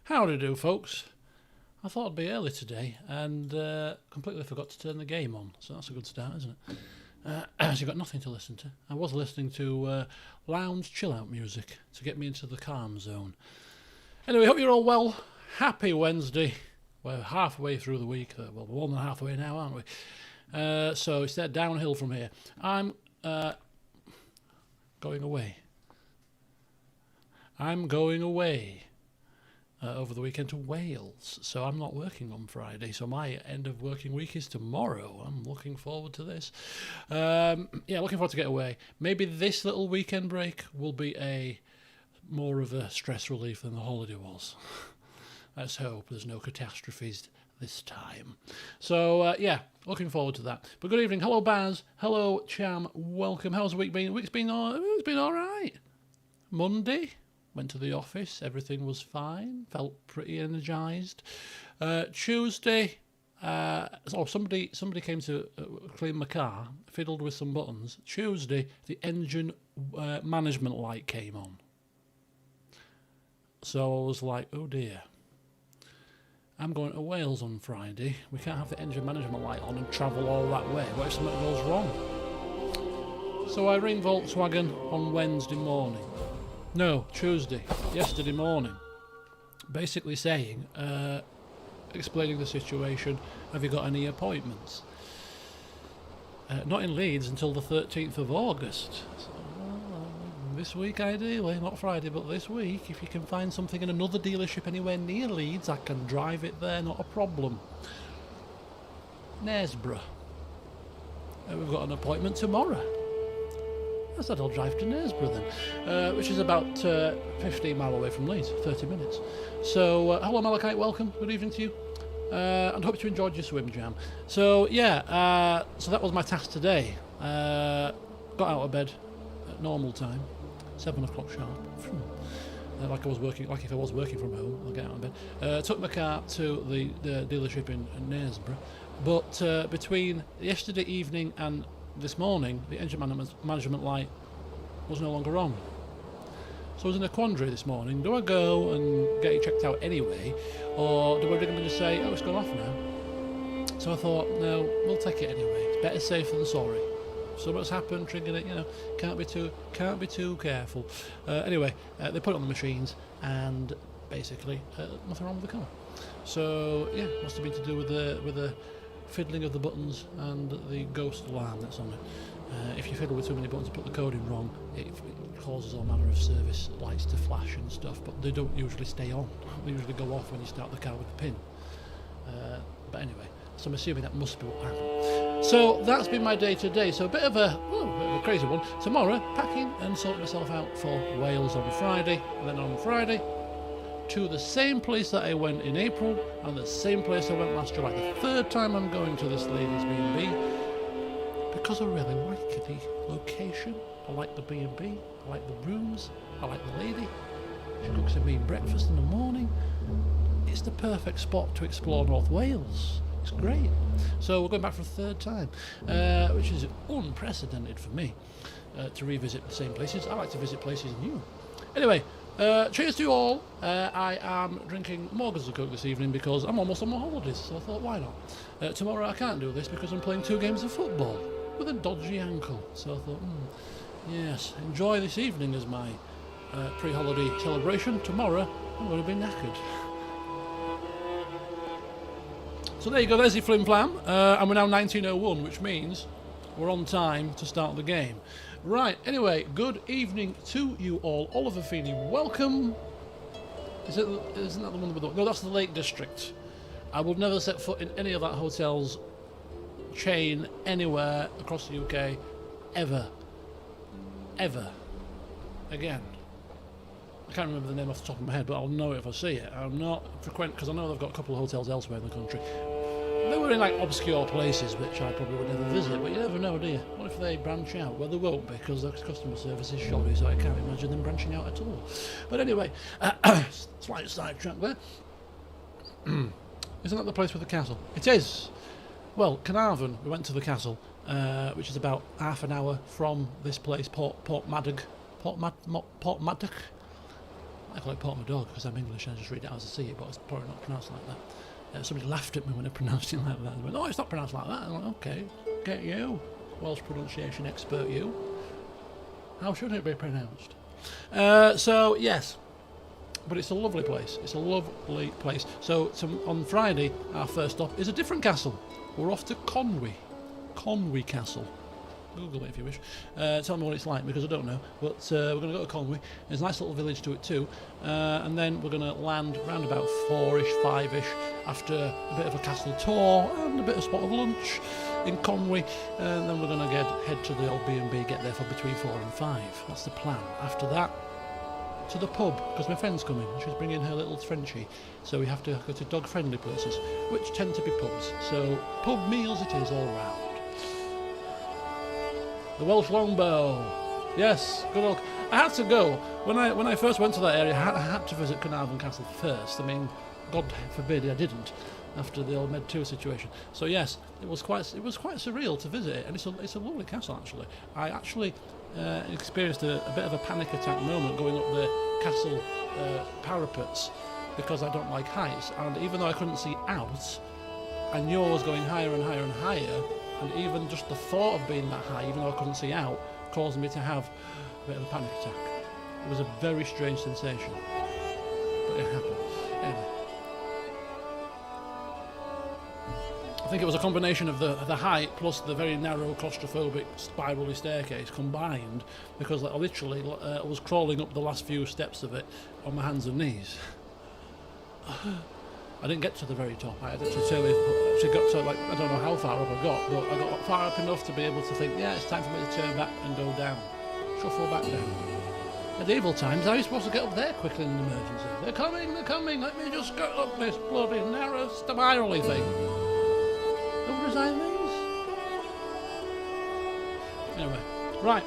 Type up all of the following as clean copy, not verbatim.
Howdy do, folks. I thought I'd be early today and completely forgot to turn the game on, so that's a good start, isn't it? So you've got nothing to listen to. I was listening to lounge chill-out music to get me into the calm zone. Anyway, hope you're all well. Happy Wednesday. We're halfway through the week. Well, we're more than halfway now, aren't we? So it's downhill from here. I'm going away. I'm going away over the weekend to Wales, so I'm not working on Friday, so my end of working week is tomorrow. I'm looking forward to this. Yeah, looking forward to get away. Maybe this little weekend break will be more of a stress relief than the holiday was. Let's hope there's no catastrophes this time. So, yeah, looking forward to that. But good evening. Hello, Baz. Hello, Cham. Welcome. How's the week been? The week's been it's been all right. Monday, went to the office. Everything was fine. Felt pretty energised. Tuesday, somebody came to clean my car, fiddled with some buttons. Tuesday, the engine management light came on. So I was like, oh dear. I'm going to Wales on Friday. We can't have the engine management light on and travel all that way. What if something goes wrong? So I ring Volkswagen on Wednesday morning. No, Tuesday. Yesterday morning. Basically saying, explaining the situation, have you got any appointments? Not in Leeds until the 13th of August. So, this week ideally, not Friday, but this week. If you can find something in another dealership anywhere near Leeds, I can drive it there, not a problem. Knaresborough. We've got an appointment tomorrow. I said I'll drive to Knaresborough then, which is about 15 miles away from Leeds, 30 minutes. So, hello Malachite, welcome, good evening to you. And hope you enjoyed your swim jam. So, yeah, so that was my task today. Got out of bed at normal time. 7 o'clock sharp. Like if I was working from home, I'll get out of bed. Took my car to the dealership in Knaresborough, but between yesterday evening and this morning, the engine management light was no longer on. So I was in a quandary this morning. Do I go and get it checked out anyway, or do I ring them and just say, oh, it's gone off now? So I thought, no, we'll take it anyway. It's better safe than sorry. So what's happened, triggering it, can't be too careful. Anyway, they put it on the machines, and basically nothing wrong with the car. So yeah, must have been to do with the fiddling of the buttons and the ghost alarm that's on it. If you fiddle with too many buttons and put the code in wrong, it causes all manner of service lights to flash and stuff, but they don't usually stay on. They usually go off when you start the car with the pin. But anyway, so I'm assuming that must be what happened. So that's been my day today. So a bit of a crazy one. Tomorrow, packing and sorting myself out for Wales on Friday, and then on Friday to the same place that I went in April and the same place I went last July. The third time I'm going to this lady's B&B because I really like the location. I like the B&B, I like the rooms, I like the lady. She cooks me breakfast in the morning. It's the perfect spot to explore North Wales. It's great. So we're going back for a third time, which is unprecedented for me, to revisit the same places. I like to visit places new. Anyway, cheers to you all. I am drinking Morgan's and Coke this evening because I'm almost on my holidays, so I thought, why not? Tomorrow I can't do this because I'm playing 2 games of football with a dodgy ankle. So I thought, yes, enjoy this evening as my pre-holiday celebration. Tomorrow I'm going to be knackered. So there you go, there's your flim flam, and we're now 1901, which means we're on time to start the game. Right, anyway, good evening to you all. Oliver Feeney, welcome. Isn't that the one with the... No, that's the Lake District. I will never set foot in any of that hotel's chain anywhere across the UK, ever. Ever. Again. I can't remember the name off the top of my head, but I'll know it if I see it. I'm not frequent, because I know they've got a couple of hotels elsewhere in the country. They were in like obscure places which I probably would never visit, but you never know, do you? What if they branch out? Well, they won't, because their customer service is shoddy, so I can't imagine them branching out at all. But anyway, slight sidetrack there. Isn't that the place with the castle? It is. Well, Carnarvon, we went to the castle, which is about half an hour from this place, Port Maddock. I call it Port my dog because I'm English and I just read it as I see it, but it's probably not pronounced like that. Somebody laughed at me when I pronounced it like that. They went, "Oh, it's not pronounced like that." I'm like, "Okay, get you, Welsh pronunciation expert, you. How should it be pronounced?" So yes, but it's a lovely place. It's a lovely place. So on Friday, our first stop is a different castle. We're off to Conwy Castle. Google it if you wish. Tell me what it's like because I don't know. But we're going to go to Conwy. There's a nice little village to it too. And then we're going to land around about 4ish, 5ish after a bit of a castle tour and a bit of spot of lunch in Conwy. And then we're going to head to the old B&B, get there for between 4 and 5. That's the plan. After that, to the pub because my friend's coming. She's bringing her little Frenchie. So we have to go to dog-friendly places, which tend to be pubs. So pub meals it is all round. The Welsh longbow. Yes, good old. I had to go when I first went to that area. I had to visit Carnarvon Castle first. I mean, God forbid I didn't after the old Med 2 situation. So yes, it was quite surreal to visit it, and it's a lovely castle actually. I actually experienced a bit of a panic attack moment going up the castle parapets because I don't like heights, and even though I couldn't see out, I knew I was going higher and higher and higher. And even just the thought of being that high, even though I couldn't see out, caused me to have a bit of a panic attack. It was a very strange sensation, but it happened. Anyway, I think it was a combination of the height plus the very narrow, claustrophobic, spirally staircase combined, because I literally was crawling up the last few steps of it on my hands and knees. I didn't get to the very top. I had actually got to, like, I don't know how far up I got, but I got far up enough to be able to think, yeah, it's time for me to turn back and go down. Shuffle back down. Medieval times, how are you supposed to get up there quickly in an emergency? They're coming, let me just go up this bloody narrow spirally thing. Don't resign these. Anyway, right.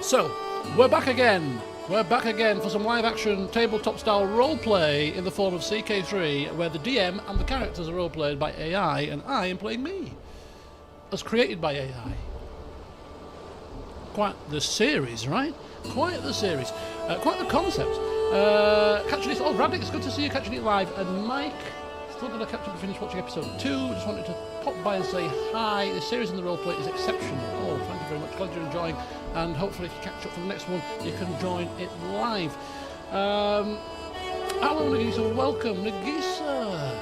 So, we're back again. We're back again for some live-action tabletop-style roleplay in the form of CK3, where the DM and the characters are roleplayed by AI, and I am playing me, as created by AI. Quite the series, right? Quite the series. Quite the concept. Catching it. Oh, Raddick, it's good to see you catching it live. And Mike, still going to catch up and finish watching episode 2. Just wanted to pop by and say hi. The series in the roleplay is exceptional. Oh, thank you very much. Glad you're enjoying. And hopefully if you catch up for the next one, you can join it live. Hello, Nagisa. Welcome, Nagisa.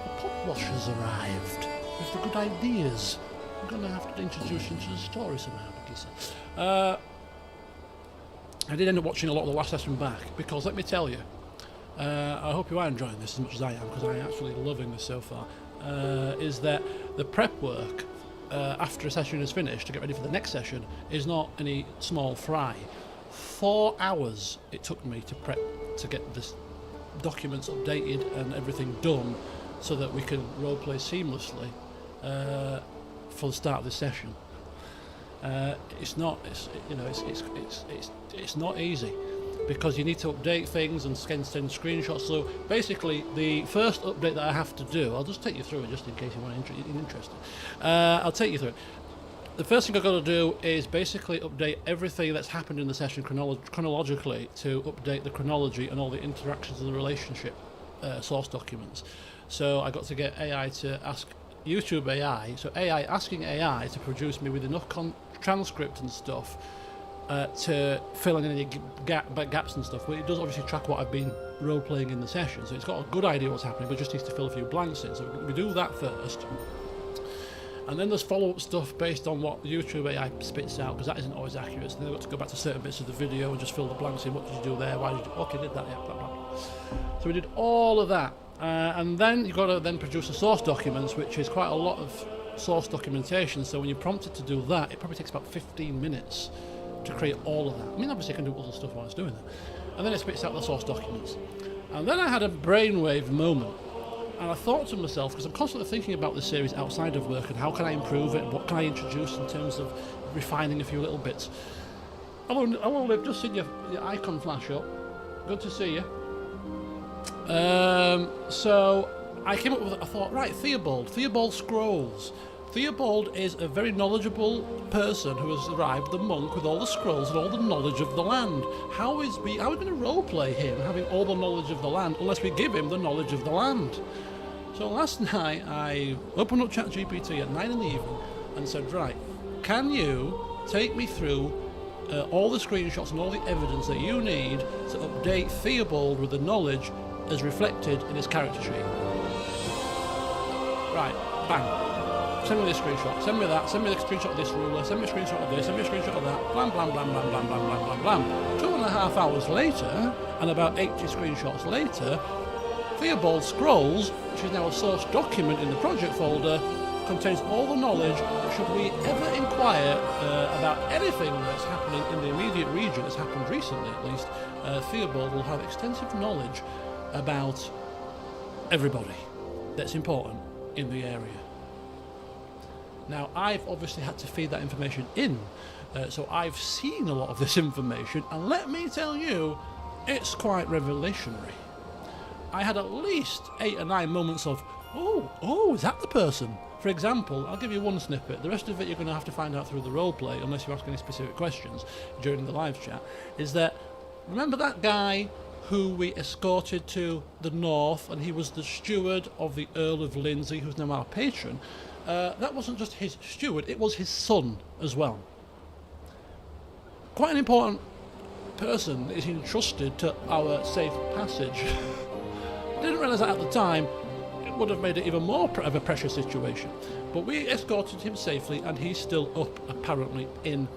The pot wash has arrived with the good ideas. I'm going to have to introduce you to the story somehow, Nagisa. I did end up watching a lot of the last session back because, let me tell you, I hope you are enjoying this as much as I am, because I'm actually loving this so far, is that the prep work after a session is finished to get ready for the next session is not any small fry. 4 hours it took me to prep to get this documents updated and everything done so that we can roleplay seamlessly for the start of the session. It's not easy because you need to update things and send screenshots. So basically, the first update that I have to do, I'll just take you through it just in case you're interested. I'll take you through it. The first thing I've got to do is basically update everything that's happened in the session chronologically to update the chronology and all the interactions and the relationship source documents. So I got to get AI to ask YouTube AI, so AI asking AI to produce me with enough transcript and stuff to fill in any gaps and stuff. But it does obviously track what I've been role-playing in the session, so it's got a good idea what's happening, but just needs to fill a few blanks in. So we do that first. And then there's follow-up stuff based on what YouTube AI spits out, because that isn't always accurate. So then I've got to go back to certain bits of the video and just fill the blanks in. What did you do there? Why did you do? Okay, did that, yeah, blah, blah, blah. So we did all of that. And then you've got to then produce the source documents, which is quite a lot of source documentation. So when you're prompted to do that, it probably takes about 15 minutes to create all of that. I mean, obviously I can do other stuff while I was doing that. And then it spits out the source documents. And then I had a brainwave moment. And I thought to myself, because I'm constantly thinking about this series outside of work and how can I improve it and what can I introduce in terms of refining a few little bits. Hello, Liv, just seen your icon flash up. Good to see you. So I came up with, I thought, right, Theobald Scrolls. Theobald is a very knowledgeable person who has arrived, the monk with all the scrolls and all the knowledge of the land. How are we going to roleplay him having all the knowledge of the land unless we give him the knowledge of the land? So last night I opened up ChatGPT at 9 in the evening and said, right, can you take me through all the screenshots and all the evidence that you need to update Theobald with the knowledge as reflected in his character sheet? Right, bang. Send me this screenshot, send me that, send me the screenshot of this ruler, send me a screenshot of this, send me a screenshot of that, blam blam blam blam blam blam blam blam blam. 2.5 hours later, and about 80 screenshots later, Theobald Scrolls, which is now a source document in the project folder, contains all the knowledge that should we ever inquire about anything that's happening in the immediate region, that's happened recently at least, Theobald will have extensive knowledge about everybody that's important in the area. Now, I've obviously had to feed that information in, so I've seen a lot of this information, and let me tell you, it's quite revelationary. I had at least 8 or 9 moments of, oh, is that the person? For example, I'll give you one snippet. The rest of it you're going to have to find out through the roleplay, unless you ask any specific questions during the live chat, is that, remember that guy who we escorted to the north, and he was the steward of the Earl of Lindsey, who's now our patron? That wasn't just his steward, it was his son as well. Quite an important person is entrusted to our safe passage. Didn't realise that at the time. It would have made it even more of a pressure situation. But we escorted him safely, and he's still up, apparently, in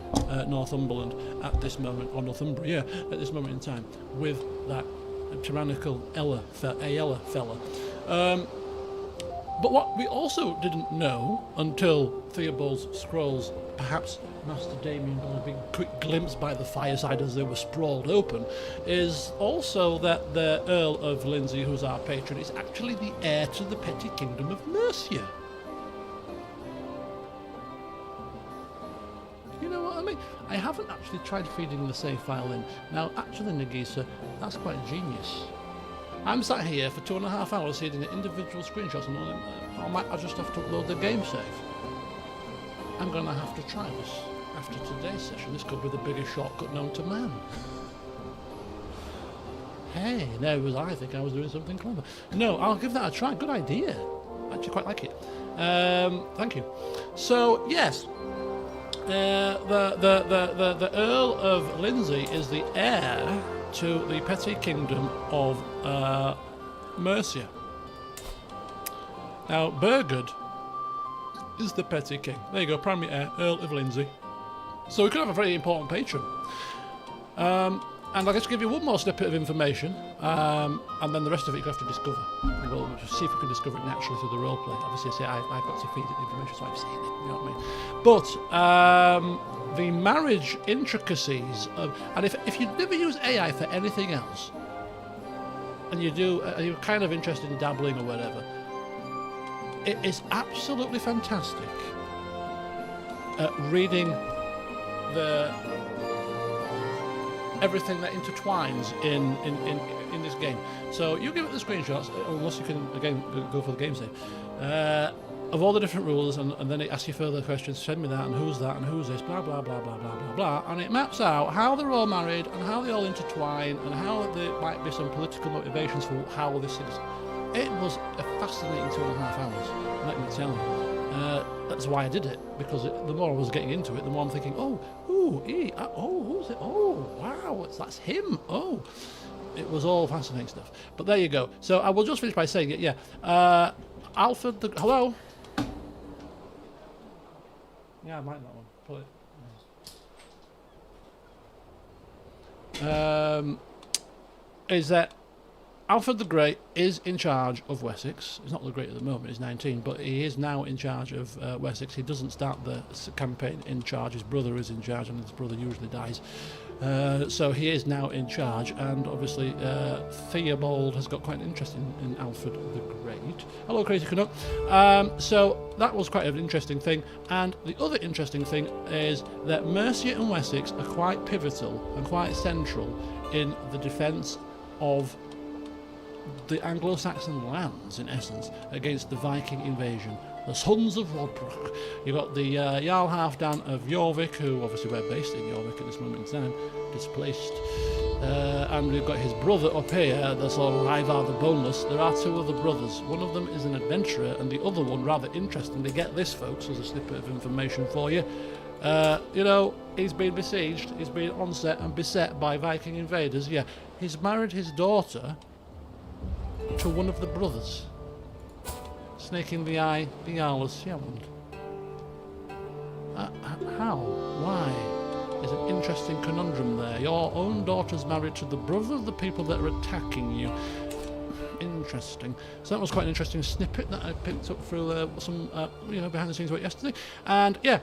Northumberland at this moment, or Northumbria, at this moment in time, with that tyrannical Aella fella. But what we also didn't know until Theobald's Scrolls, perhaps Master Damian got a big quick glimpse by the fireside as they were sprawled open, is also that the Earl of Lindsey, who's our patron, is actually the heir to the petty kingdom of Mercia. You know what I mean? I haven't actually tried feeding the save file in. Now, actually, Nagisa, that's quite genius. I'm sat here for 2.5 hours reading the individual screenshots, and I just have to upload the game save. I'm going to have to try this after today's session. This could be the biggest shortcut known to man. Hey, there was I think I was doing something clever. No, I'll give that a try. Good idea. I actually quite like it. Thank you. So yes, the Earl of Lindsey is the heir to the petty kingdom of Mercia. Now, Burgard is the petty king. There you go, primary heir, Earl of Lindsey. So we could have a very important patron. And I'll just give you one more snippet of information, and then the rest of it you have to discover. We'll just see if we can discover it naturally through the roleplay. Obviously, I say I've got to feed it the information, so I've seen it, you know what I mean? But the marriage intricacies of, and if you never use AI for anything else, and you're kind of interested in dabbling or whatever, it is absolutely fantastic at reading everything that intertwines in this game. So you give it the screenshots, unless you can again go for the game save, of all the different rules, and then it asks you further questions. Send me that, and who's this, blah blah blah blah blah blah blah, and it maps out how they're all married and how they all intertwine and how there might be some political motivations for how this is. It was a fascinating 2.5 hours, let me tell you. That's why I did it, because the more I was getting into it, the more I'm thinking, who's it? Oh, wow, that's him. Oh, it was all fascinating stuff. But there you go. So I will just finish by saying it. Yeah, Alfred. Hello. Yeah, I might that one. Pull it. Is that Alfred the Great is in charge of Wessex. He's not the Great at the moment, he's 19, but he is now in charge of Wessex. He doesn't start the campaign in charge. His brother is in charge, and his brother usually dies. So he is now in charge, and obviously Theobald has got quite an interest in Alfred the Great. Hello, Crazy Canuck. So that was quite an interesting thing, and the other interesting thing is that Mercia and Wessex are quite pivotal and quite central in the defence of the Anglo-Saxon lands, in essence, against the Viking invasion the sons of Rodbrook. You've got the Jarl Halfdan of Jorvik, who obviously we're based in Jorvik at this moment in time, displaced. And we've got his brother up here, the sort of Ivar the Boneless. There are two other brothers. One of them is an adventurer, and the other one, rather interestingly, get this, folks, as a snippet of information for you. You know, he's been besieged, he's been onset and beset by Viking invaders. Yeah, he's married his daughter to one of the brothers. Snake in the eye, the Jarl's Sjavund. How? Why? There's an interesting conundrum there. Your own daughter's married to the brother of the people that are attacking you. Interesting. So that was quite an interesting snippet that I picked up through some, you know, behind the scenes work yesterday. And yeah,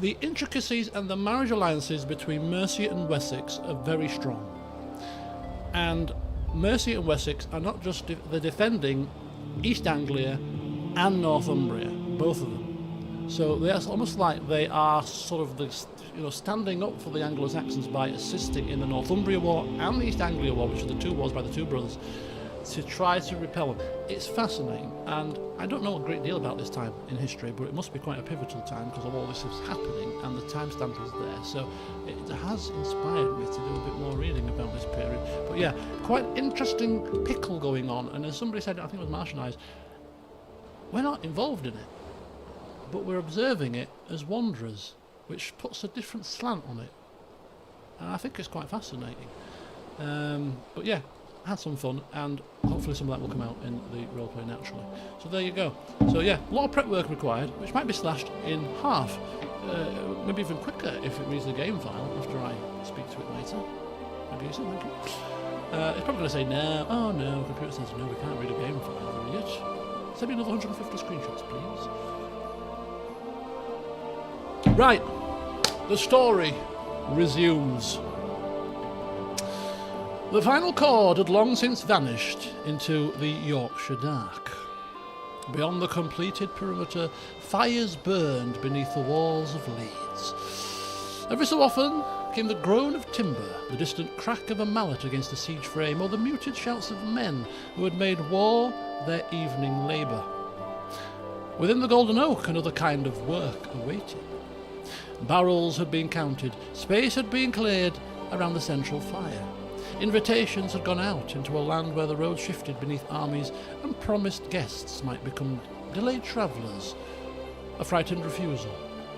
the intricacies and the marriage alliances between Mercia and Wessex are very strong. And Mercia and Wessex are not just they're defending East Anglia and Northumbria, both of them. So that's almost like they are sort of the, you know, standing up for the Anglo-Saxons by assisting in the Northumbria War and the East Anglia War, which are the two wars by the two brothers, to try to repel them. It's fascinating, and I don't know a great deal about this time in history, but it must be quite a pivotal time because of all this is happening, and the timestamp is there. So it has inspired me to do a bit more reading about this period. But yeah, quite interesting pickle going on, and as somebody said, I think it was Marsh and I, we're not involved in it, but we're observing it as wanderers, which puts a different slant on it, and I think it's quite fascinating. But yeah, had some fun, and hopefully some of that will come out in the roleplay naturally. So there you go. So yeah, a lot of prep work required, which might be slashed in half, maybe even quicker if it reads the game file after I speak to it later. Maybe so, thank you. It's probably going to say no. Oh no, the computer says no, we can't read a game file yet. Send me another 150 screenshots, please. Right, the story resumes. The final chord had long since vanished into the Yorkshire dark. Beyond the completed perimeter, fires burned beneath the walls of Leeds. Every so often came the groan of timber, the distant crack of a mallet against a siege frame, or the muted shouts of men who had made war their evening labour. Within the Golden Oak, another kind of work awaited. Barrels had been counted, space had been cleared around the central fire. Invitations had gone out into a land where the road shifted beneath armies, and promised guests might become delayed travellers, a frightened refusal,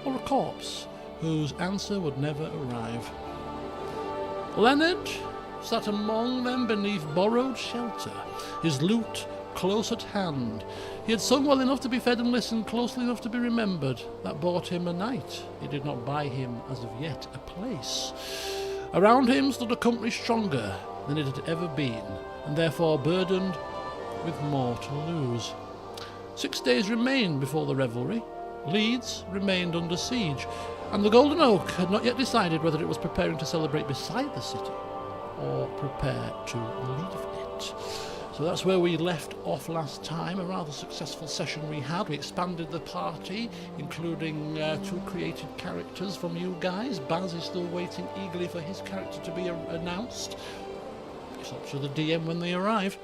or a corpse whose answer would never arrive. Leonard sat among them beneath borrowed shelter, his lute close at hand. He had sung well enough to be fed and listened closely enough to be remembered. That bought him a night. It did not buy him, as of yet, a place. Around him stood a company stronger than it had ever been, and therefore burdened with more to lose. 6 days remained before the revelry. Leeds remained under siege, and the Golden Oak had not yet decided whether it was preparing to celebrate beside the city or prepare to leave it. So that's where we left off last time, a rather successful session we had. We expanded the party, including 2 created characters from you guys. Baz is still waiting eagerly for his character to be announced. It's up to the DM when they arrive.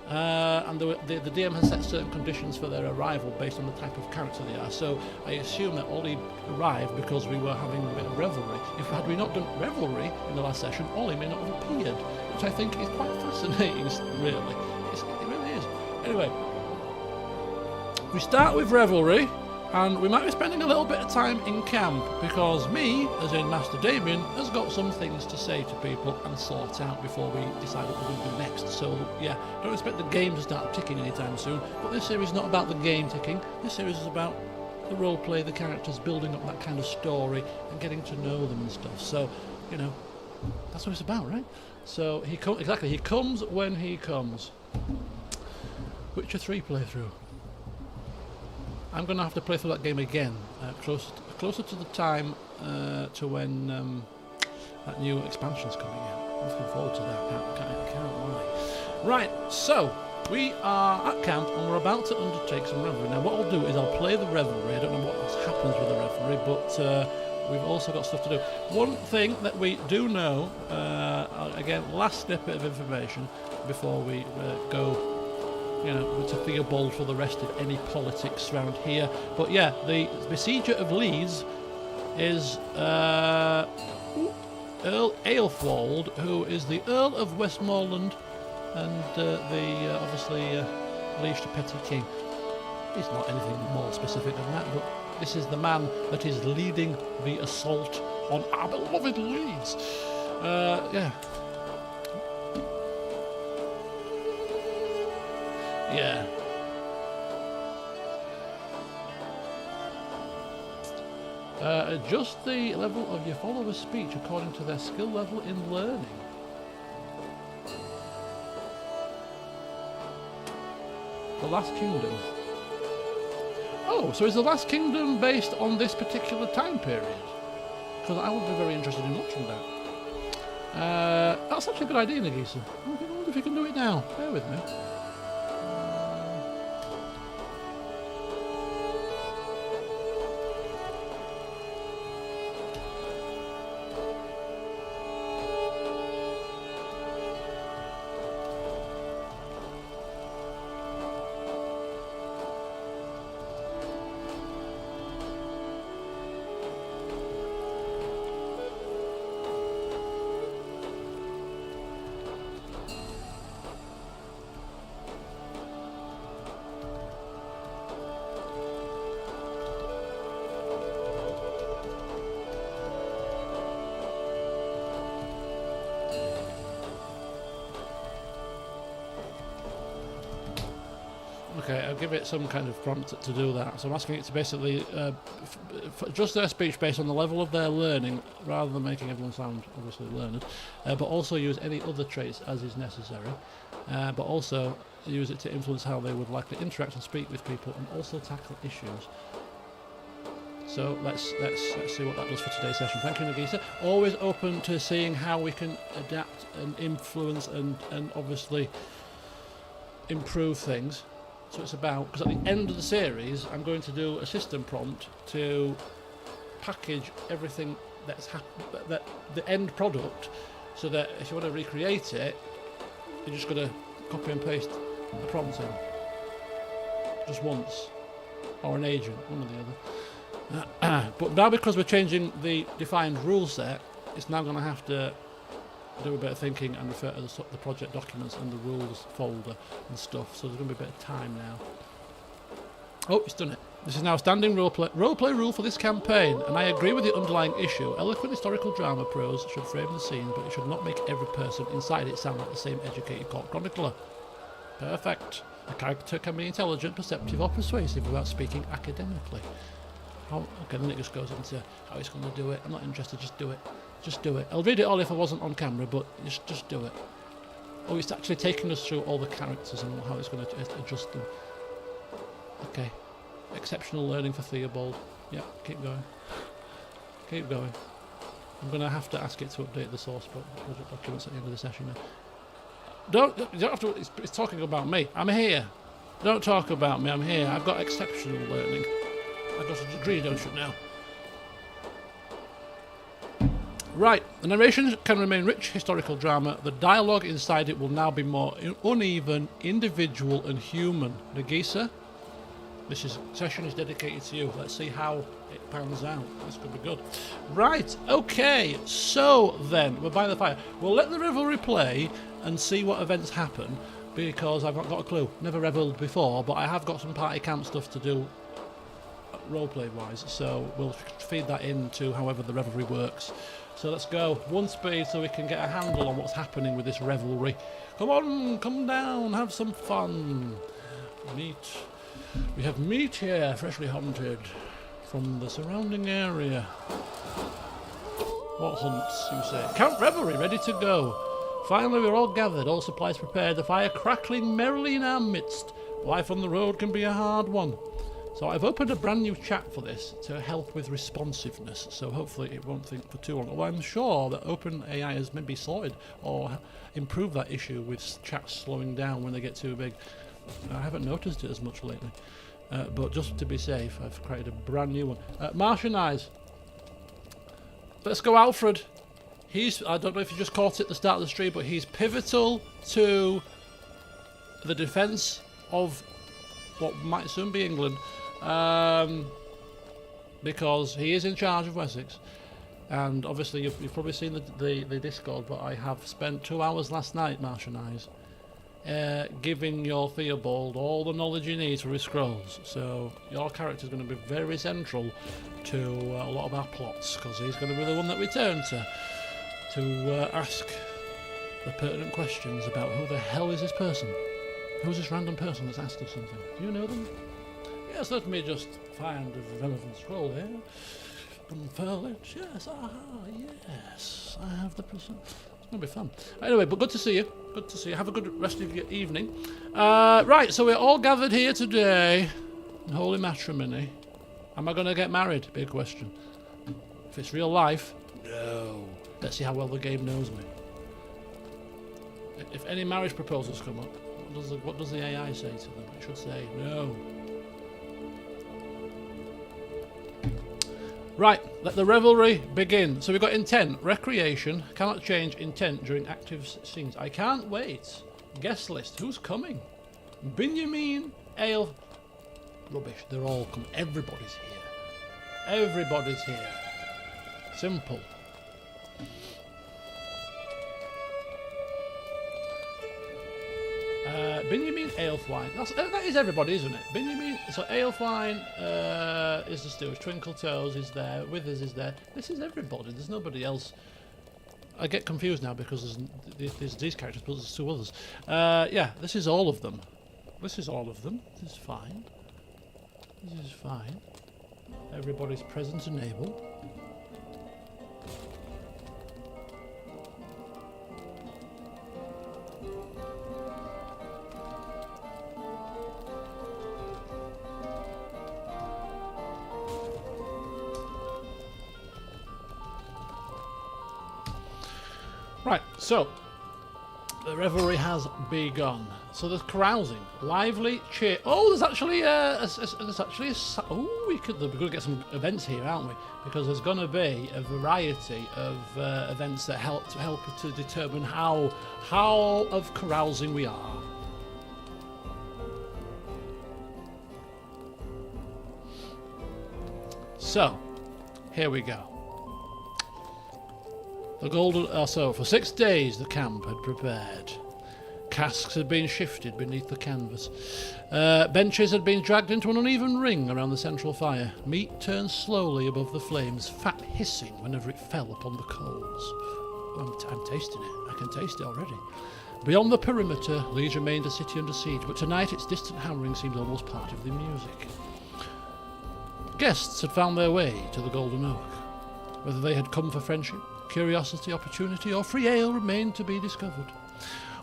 And the DM has set certain conditions for their arrival based on the type of character they are. So I assume that Ollie arrived because we were having a bit of revelry. If had we not done revelry in the last session, Ollie may not have appeared, which I think is quite fascinating, really. It really is. Anyway, we start with revelry, and we might be spending a little bit of time in camp because me, as in Master Damian, has got some things to say to people and sort out before we decide what we're going to do next. So yeah, don't expect the game to start ticking anytime soon, but this series is not about the game ticking. This series is about the roleplay, the characters, building up that kind of story and getting to know them and stuff. So, you know, that's what it's about, right? So he comes when he comes. Witcher 3 playthrough. I'm going to have to play through that game again, closer to the time to when that new expansion's coming out. I'm looking forward to that. I can't lie. Right, so we are at camp and we're about to undertake some revelry. Now what I'll do is I'll play the revelry. I don't know what happens with the revelry, but we've also got stuff to do. One thing that we do know, again, last snippet of information before we go you know, to Theobald for the rest of any politics around here. But yeah, the besieger of Leeds is Earl Aelfwald, who is the Earl of Westmoreland and the obviously liege to Petty King. He's not anything more specific than that, but this is the man that is leading the assault on our beloved Leeds. Yeah. Yeah. Adjust the level of your follower's speech according to their skill level in learning. The Last Kingdom. Oh, so is the Last Kingdom based on this particular time period? Because I would be very interested in watching that. That's actually a good idea, Nagisa. I wonder if you can do it now. Bear with me. Okay, I'll give it some kind of prompt to do that. So I'm asking it to basically adjust their speech based on the level of their learning, rather than making everyone sound obviously learned, but also use any other traits as is necessary, but also use it to influence how they would likely interact and speak with people, and also tackle issues. So let's see what that does for today's session. Thank you, Nagisa. Always open to seeing how we can adapt and influence and obviously improve things. So it's about, because at the end of the series I'm going to do a system prompt to package everything that's that the end product, so that if you want to recreate it, you're just going to copy and paste the prompt in just once, or an agent, one or the other. But now, because we're changing the defined rule set, it's now going to have to do a bit of thinking and refer to the project documents and the rules folder and stuff, so there's going to be a bit of time now. Oh, it's done it. This is now a standing roleplay rule for this campaign, and I agree with the underlying issue. Eloquent historical drama prose should frame the scene, but it should not make every person inside it sound like the same educated court chronicler. Perfect. A character can be intelligent, perceptive or persuasive without speaking academically. Okay, then it just goes into how he's going to do it. I'm not interested, just do it. Just do it. I'll read it all if I wasn't on camera, but just do it. Oh, it's actually taking us through all the characters and how it's going to adjust them. Okay. Exceptional learning for Theobald. Yeah, keep going. Keep going. I'm going to have to ask it to update the source project documents at the end of the session now. You don't have to, it's talking about me. I'm here. Don't talk about me, I'm here. I've got exceptional learning. I've got a degree, don't you now? Right, the narration can remain rich historical drama. The dialogue inside it will now be more uneven, individual and human. Nagisa, this session is dedicated to you. Let's see how it pans out. This could be good. Right, okay, so then, we're by the fire. We'll let the revelry play and see what events happen, because I've not got a clue. Never revelled before, but I have got some party camp stuff to do roleplay wise, so we'll feed that into however the revelry works. So let's go one speed so we can get a handle on what's happening with this revelry. Come on, come down, have some fun. Meat. We have meat here, freshly hunted from the surrounding area. What hunts, you say? Camp revelry, ready to go. Finally, we're all gathered, all supplies prepared, the fire crackling merrily in our midst. Life on the road can be a hard one. So I've opened a brand new chat for this to help with responsiveness, so hopefully it won't think for too long. Well, I'm sure that OpenAI has maybe sorted or improved that issue with chats slowing down when they get too big. I haven't noticed it as much lately, but just to be safe, I've created a brand new one. Martian Eyes. Let's go, Alfred. I don't know if you just caught it at the start of the stream, but he's pivotal to the defence of what might soon be England, because he is in charge of Wessex. And obviously you've probably seen the Discord, but I have spent 2 hours last night, Marsh and I, giving your Theobald all the knowledge he needs for his scrolls. So your character is going to be very central to a lot of our plots, because he's going to be the one that we turn to ask the pertinent questions about who the hell is this person? Who's this random person that's asked us something? Do you know them? Yes, let me just find a relevant scroll here. Unfurl it. Yes, yes. I have the person. It's going to be fun. Anyway, but good to see you. Good to see you. Have a good rest of your evening. Right, so we're all gathered here today in holy matrimony. Am I going to get married? Big question. If it's real life, no. Let's see how well the game knows me. If any marriage proposals come up, what does the AI say to them? It should say no. Right, let the revelry begin. So we've got intent, recreation, cannot change intent during active scenes. I can't wait. Guest list, who's coming? Benjamin, Ale. Rubbish, they're all coming. Everybody's here. Everybody's here. Simple. Benjamin Aelfwine. That is everybody, isn't it? Benjamin. So Aelfwine is the steward. Twinkle Toes is there. Withers is there. This is everybody. There's nobody else. I get confused now because there's these characters, but there's 2 others. Yeah, this is all of them. This is all of them. This is fine. This is fine. Everybody's present and able. Right, so the revelry has begun. So there's carousing, lively cheer. Oh, there's actually oh, we're going to get some events here, aren't we? Because there's going to be a variety of events that help to determine how of carousing we are. So here we go. The golden. So for 6 days the camp had prepared. Casks had been shifted beneath the canvas. Benches had been dragged into an uneven ring around the central fire. Meat turned slowly above the flames, fat hissing whenever it fell upon the coals. Oh, I'm tasting it. I can taste it already. Beyond the perimeter, Leeds remained a city under siege, but tonight its distant hammering seemed almost part of the music. Guests had found their way to the Golden Oak. Whether they had come for friendship, curiosity, opportunity, or free ale remained to be discovered.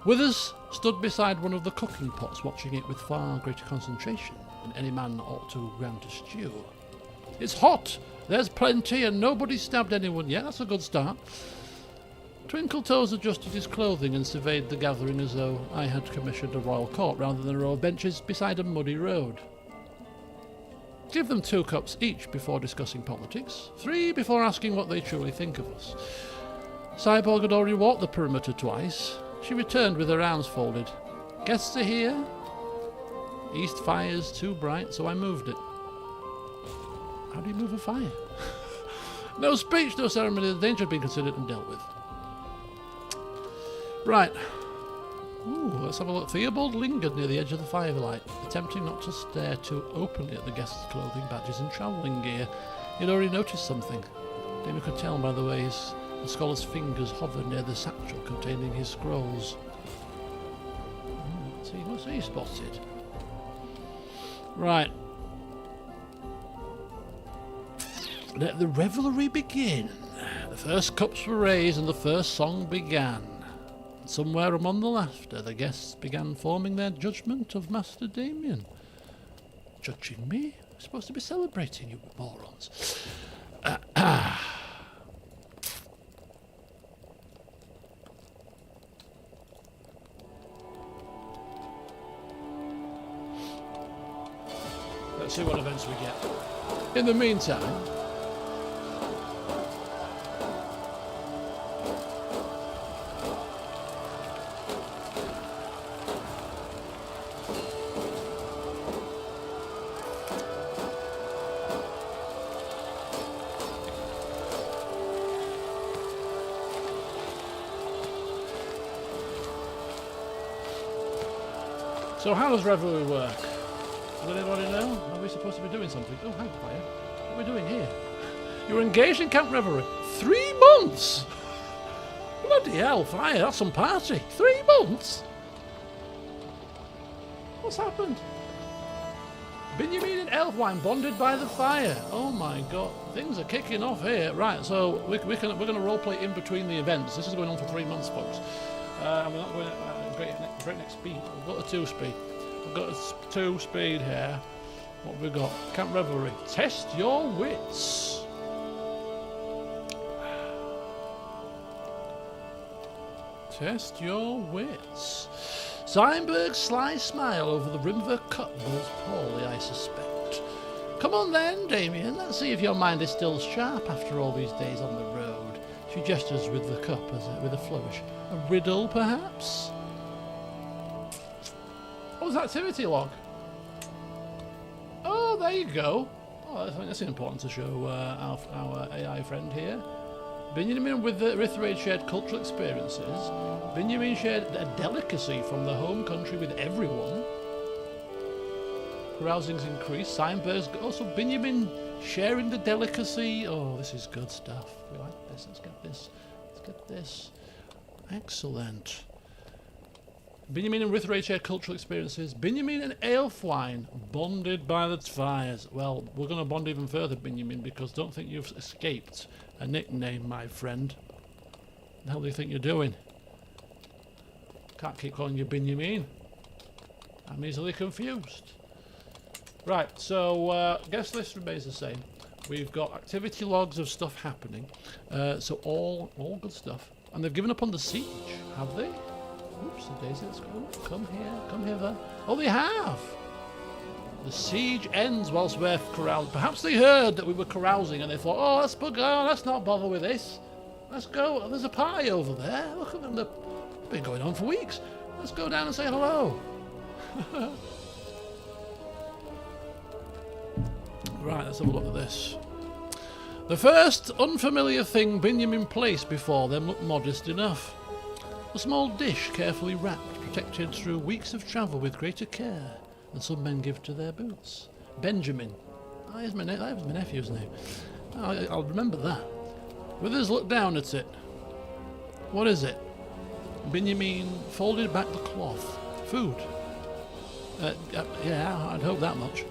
Withers stood beside one of the cooking pots, watching it with far greater concentration than any man ought to grant a stew. It's hot, there's plenty, and nobody's stabbed anyone yet. That's a good start. Twinkle Toes adjusted his clothing and surveyed the gathering as though I had commissioned a royal court rather than a row of benches beside a muddy road. Give them 2 cups each before discussing politics, 3 before asking what they truly think of us. Cyborg had already walked the perimeter twice. She returned with her arms folded. Guests are here? East fire's too bright, so I moved it. How do you move a fire? No speech, no ceremony. The danger had been considered and dealt with. Right. Ooh, let's have a look. Theobald lingered near the edge of the firelight, attempting not to stare too openly at the guests' clothing, badges and travelling gear. He'd already noticed something. Damian could tell by the way the scholar's fingers hovered near the satchel containing his scrolls. What's he spotted? Right. Let the revelry begin. The first cups were raised and the first song began. Somewhere among the laughter, the guests began forming their judgment of Master Damian. Judging me? I'm supposed to be celebrating, you morons. Let's see what events we get. In the meantime, So how does revelry work? Does anybody know? Are we supposed to be doing something? Oh, hang fire. What are we doing here? You're engaged in camp revelry. 3 months! Bloody hell, fire, that's some party. 3 months? What's happened? Benjamin and Elfwine bonded by the fire. Oh my god, things are kicking off here. Right, so we're going to roleplay in between the events. This is going on for 3 months, folks. And we're not going at breakneck speed. We've got a 2-speed. We've got a 2-speed here. What have we got? Camp Revelry. Test your wits. Test your wits. Steinberg's sly smile over the rim of her cup was poorly, I suspect. Come on then, Damian, let's see if your mind is still sharp after all these days on the road. She gestures with the cup with a flourish. A riddle, perhaps? What was activity log? Oh, there you go. Oh, I think that's important to show our AI friend here. Benjamin with the Rithraid shared cultural experiences. Benjamin shared a delicacy from the home country with everyone. Carousing's increased. Signburst also Benjamin sharing the delicacy. Oh, this is good stuff. We like this. Let's get this. Let's get this. Excellent. Benjamin and Rithraid shared cultural experiences. Benjamin and Elfwine bonded by the fires. Well, we're going to bond even further, Benjamin, because don't think you've escaped a nickname, my friend. What the hell do you think you're doing? Can't keep calling you Benjamin. I'm easily confused. Right, so guest list remains the same. We've got activity logs of stuff happening. So all good stuff. And they've given up on the siege, have they? Oops, the daisy, let's go. Come here, come hither. Oh, they have! The siege ends whilst we're carousing. Perhaps they heard that we were carousing and they thought, oh, let's not bother with this. Let's go. There's a party over there. Look at them. They've been going on for weeks. Let's go down and say hello. Right, let's have a look at this. The first unfamiliar thing Benjamin placed before them looked modest enough. A small dish carefully wrapped, protected through weeks of travel with greater care than some men give to their boots. Benjamin. That was my nephew's name. I'll remember that. Withers looked down at it. What is it? Benjamin folded back the cloth. Food. Yeah, I'd hope that much.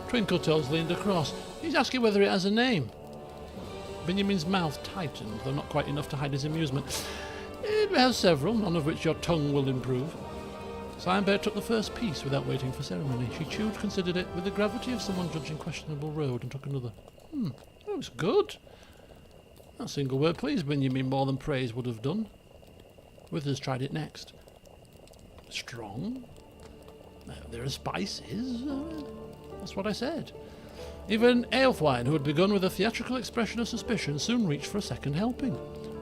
Twinkle Toes leaned across. He's asking whether it has a name. Benjamin's mouth tightened, though not quite enough to hide his amusement. It has several, none of which your tongue will improve. Signbear took the first piece without waiting for ceremony. She chewed, considered it with the gravity of someone judging questionable road, and took another. That was good. That single word pleased Benjamin more than praise would have done. Withers tried it next. Strong? There are spices. That's what I said. Even Elfwine, who had begun with a theatrical expression of suspicion, soon reached for a second helping.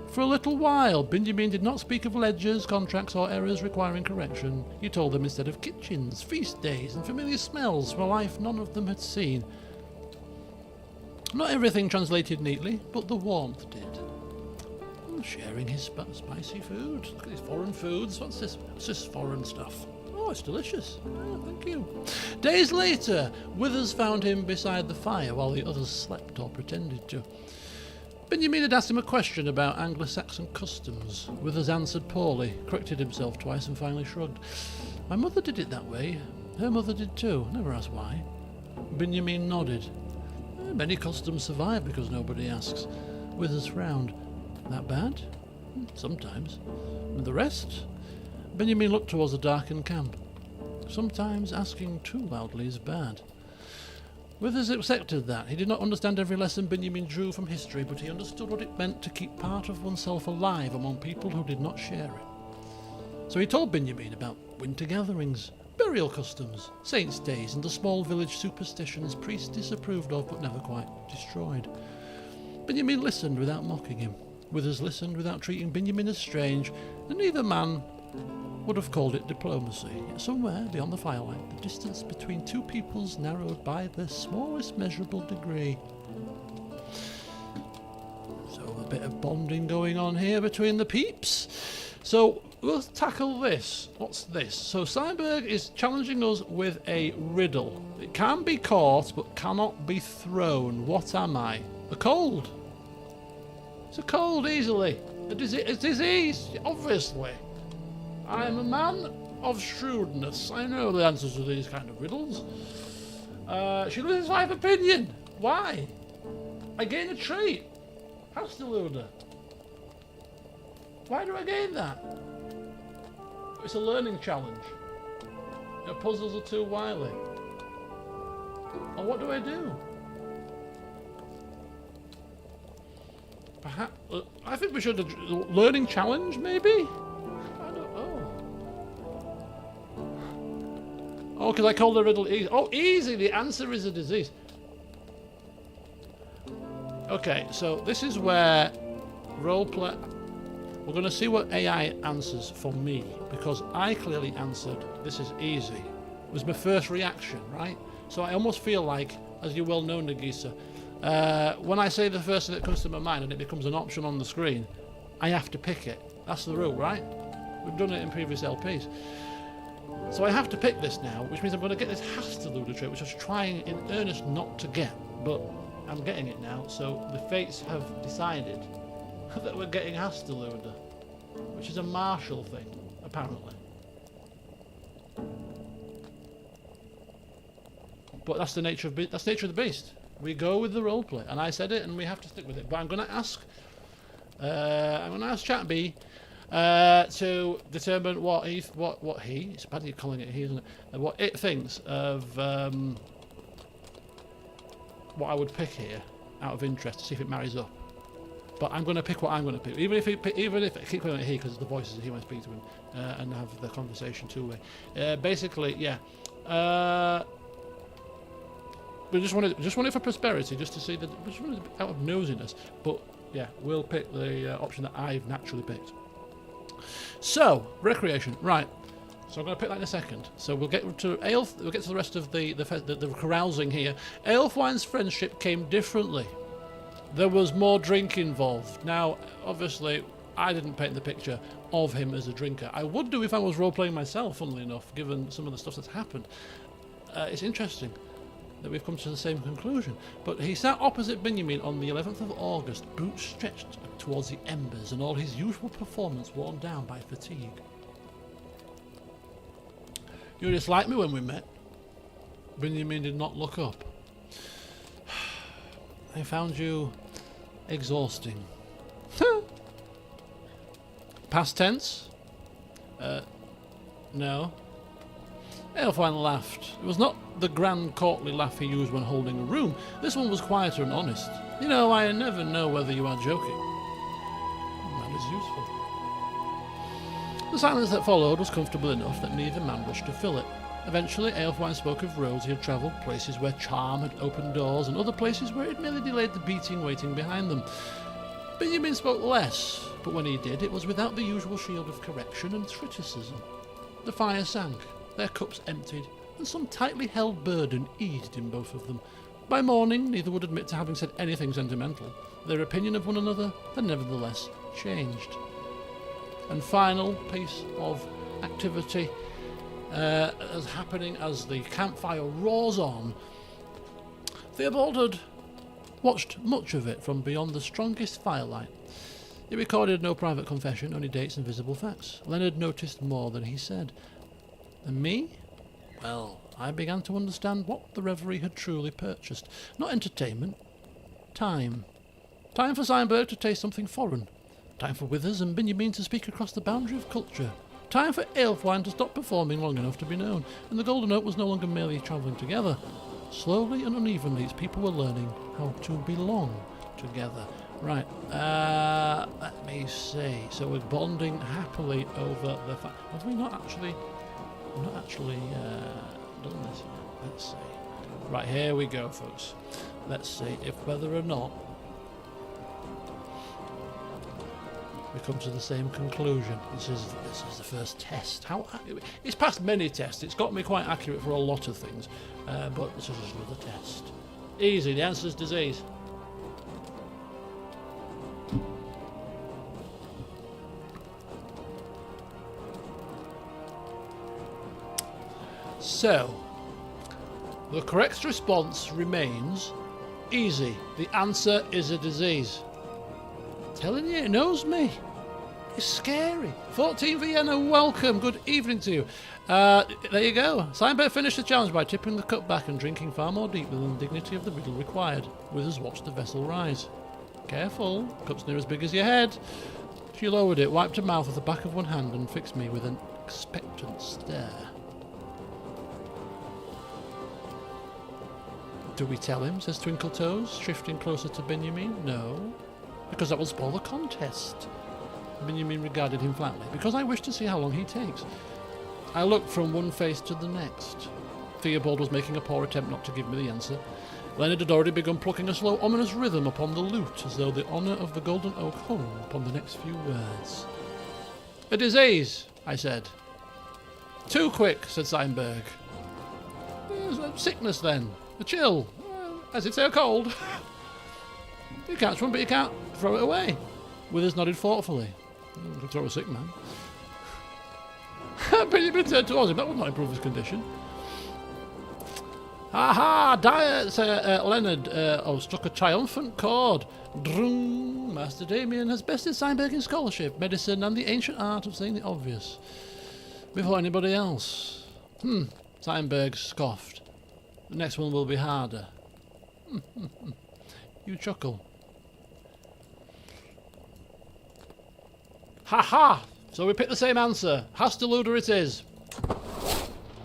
For a little while, Benjamin did not speak of ledgers, contracts, or errors requiring correction. He told them instead of kitchens, feast days, and familiar smells for life none of them had seen. Not everything translated neatly, but the warmth did. Sharing his spicy food. Look at these foreign foods. What's this? What's this foreign stuff? Oh, it's delicious. Oh, thank you. Days later, Withers found him beside the fire while the others slept or pretended to. Benjamin had asked him a question about Anglo-Saxon customs. Withers answered poorly, corrected himself twice and finally shrugged. My mother did it that way. Her mother did too. Never asked why. Benjamin nodded. Many customs survive because nobody asks. Withers frowned. That bad? Sometimes. And the rest? Benjamin looked towards the darkened camp. Sometimes asking too loudly is bad. Withers accepted that. He did not understand every lesson Benjamin drew from history, but he understood what it meant to keep part of oneself alive among people who did not share it. So he told Benjamin about winter gatherings, burial customs, saints' days, and the small village superstitions priests disapproved of but never quite destroyed. Benjamin listened without mocking him. Withers listened without treating Benjamin as strange, and neither man would have called it diplomacy. Yet somewhere beyond the firelight, the distance between two peoples narrowed by the smallest measurable degree. So a bit of bonding going on here between the peeps. So we'll tackle this. What's this? So Seinberg is challenging us with a riddle. It can be caught but cannot be thrown. What am I? A cold. It's a cold easily. A disease, obviously. I am a man of shrewdness. I know the answers to these kind of riddles. She loses 5 opinion. Why? I gain a trait. Hasteluder. Why do I gain that? It's a learning challenge. Your puzzles are too wily. Or what do I do? Perhaps I think we should learning challenge maybe. I don't know. Oh, because I called the riddle easy. Oh, easy. The answer is a disease. Okay, so this is where roleplay. We're going to see what AI answers for me, because I clearly answered this is easy. It was my first reaction, right? So I almost feel like, as you well know, Nagisa, when I say the first thing that comes to my mind and it becomes an option on the screen, I have to pick it. That's the rule, right? We've done it in previous LPs. So I have to pick this now, which means I'm going to get this Hasteluder trait, which I was trying in earnest not to get, but I'm getting it now. So the fates have decided that we're getting Hasteluder, which is a martial thing, apparently. But that's the nature of the beast. We go with the roleplay, and I said it, and we have to stick with it. But I'm going to ask Chat B to determine what he. It's bad you're calling it he, isn't it? What it thinks of what I would pick here, out of interest, to see if it marries up. But I'm going to pick what I'm going to pick, even if I keep calling it he, because the voices he wants to speak to him and have the conversation two-way. Basically, yeah. We just want it for prosperity, just to see that. We just want it out of nosiness. But yeah, we'll pick the option that I've naturally picked. So recreation, right? So I'm going to pick that in a second. So we'll get to Aelf. We'll get to the rest of the carousing here. Aelfwine's friendship came differently. There was more drink involved. Now, obviously, I didn't paint the picture of him as a drinker. I would do if I was role-playing myself, funnily enough, given some of the stuff that's happened. It's interesting that we've come to the same conclusion. But he sat opposite Benjamin on the 11th of August, boots stretched towards the embers and all his usual performance worn down by fatigue. You disliked me when we met. Benjamin did not look up. I found you exhausting. Past tense? No. Aelfwine laughed. It was not the grand courtly laugh he used when holding a room. This one was quieter and honest. You know, I never know whether you are joking. That is useful. The silence that followed was comfortable enough that neither man rushed to fill it. Eventually, Aelfwine spoke of roads he had travelled, places where charm had opened doors, and other places where it merely delayed the beating waiting behind them. Benjamin spoke less, but when he did, it was without the usual shield of correction and criticism. The fire sank, their cups emptied, and some tightly held burden eased in both of them. By morning, neither would admit to having said anything sentimental. Their opinion of one another had nevertheless changed. And final piece of activity is happening as the campfire roars on. Theobald had watched much of it from beyond the strongest firelight. He recorded no private confession, only dates and visible facts. Leonard noticed more than he said. And me? Well, I began to understand what the revelry had truly purchased. Not entertainment. Time. Time for Seinberg to taste something foreign. Time for Withers and Benjamin to speak across the boundary of culture. Time for Aelfwine to stop performing long enough to be known, and the Golden Oak was no longer merely travelling together. Slowly and unevenly, its people were learning how to belong together. Right, let me see. So we're bonding happily over the fact... Have we not actually... done this yet? Let's see. Right, here we go, folks. Let's see if whether or not we come to the same conclusion. This is the first test. It's passed many tests. It's got me quite accurate for a lot of things, but this is just another test. Easy. The answer is disease. So, the correct response remains easy. The answer is a disease. I'm telling you, it knows me. It's scary. 14 Vienna, welcome. Good evening to you. There you go. Steinberg finished the challenge by tipping the cup back and drinking far more deeply than the dignity of the riddle required. Withers watched the vessel rise. Careful, cup's near as big as your head. She lowered it, wiped her mouth with the back of one hand and fixed me with an expectant stare. Do we tell him, says Twinkle Toes, shifting closer to Benjamin? No, because that will spoil the contest. Benjamin regarded him flatly. Because I wish to see how long he takes. I looked from one face to the next. Theobald was making a poor attempt not to give me the answer. Leonard had already begun plucking a slow, ominous rhythm upon the lute, as though the honour of the Golden Oak hung upon the next few words. A disease, I said. Too quick, said Steinberg. A sickness then. A chill. As it say, a cold. You can't swim, but you can't throw it away. Withers nodded thoughtfully. You could throw a sick man. Benjamin turned towards him. That would not improve his condition. Ha ha! Leonard struck a triumphant chord. Drung! Master Damian has bested Steinberg in scholarship, medicine, and the ancient art of saying the obvious. Before anybody else. Steinberg scoffed. The next one will be harder. You chuckle. Ha ha! So we picked the same answer. Hasteluder it is.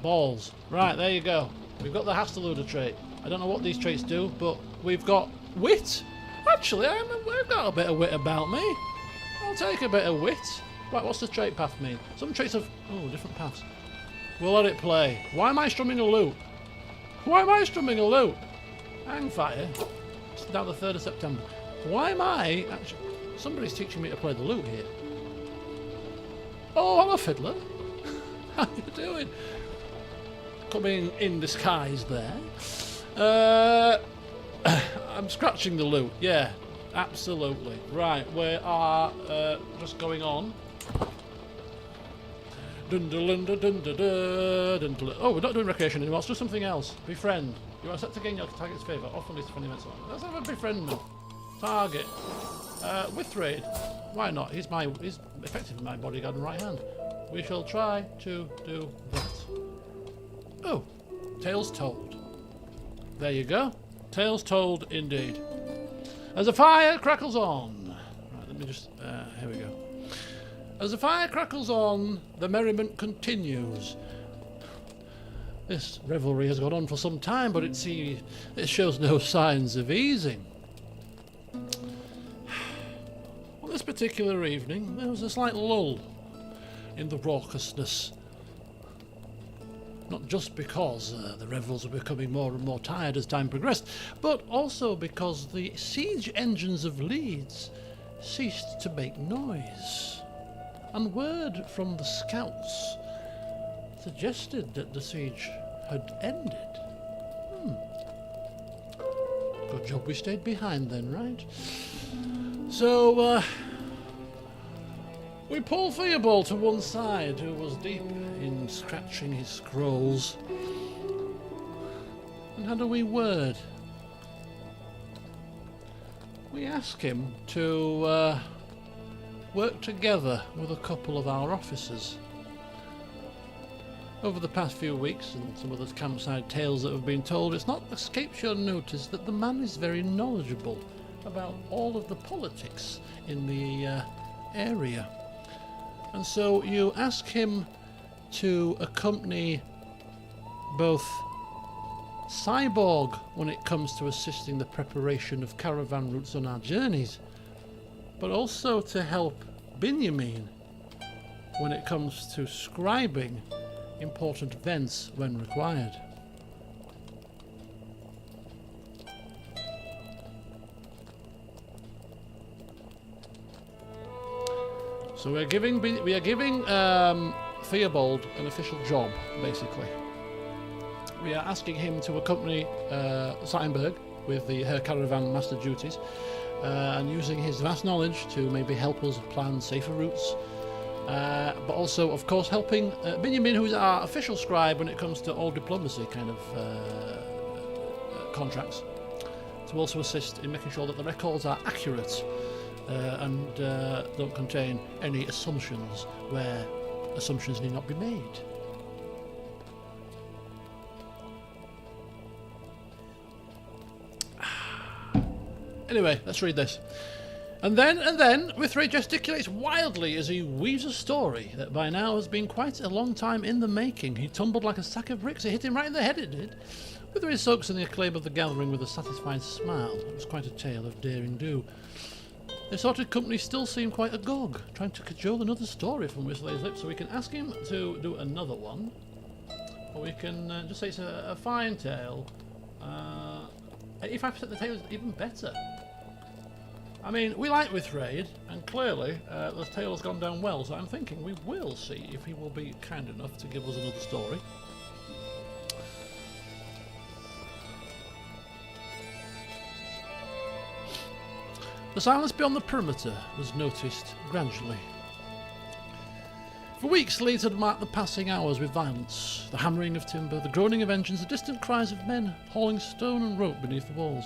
Balls. Right, there you go. We've got the Hasteluder trait. I don't know what these traits do, but we've got wit. Actually, I've got a bit of wit about me. I'll take a bit of wit. Right, what's the trait path mean? Some traits have... oh, different paths. We'll let it play. Why am I strumming a lute? Why am I strumming a lute? Hang fire. It's now the 3rd of September. Why am I... actually, somebody's teaching me to play the lute here. Oh, I'm a fiddler. How you doing? Coming in disguise there. I'm scratching the lute. Yeah, absolutely. Right, we are just going on. Oh, we're not doing recreation anymore. Let's do something else. Befriend. You are set to gain your target's favour. Often leads to funny events. Let's have a befriendment. Target. Withraid. Why not? He's effectively my bodyguard and right hand. We shall try to do that. Oh, tales told. There you go. Tales told indeed. As the fire crackles on. Right, let me just... here we go. As the fire crackles on, the merriment continues. This revelry has gone on for some time, but it shows no signs of easing. On this particular evening, there was a slight lull in the raucousness. Not just because the revels were becoming more and more tired as time progressed, but also because the siege engines of Leeds ceased to make noise. And word from the scouts suggested that the siege had ended. Good job we stayed behind then, right? So, we pull Theobald to one side, who was deep in scratching his scrolls, and had a wee word. We ask him to work together with a couple of our officers. Over the past few weeks, and some of the campsite tales that have been told, it's not escaped your notice that the man is very knowledgeable about all of the politics in the area. And so you ask him to accompany both Cyborg when it comes to assisting the preparation of caravan routes on our journeys, but also to help Benjamin when it comes to scribing important events when required. So we are giving Theobald an official job, basically. We are asking him to accompany Steinberg with her caravan master duties, and using his vast knowledge to maybe help us plan safer routes but also, of course, helping Benjamin, who's our official scribe when it comes to all diplomacy kind of contracts, to also assist in making sure that the records are accurate and don't contain any assumptions where assumptions need not be made. Anyway, let's read this. And then, Withray gesticulates wildly as he weaves a story that by now has been quite a long time in the making. He tumbled like a sack of bricks. It hit him right in the head, it did. Withray soaks in the acclaim of the gathering with a satisfied smile. It was quite a tale of daring do. The assorted company still seemed quite agog, trying to cajole another story from Withray's lips, so we can ask him to do another one. Or we can just say it's a fine tale. 85% of the tale is even better. I mean, we like Withray, and clearly the tale has gone down well, so I'm thinking we will see if he will be kind enough to give us another story. The silence beyond the perimeter was noticed gradually. For weeks, Leeds had marked the passing hours with violence, the hammering of timber, the groaning of engines, the distant cries of men hauling stone and rope beneath the walls.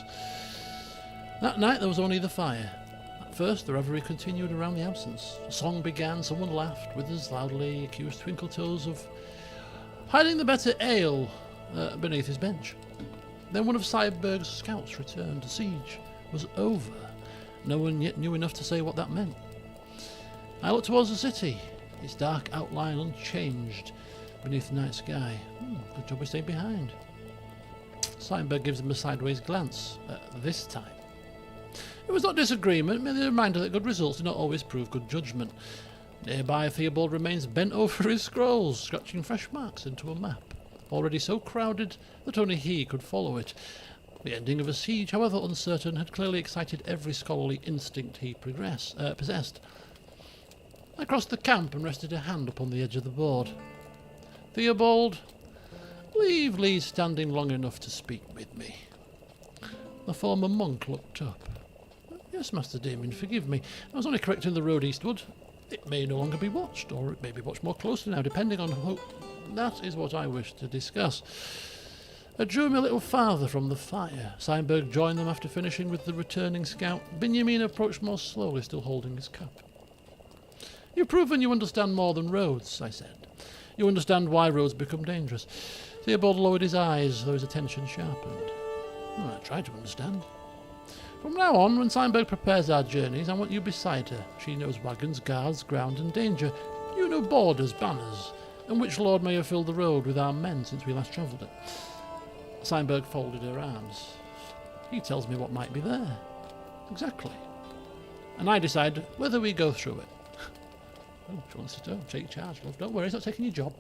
That night there was only the fire. At first the revelry continued around the absence. A song began, someone laughed, Withers loudly accused Twinkle Toes of hiding the better ale beneath his bench. Then one of Cyberg's scouts returned. The siege was over. No one yet knew enough to say what that meant. I looked towards the city, its dark outline unchanged beneath the night sky. Good job we stayed behind. Cyberg gives him a sideways glance this time. It was not disagreement, merely a reminder that good results do not always prove good judgment. Nearby, Theobald remains bent over his scrolls, scratching fresh marks into a map, already so crowded that only he could follow it. The ending of a siege, however uncertain, had clearly excited every scholarly instinct he possessed. I crossed the camp and rested a hand upon the edge of the board. Theobald, leave Leeds standing long enough to speak with me. The former monk looked up. Yes, Master Damian, forgive me. I was only correcting the road eastward. It may no longer be watched, or it may be watched more closely now, depending on who... That is what I wish to discuss. I drew him a little farther from the fire. Cyberg joined them after finishing with the returning scout. Benjamin approached more slowly, still holding his cup. You've proven you understand more than roads, I said. You understand why roads become dangerous. Theobald lowered his eyes, though his attention sharpened. I try to understand. From now on, when Cyberg prepares our journeys, I want you beside her. She knows wagons, guards, ground and danger. You know borders, banners, and which lord may have filled the road with our men since we last travelled it. Cyberg folded her arms. He tells me what might be there. Exactly. And I decide whether we go through it. Oh, she wants to take charge, love. Don't worry, it's not taking your job.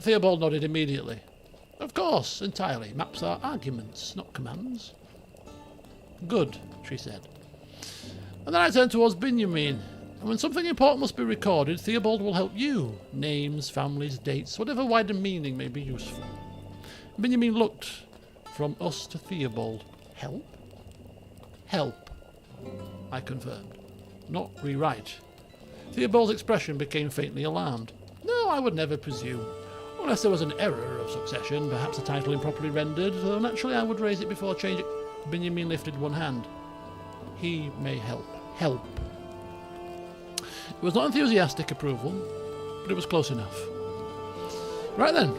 Theobald nodded immediately. Of course, entirely. Maps are arguments, not commands. Good, she said. And then I turned towards Benjamin. And when something important must be recorded, Theobald will help you. Names, families, dates, whatever wider meaning may be useful. Benjamin looked from us to Theobald. Help? Help, I confirmed. Not rewrite. Theobald's expression became faintly alarmed. No, I would never presume. Unless there was an error of succession, perhaps a title improperly rendered, though naturally I would raise it before changing. Benjamin lifted one hand. He may help. Help. It was not enthusiastic approval, but it was close enough. Right then.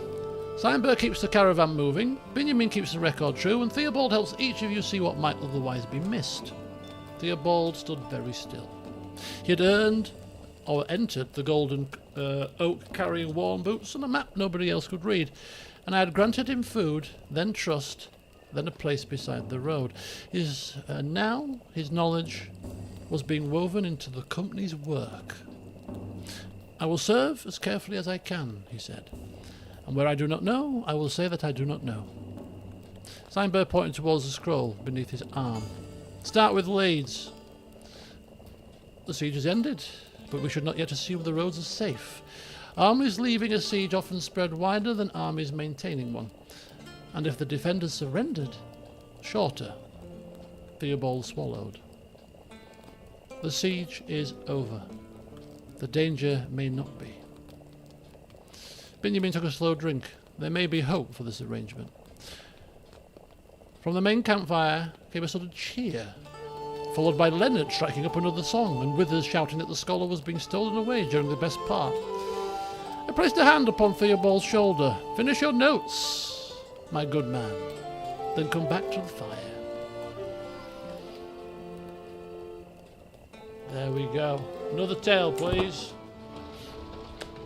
Cyberg keeps the caravan moving, Benjamin keeps the record true, and Theobald helps each of you see what might otherwise be missed. Theobald stood very still. He had earned, or entered, the golden oak carrying worn boots and a map nobody else could read, and I had granted him food, then trust, then a place beside the road. Now his knowledge was being woven into the company's work. I will serve as carefully as I can, he said. And where I do not know, I will say that I do not know. Cyberg pointed towards the scroll beneath his arm. Start with Leeds. The siege has ended, but we should not yet assume the roads are safe. Armies leaving a siege often spread wider than armies maintaining one. And if the defenders surrendered, shorter. Theobald swallowed. The siege is over. The danger may not be. Benjamin took a slow drink. There may be hope for this arrangement. From the main campfire came a sort of cheer, followed by Leonard striking up another song and Withers shouting that the scholar was being stolen away during the best part. I placed a hand upon Theobald's shoulder. Finish your notes, my good man. Then come back to the fire. There we go. Another tale, please.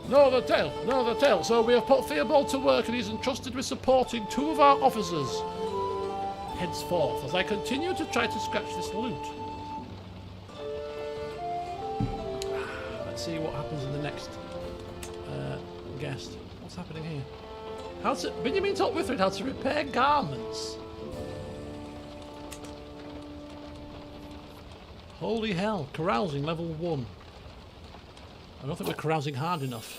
No other tale, no other tale. So we have put Theobald to work and he's entrusted with supporting 2 of our officers. Henceforth, as I continue to try to scratch this loot. Let's see what happens in the next guest. What's happening here? Benjamin taught Withred how to repair garments. Holy hell, carousing level 1. I don't think we're carousing hard enough.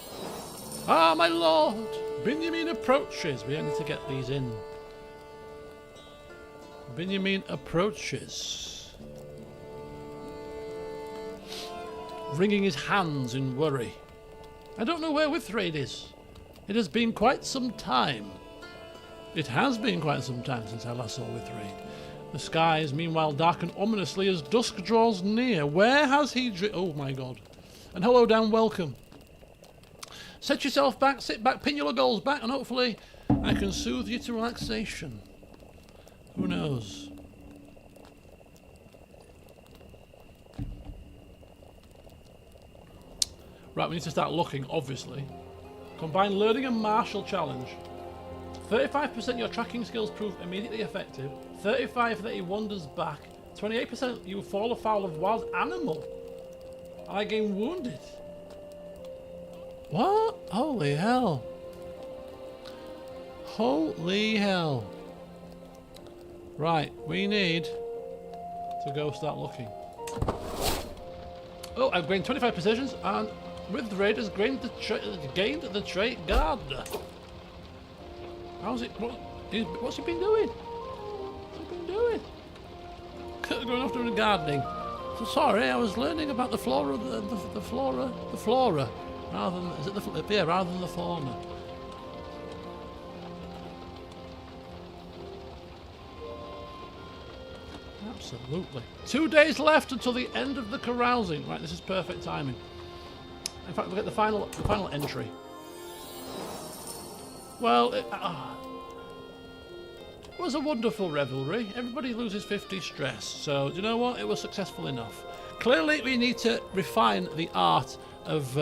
Ah, my lord! Benjamin approaches. We need to get these in. Benjamin approaches. Wringing his hands in worry. I don't know where Withred is. It has been quite some time. It has been quite some time since I last saw Withred. The skies, meanwhile, darken ominously as dusk draws near. Where has he oh my god. And hello, Dan, welcome. Set yourself back, sit back, pin your goals back, and hopefully I can soothe you to relaxation. Who knows? Right, we need to start looking, obviously. Combine learning and martial challenge. 35% your tracking skills prove immediately effective. 35% that he wanders back. 28% you fall afoul of wild animal. I gain wounded. What? Holy hell. Holy hell. Right, we need to go start looking. Oh, I've gained 25 positions and with the raiders gained the trait gardener. How's it? What's he been doing? What's he been doing? Going off doing gardening. So sorry, I was learning about the flora, the flora, rather than rather than the fauna. Absolutely. 2 days left until the end of the carousing. Right, this is perfect timing. In fact, we'll get the final entry. Well, it was a wonderful revelry. Everybody loses 50 stress. So, do you know what? It was successful enough. Clearly, we need to refine the art of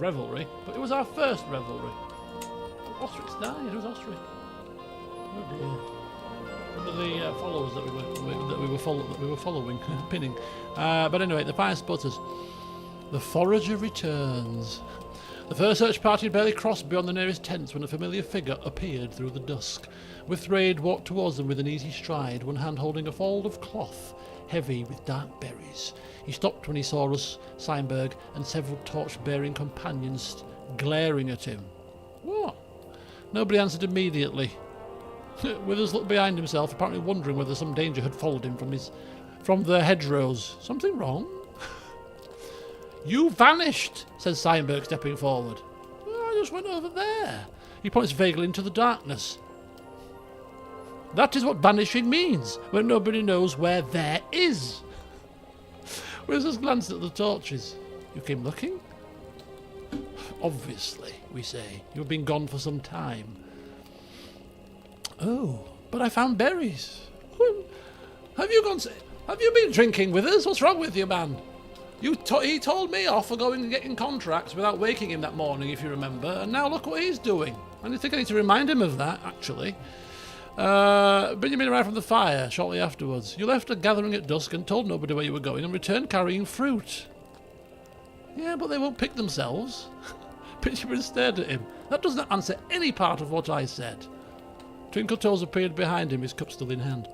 revelry, but it was our first revelry. Ostrich died. Who's Ostrich? Oh dear. One of the followers that we were following, pinning. But anyway, the fire sputters. The forager returns. The first search party had barely crossed beyond the nearest tents when a familiar figure appeared through the dusk. Withred walked towards them with an easy stride, one hand holding a fold of cloth, heavy with dark berries. He stopped when he saw us, Seinberg, and several torch-bearing companions glaring at him. What? Nobody answered immediately. Withers looked behind himself, apparently wondering whether some danger had followed him from the hedgerows. Something wrong? You vanished, says Seinberg, stepping forward. I just went over there. He points vaguely into the darkness. That is what vanishing means, when nobody knows where there is. Withers glanced at the torches. You came looking? Obviously, we say. You've been gone for some time. Oh, but I found berries. Have you been drinking with us? What's wrong with you, man? He told me off for going and getting contracts without waking him that morning, if you remember, and now look what he's doing. And I think I need to remind him of that, actually. Benjamin arrived from the fire shortly afterwards. You left a gathering at dusk and told nobody where you were going and returned carrying fruit. Yeah, but they won't pick themselves. Benjamin stared at him. That does not answer any part of what I said. Twinkle Toes appeared behind him, his cup still in hand.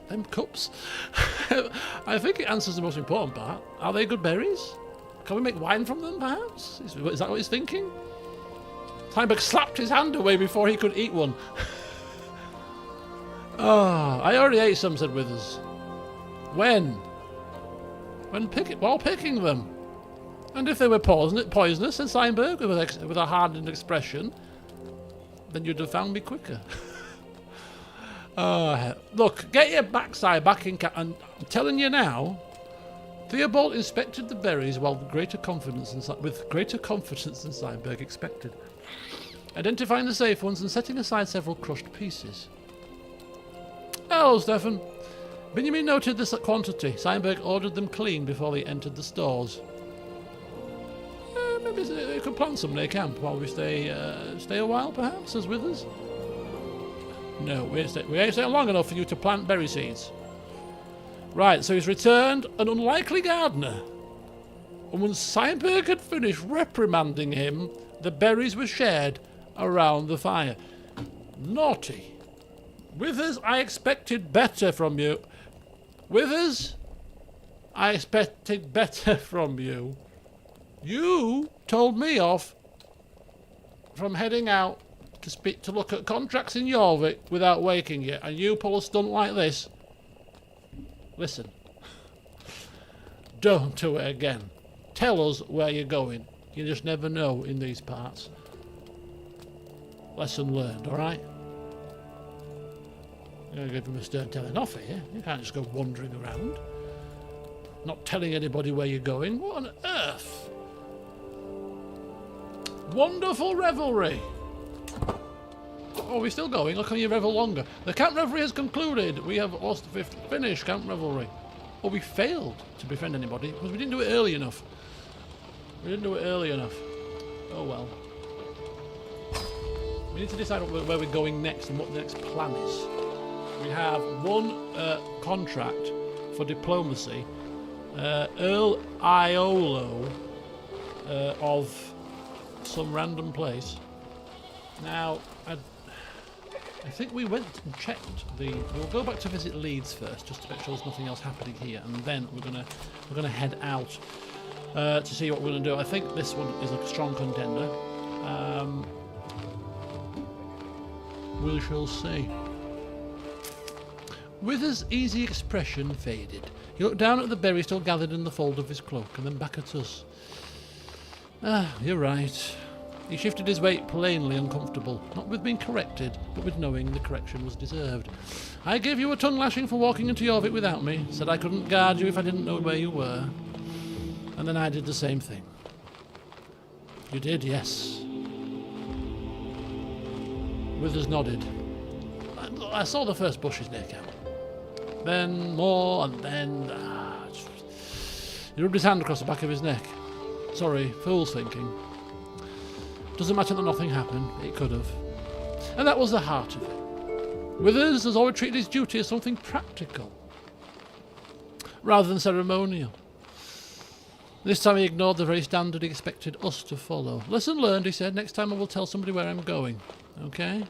Them cups. I think it answers the most important part. Are they good berries? Can we make wine from them, perhaps? Is that what he's thinking? Steinberg slapped his hand away before he could eat one. Oh, I already ate some, said Withers. When? While picking them. And if they were poisonous, said Steinberg with a hardened expression, then you'd have found me quicker. Look, get your backside back in camp. And I'm telling you now, Theobald inspected the berries with greater confidence than Steinberg expected, identifying the safe ones and setting aside several crushed pieces. Hello, Stefan. Benjamin noted this quantity. Steinberg ordered them clean before they entered the stores. Maybe they could plant some near camp while we stay a while, perhaps, as with us. No, we ain't staying long enough for you to plant berry seeds. Right, so he's returned an unlikely gardener. And when Steinberg had finished reprimanding him, the berries were shared around the fire. Naughty. Withers, I expected better from you. Withers, I expected better from you. You told me off from heading out to look at contracts in Jorvik without waking you, and you pull a stunt like this. Listen, don't do it again. Tell us where you're going. You just never know in these parts. Lesson learned, alright? I'm going to give him a stern telling off here. You can't just go wandering around, not telling anybody where you're going. What on earth? Wonderful revelry. Oh, we're still going. Look, can you revel longer? The camp revelry has concluded. We have lost the 5th finished camp revelry. Oh, we failed to befriend anybody because we didn't do it early enough. Oh well. We need to decide where we're going next and what the next plan is. We have one contract for diplomacy. Earl Iolo of some random place. Now, I think we went and checked we'll go back to visit Leeds first, just to make sure there's nothing else happening here, and then we're gonna head out to see what we're gonna do. I think this one is a strong contender. We shall see. Withers' easy expression faded. He looked down at the berry still gathered in the fold of his cloak, and then back at us. Ah, you're right. He shifted his weight, plainly uncomfortable, not with being corrected, but with knowing the correction was deserved. I gave you a tongue lashing for walking into Jorvik without me, said I couldn't guard you if I didn't know where you were. And then I did the same thing. You did, yes. Withers nodded. I saw the first bushes near camp. Then more, and then... He rubbed his hand across the back of his neck. Sorry, fool's thinking. Doesn't matter that nothing happened. It could have. And that was the heart of it. Withers has always treated his duty as something practical, rather than ceremonial. This time he ignored the very standard he expected us to follow. Lesson learned, he said. Next time I will tell somebody where I'm going. Okay?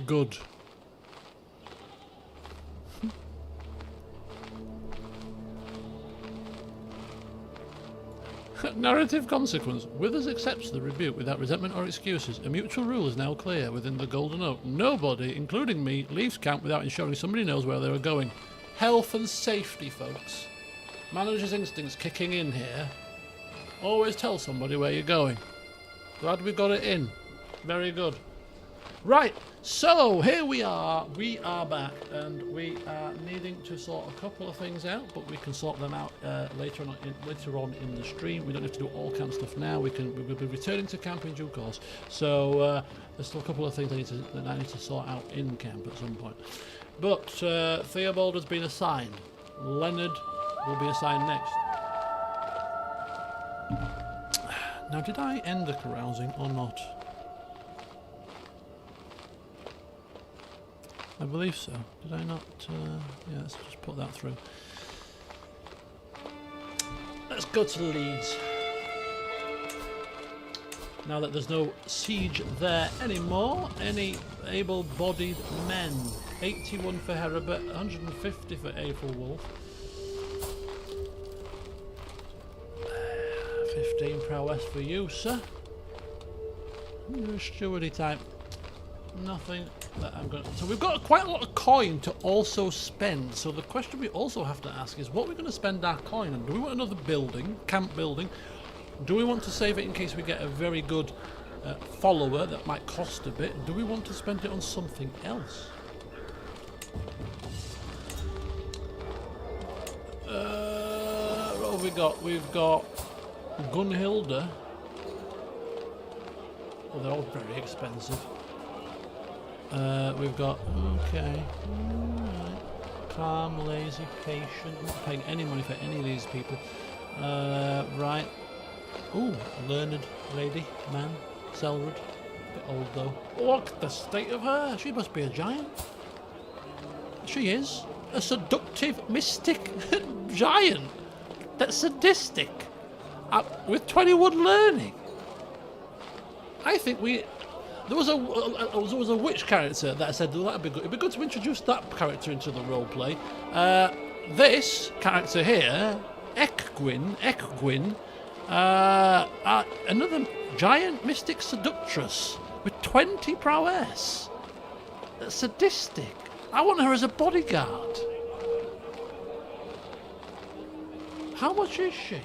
Good. Narrative consequence. Withers accepts the rebuke without resentment or excuses. A mutual rule is now clear within the Golden Oak. Nobody, including me, leaves camp without ensuring somebody knows where they are going. Health and safety, folks. Manager's instincts kicking in here. Always tell somebody where you're going. Glad we got it in. Very good. Right, so here we are. We are back, and we are needing to sort a couple of things out, but we can sort them out later on in the stream. We don't have to do all camp stuff now. We'll be returning to camp in due course. So there's still a couple of things that I need to sort out in camp at some point. But Theobald has been assigned. Leonard will be assigned next. Now, did I end the carousing or not? I believe so. Did I not? Yeah, let's just put that through. Let's go to Leeds. Now that there's no siege there anymore, any able-bodied men. 81 for Herbert, 150 for Aethelwulf. 15 prowess for you, sir. You're a stewardy type. Nothing that I'm going to... So we've got quite a lot of coin to also spend. So the question we also have to ask is what we're going to spend our coin on. Do we want another building, camp building? Do we want to save it in case we get a very good follower that might cost a bit? Do we want to spend it on something else? What have we got? We've got Gunhilda. Well, they're all very expensive. We've got, okay, alright. Calm, lazy, patient. Not paying any money for any of these people. Right. Ooh, learned lady, man, Selrod. Bit old though. Look at the state of her. She must be a giant. She is. A seductive, mystic giant. That's sadistic. With 21 learning. I think we... There was a witch character that I said, well, that'd be good. It'd be good to introduce that character into the roleplay. This character here, Ekgwyn, another giant mystic seductress with 20 prowess. That's sadistic. I want her as a bodyguard. How much is she?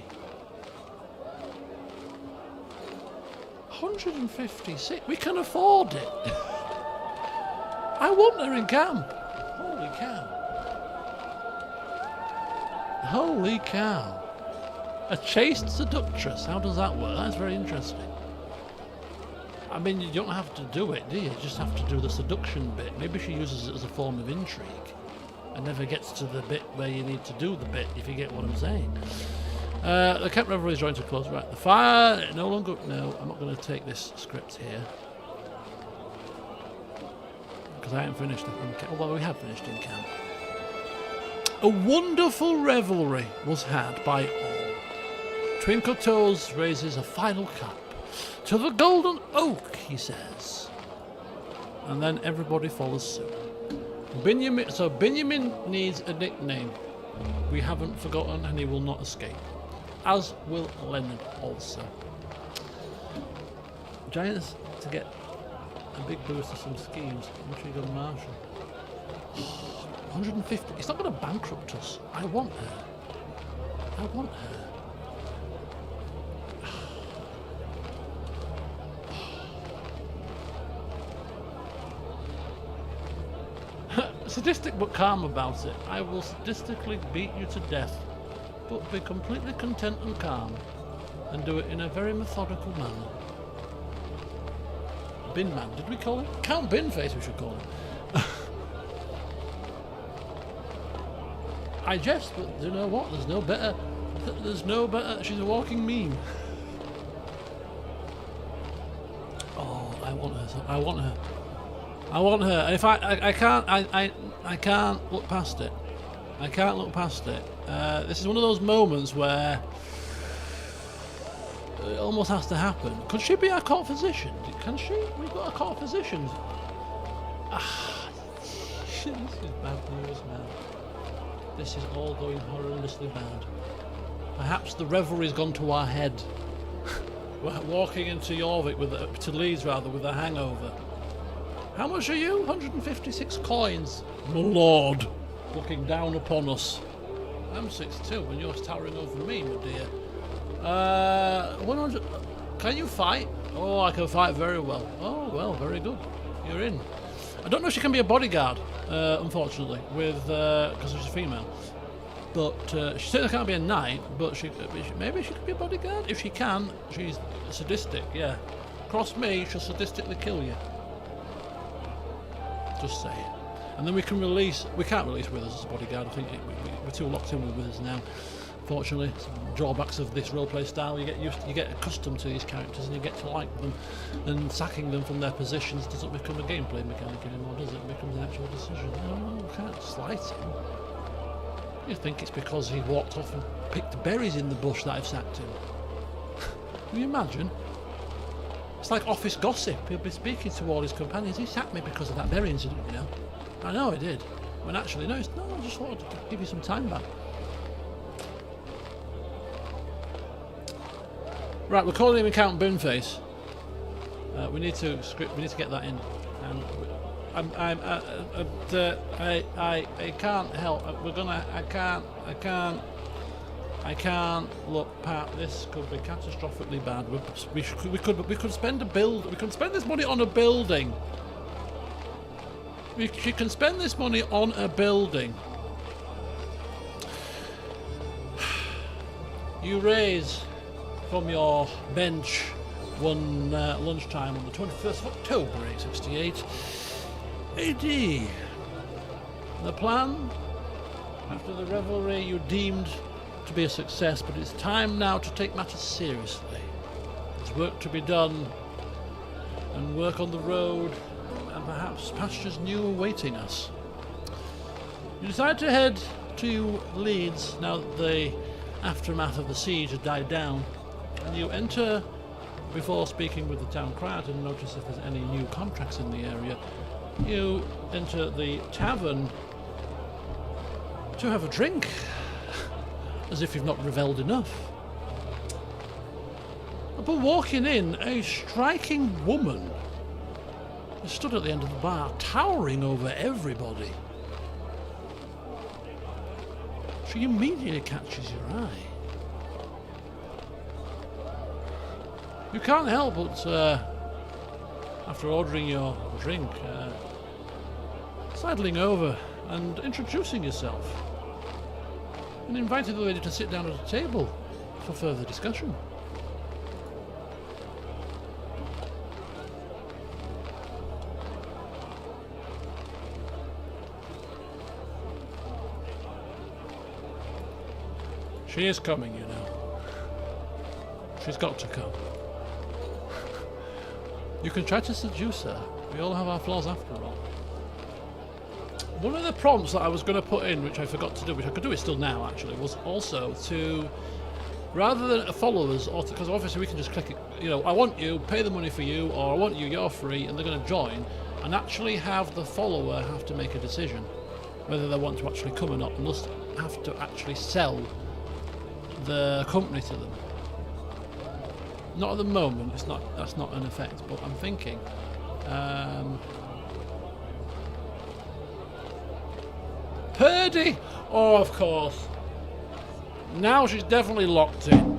156. We can afford it. I want her in camp. Holy cow. Holy cow. A chaste seductress. How does that work? That's very interesting. I mean, you don't have to do it, do you? You just have to do the seduction bit. Maybe she uses it as a form of intrigue and never gets to the bit where you need to do the bit, if you get what I'm saying. The camp revelry is drawing to a close. Right, the fire no longer. No, I'm not going to take this script here because I haven't finished it in camp. Although we have finished in camp. A wonderful revelry was had by all. Twinkle Toes raises a final cup to the golden oak, he says, and then everybody follows suit. Benjamin needs a nickname. We haven't forgotten, and he will not escape. As will Leonard also. Giants to get a big boost to some schemes. What should we go Marshall? 150. It's not going to bankrupt us. I want her. I want her. Sadistic but calm about it. I will sadistically beat you to death, but be completely content and calm, and do it in a very methodical manner. Bin Man, did we call him? Count Binface we should call him. I jest, but you know what? There's no better. She's a walking meme. Oh, I want her. And if I can't look past it. This is one of those moments where it almost has to happen. Could she be our court physician? Can she? We've got a court physician. This is bad news, man. This is all going horrendously bad. Perhaps the revelry's gone to our head. We're walking into to Leeds rather, with a hangover. How much are you? 156 coins. My lord. Looking down upon us. I'm 6'2" and you're towering over me, my dear. 100. Can you fight? Oh, I can fight very well. Oh, well, very good. You're in. I don't know if she can be a bodyguard, unfortunately, because she's a female. But she certainly can't be a knight, but maybe she could be a bodyguard. If she can, she's sadistic, yeah. Cross me, she'll sadistically kill you. Just say it. And then we can't release Withers as a bodyguard. I think we're too locked in with Withers now. Fortunately, some drawbacks of this roleplay style, you get accustomed to these characters and you get to like them, and sacking them from their positions doesn't become a gameplay mechanic anymore, does it? It becomes an actual decision. No, you can't slight him. You think it's because he walked off and picked berries in the bush that I've sacked him. Can you imagine? It's like office gossip. He'll be speaking to all his companions. He sacked me because of that berry incident, you know. I know he did. When actually, no, I just wanted to give you some time back. Right, we're calling him Count Boonface. We need to get that in. And I can't help. I can't. I can't. Look, Pat, this could be catastrophically bad. We could spend this money on a building. We can spend this money on a building. You raise from your bench one lunchtime on the 21st of October, 868 AD. The plan, after the revelry, you deemed to be a success, but it's time now to take matters seriously. There's work to be done, and work on the road, and perhaps pastures new awaiting us. You decide to head to Leeds now that the aftermath of the siege had died down, and you enter, before speaking with the town crier to notice if there's any new contracts in the area, you enter the tavern to have a drink, as if you've not revelled enough. Upon walking in, a striking woman stood at the end of the bar, towering over everybody. She immediately catches your eye. You can't help but, after ordering your drink, sidling over and introducing yourself, and invited the lady to sit down at a table for further discussion. She is coming, you know. She's got to come. You can try to seduce her. We all have our flaws after all. One of the prompts that I was going to put in, which I forgot to do, which I could do it still now actually, was also to, rather than followers, or because obviously we can just click it, you know, I want you, pay the money for you, or I want you, you're free, and they're going to join, and actually have the follower have to make a decision whether they want to actually come or not, and thus have to actually sell the company to them. Not at the moment, that's not an effect, but I'm thinking Purdy! Oh, of course. Now she's definitely locked in.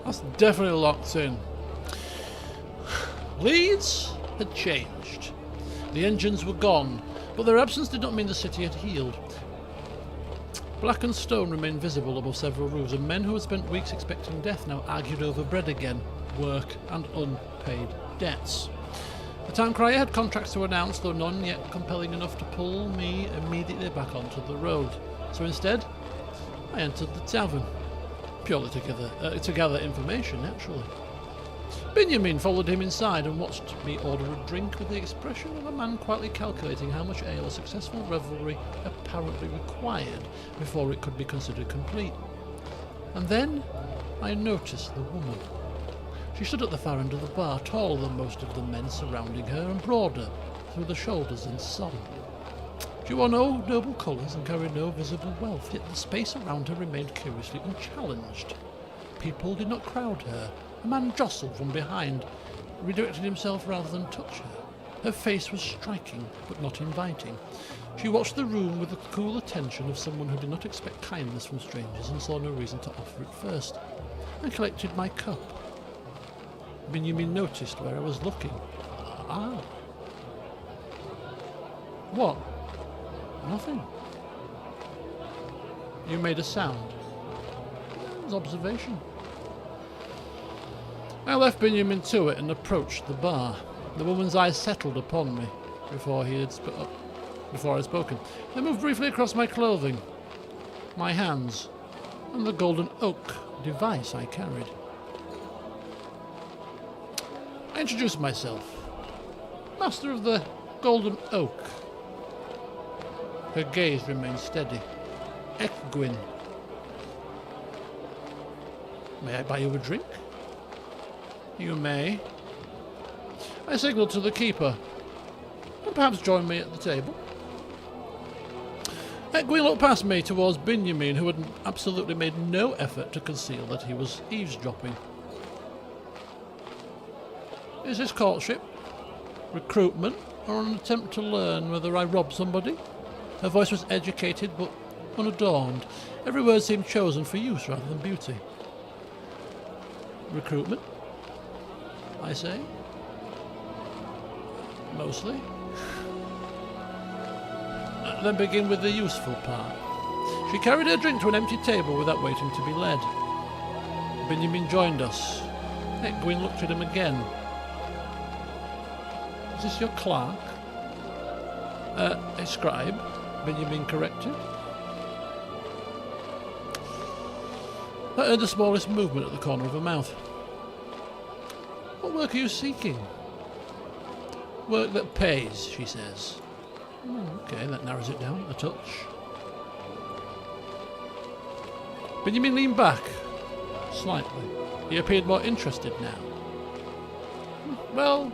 That's definitely locked in. Leeds had changed. The engines were gone, but their absence did not mean the city had healed. Blackened stone remained visible above several roofs, and men who had spent weeks expecting death now argued over bread again, work, and unpaid debts. The town crier had contracts to announce, though none yet compelling enough to pull me immediately back onto the road. So instead, I entered the tavern, purely to gather information, naturally. Benjamin followed him inside and watched me order a drink with the expression of a man quietly calculating how much ale a successful revelry apparently required before it could be considered complete. And then I noticed the woman. She stood at the far end of the bar, taller than most of the men surrounding her and broader through the shoulders in sun. She wore no noble colours and carried no visible wealth, yet the space around her remained curiously unchallenged. People did not crowd her. A man jostled from behind, redirected himself rather than touch her. Her face was striking, but not inviting. She watched the room with the cool attention of someone who did not expect kindness from strangers and saw no reason to offer it first. I collected my cup. Benjamin noticed where I was looking. Ah. What? Nothing. You made a sound. It was observation. I left Benjamin to it and approached the bar. The woman's eyes settled upon me before I had spoken. They moved briefly across my clothing, my hands, and the golden oak device I carried. I introduced myself. Master of the golden oak. Her gaze remained steady. Egwin. May I buy you a drink? You may. I signalled to the keeper. And perhaps join me at the table. Egwin looked past me towards Benjamin, who had absolutely made no effort to conceal that he was eavesdropping. Is this courtship, recruitment, or an attempt to learn whether I robbed somebody? Her voice was educated but unadorned. Every word seemed chosen for use rather than beauty. Recruitment, I say. Mostly. Then begin with the useful part. She carried her drink to an empty table without waiting to be led. Benjamin joined us. Edwin looked at him again. Is this your clerk? A scribe, Benjamin corrected. I heard the smallest movement at the corner of her mouth. What work are you seeking? Work that pays, she says. Okay, that narrows it down a touch. Benjamin leaned back, slightly. He appeared more interested now. Well,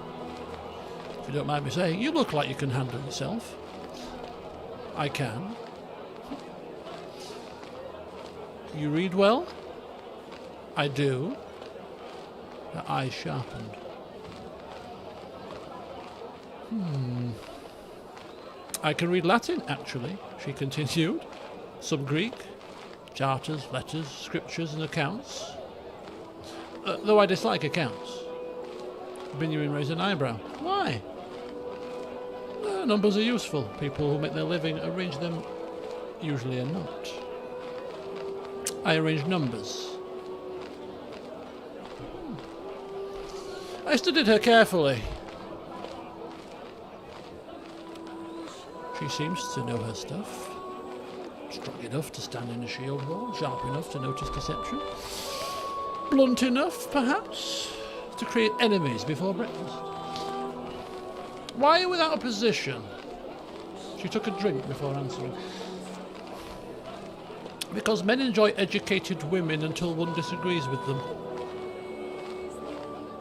if you don't mind me saying, you look like you can handle yourself. I can. You read well? I do. Her eyes sharpened. I can read Latin, actually, she continued. Some Greek. Charters, letters, scriptures and accounts. Though I dislike accounts. Benjamin raised an eyebrow. Why? Numbers are useful. People who make their living arrange them. Usually are not. I arrange numbers. I studied her carefully. She seems to know her stuff. Strong enough to stand in a shield wall, sharp enough to notice deception, blunt enough, perhaps, to create enemies before breakfast. Why are you without a position? She took a drink before answering. Because men enjoy educated women until one disagrees with them.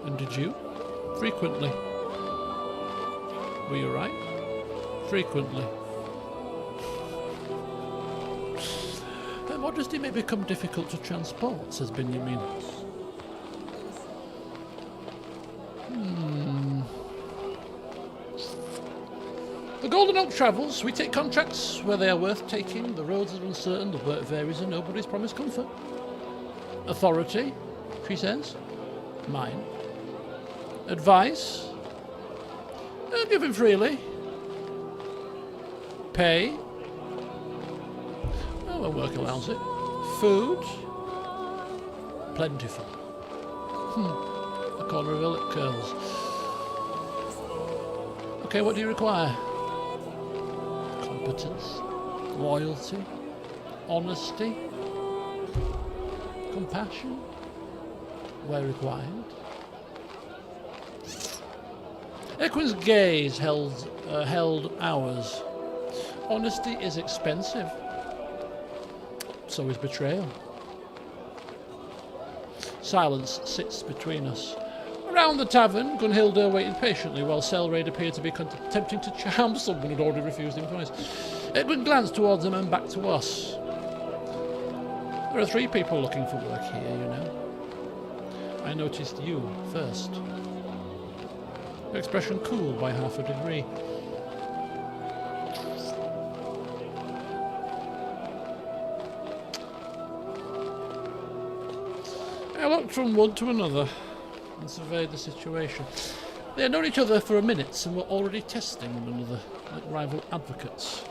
And did you? Frequently. Were you right? Frequently. Her modesty may become difficult to transport, says Benjamin. The Golden Oak travels. We take contracts where they are worth taking. The roads are uncertain, the work varies, and nobody's promised comfort. Authority, she says. Mine. Advice. Given freely. Pay. Oh, well, work allows it. Food. Plentiful. A corner of her lip curls. Okay, what do you require? Competence. Loyalty. Honesty. Compassion. Where required. Equin's gaze held ours. Honesty is expensive. So is betrayal. Silence sits between us. Around the tavern, Gunhilda waited patiently while Selraid appeared to be attempting to charm someone who'd already refused him twice. Edwin glanced towards them and back to us. There are 3 people looking for work here, you know. I noticed you first. Your expression cooled by half a degree. I looked from one to another and surveyed the situation. They had known each other for a minute and were already testing one another like rival advocates.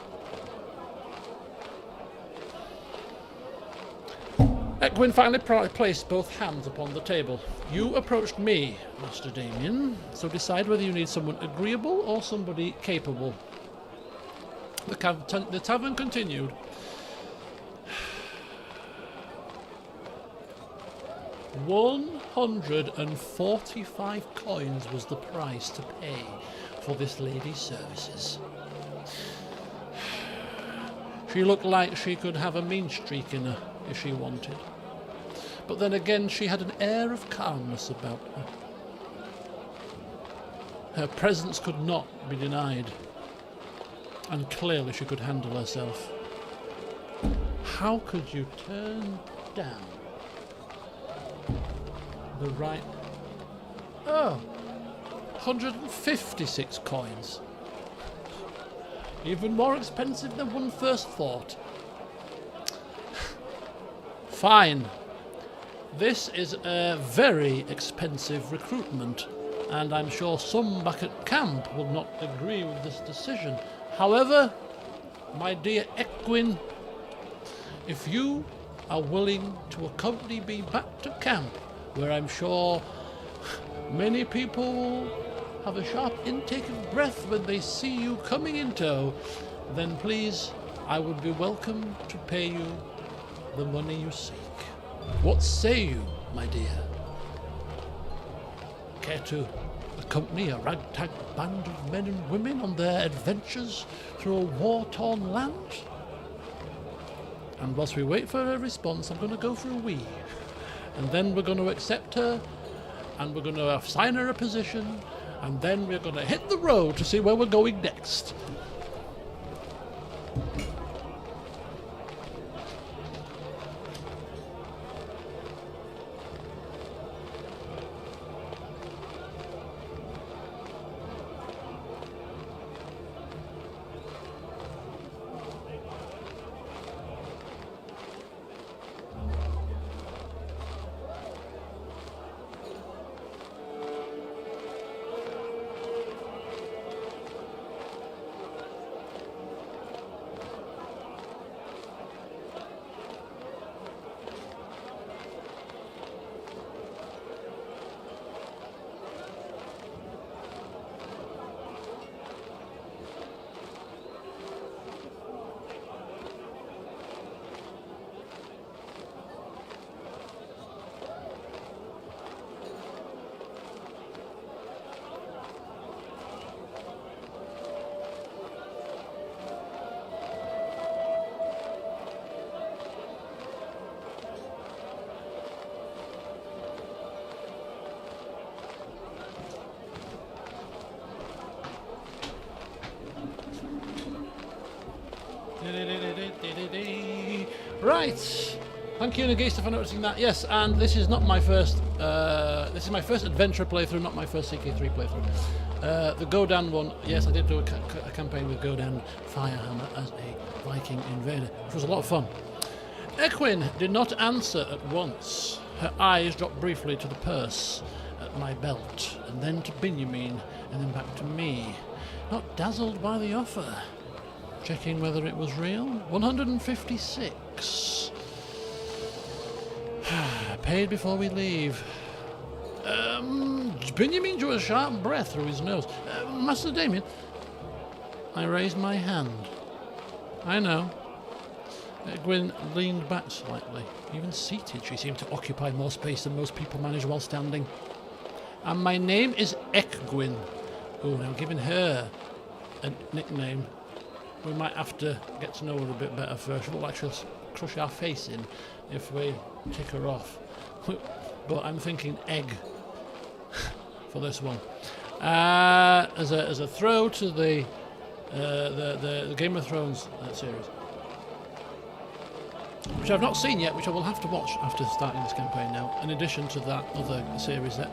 Edwin finally placed both hands upon the table. You approached me, Master Damian, so decide whether you need someone agreeable or somebody capable. The tavern continued. £145 coins was the price to pay for this lady's services. She looked like she could have a mean streak in her if she wanted. But then again, she had an air of calmness about her. Her presence could not be denied. And clearly she could handle herself. How could you turn down the right... Oh, 156 coins. Even more expensive than one first thought. Fine. This is a very expensive recruitment, and I'm sure some back at camp will not agree with this decision. However, my dear Equin, if you are willing to accompany me back to camp, where I'm sure many people will have a sharp intake of breath when they see you coming in tow, then please, I would be welcome to pay you the money you seek. What say you, my dear? Care to accompany a ragtag band of men and women on their adventures through a war-torn land? And whilst we wait for her response, I'm going to go for a wee. And then we're going to accept her, and we're going to assign her a position, and then we're going to hit the road to see where we're going next. Right. Thank you, Nagista, for noticing that. Yes, and this is not my first. This is my first adventure playthrough, not my first CK3 playthrough. The Godan one, yes, I did do a campaign with Godan Firehammer as a Viking invader, which was a lot of fun. Equin did not answer at once. Her eyes dropped briefly to the purse at my belt, and then to Benjamin, and then back to me. Not dazzled by the offer. Checking whether it was real. 156. Paid before we leave. Benjamin drew a sharp breath through his nose. Master Damian. I raised my hand. I know. Gwyn leaned back slightly. Even seated, she seemed to occupy more space than most people manage while standing. And my name is Ekgwyn. Oh, now giving her a nickname. We might have to get to know her a bit better first. She'll like she'll crush our face in if we tick her off. But I'm thinking egg for this one. As a throw to the Game of Thrones series, which I've not seen yet, which I will have to watch after starting this campaign now, in addition to that other series that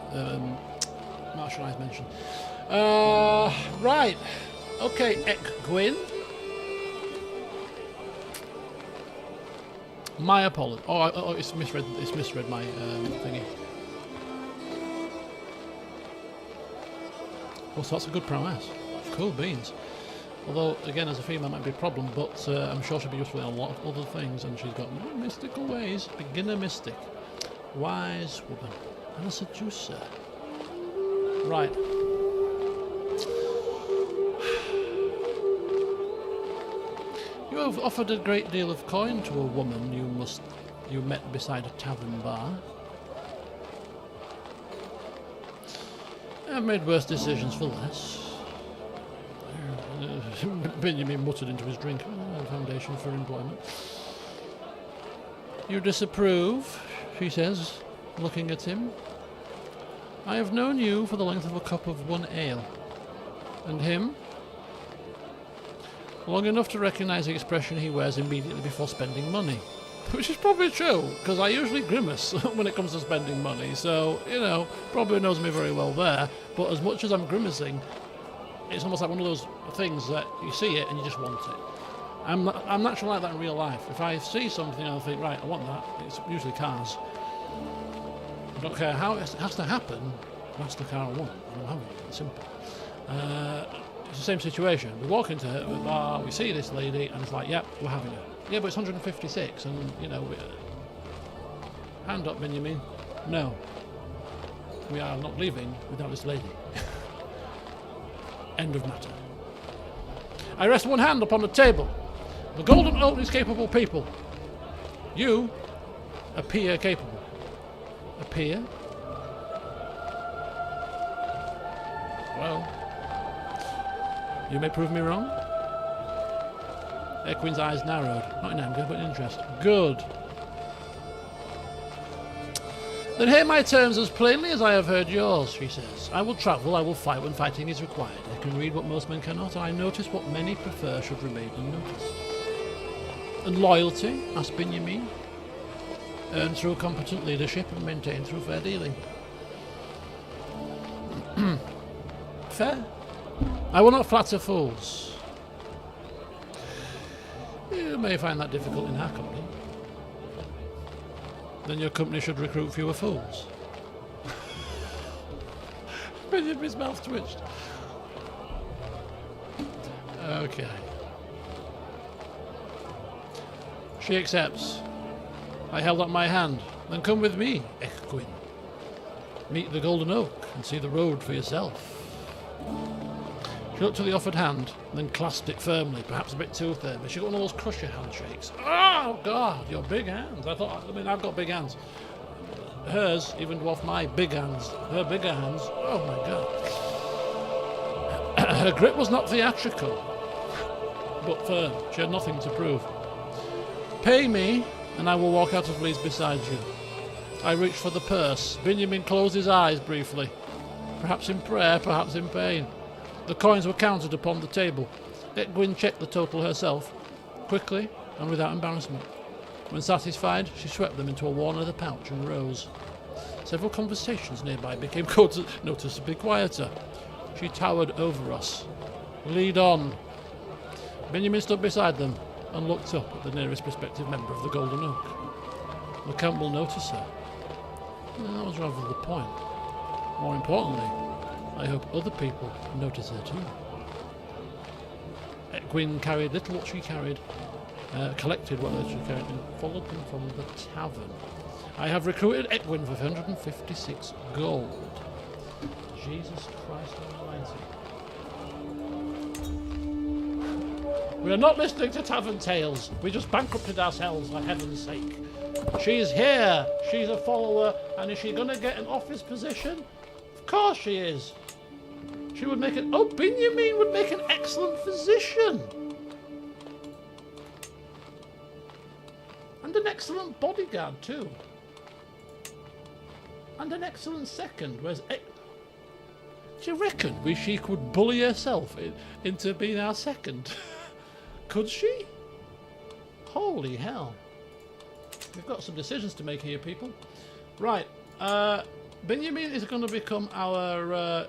Marshall and I mentioned. Right. Okay, Ekgwyn. My apologies. Oh, it's misread. It's misread my thingy. Also, that's a good prowess. Cool beans. Although, again, as a female, might be a problem, but I'm sure she'll be useful in a lot of other things, and she's got mystical ways. Beginner mystic. Wise woman. And a seducer. Right. You have offered a great deal of coin to a woman you met beside a tavern bar. I've made worse decisions for less. Benjamin muttered into his drink. Foundation for employment. You disapprove, she says, looking at him. I have known you for the length of a cup of one ale. And him? Long enough to recognise the expression he wears immediately before spending money. Which is probably true, because I usually grimace when it comes to spending money, so, you know, probably knows me very well there. But as much as I'm grimacing, it's almost like one of those things that you see it and you just want it. I'm naturally like that in real life. If I see something, I'll think, right, I want that. It's usually cars. I don't care how it has to happen. That's the car I want. I'm having it. It's simple. It's the same situation. We walk into a bar, we see this lady, and it's like, yep, we're having her. Yeah, but it's 156, and you know, hand up, Benjamin. No, we are not leaving without this lady. End of matter. I rest one hand upon the table. The golden oak is capable people. You appear capable. Appear? Well, you may prove me wrong. Equin's eyes narrowed, not in anger, but in interest. Good. Then hear my terms as plainly as I have heard yours, she says. I will travel, I will fight when fighting is required. I can read what most men cannot, and I notice what many prefer should remain unnoticed. And loyalty, asked Benjamin, earned through competent leadership and maintained through fair dealing. Fair? I will not flatter fools. You may find that difficult in our company. Then your company should recruit fewer fools. Benjamin's mouth twitched. Okay. She accepts. I held up my hand. Then come with me, Equin. Meet the golden oak and see the road for yourself. She looked to the offered hand, then clasped it firmly, perhaps a bit too firmly. She got one of those crusher handshakes. Oh, God, your big hands. I've got big hands. Hers even dwarfed my big hands. Her bigger hands. Oh, my God. Her grip was not theatrical, but firm. She had nothing to prove. Pay me, and I will walk out of Leeds beside you. I reached for the purse. Benjamin closed his eyes briefly. Perhaps in prayer, perhaps in pain. The coins were counted upon the table. Equin checked the total herself, quickly and without embarrassment. When satisfied, she swept them into a worn leather pouch and rose. Several conversations nearby became noticeably quieter. She towered over us. Lead on. Benjamin stood beside them and looked up at the nearest prospective member of the Golden Oak. The camp will notice her. That was rather the point. More importantly, I hope other people notice her too. Equin carried little what she carried, collected what she carried, and followed them from the tavern. I have recruited Equin for 156 gold. Jesus Christ Almighty. We are not listening to tavern tales. We just bankrupted ourselves, for heaven's sake. She's here. She's a follower, and is she going to get an office position? Of course she is. She would make oh, Benjamin would make an excellent physician. And an excellent bodyguard too. And an excellent second. Do you reckon she could bully herself into being our second? Could she? Holy hell. We've got some decisions to make here, people. Right. Benjamin is going to become our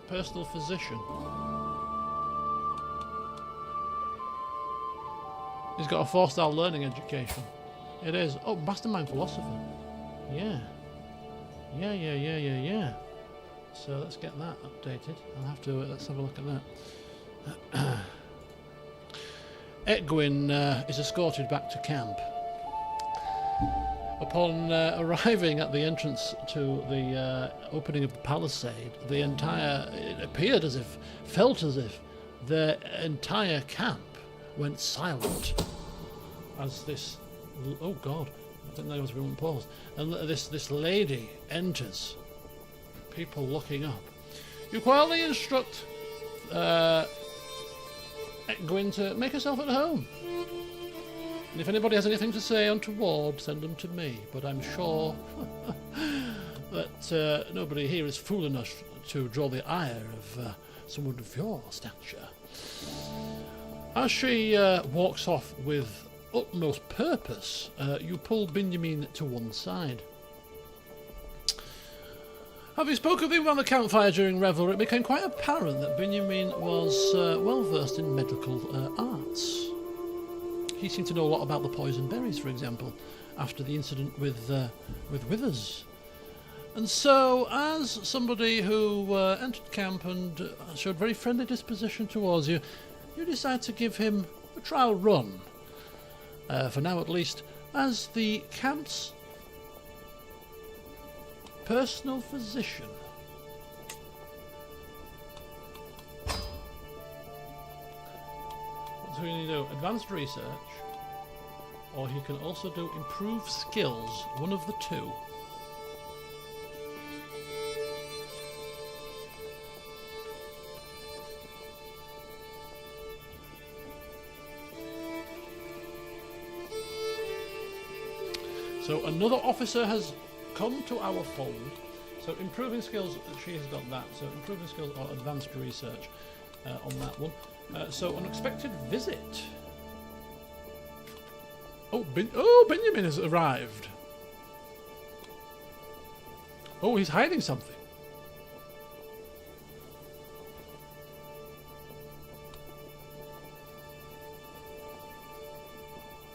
personal physician. He's got a 4-star learning education. It is. Oh, mastermind philosopher. Yeah. Yeah. So let's get that updated. Let's have a look at that. Equin is escorted back to camp. Upon arriving at the entrance to the opening of the palisade, it felt as if the entire camp went silent as this, oh God, I think there was one pause, and this lady enters, people looking up. You quietly instruct Equin to make herself at home. And if anybody has anything to say untoward, send them to me. But I'm sure that nobody here is fool enough to draw the ire of someone of your stature. As she walks off with utmost purpose, you pull Benjamin to one side. Having spoken with him around the campfire during revelry, it became quite apparent that Benjamin was well versed in medical arts. he seemed to know a lot about the poison berries, for example, after the incident with Withers. And so, as somebody who entered camp and showed very friendly disposition towards you, you decide to give him a trial run, for now at least, as the camp's personal physician. So you can do advanced research, or he can also do improved skills, one of the two. So another officer has come to our fold. So improving skills, she has got that. So improving skills or advanced research on that one. So unexpected visit. Oh, Benjamin has arrived. Oh, he's hiding something.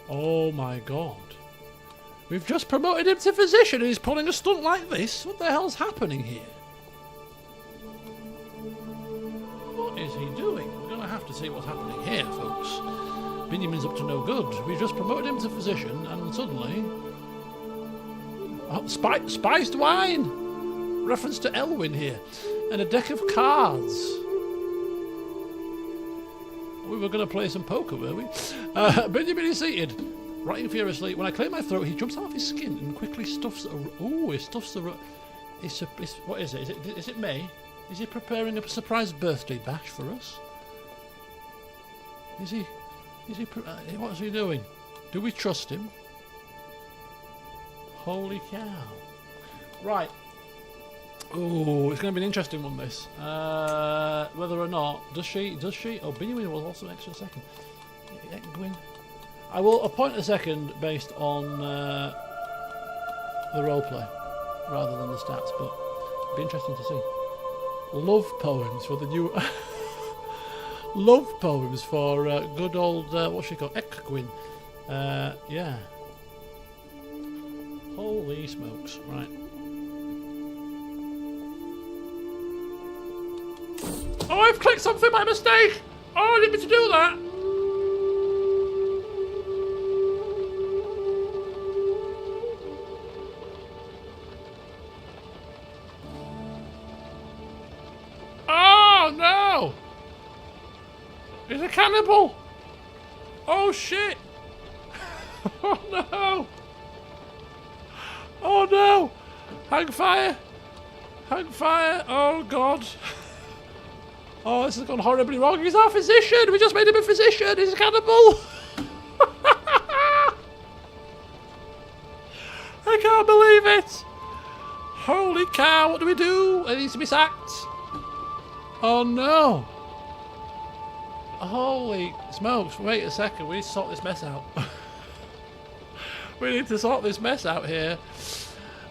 Oh my god. We've just promoted him to physician and he's pulling a stunt like this? What the hell's happening here? What is he doing? We're going to have to see what's happening here, folks. Benjamin's up to no good. We've just promoted him to physician and suddenly... Oh, spiced wine! Reference to Elwyn here. And a deck of cards. We were going to play some poker, were we? Benjamin is seated. Writing furiously. When I clear my throat, he jumps out of his skin and quickly stuffs. He stuffs the. What is it? Is it May? Is he preparing a surprise birthday bash for us? Is he? What's he doing? Do we trust him? Holy cow! Right. Oh, it's going to be an interesting one. This. Whether or not does she? Oh, Benjamin was also an extra second. Gwyn. I will appoint a second based on the roleplay rather than the stats, but it'll be interesting to see. Love poems for the new... Love poems for good old, what's she called? Gwyn. Yeah. Holy smokes. Right. Oh, I've clicked something by mistake! Oh, I didn't mean to do that! He's a cannibal! Oh shit! Oh no! Oh no! Hang fire! Hang fire! Oh god! Oh, this has gone horribly wrong. He's our physician! We just made him a physician! He's a cannibal! I can't believe it! Holy cow, what do we do? It needs to be sacked! Oh no! Holy smokes, wait a second, we need to sort this mess out. We need to sort this mess out here.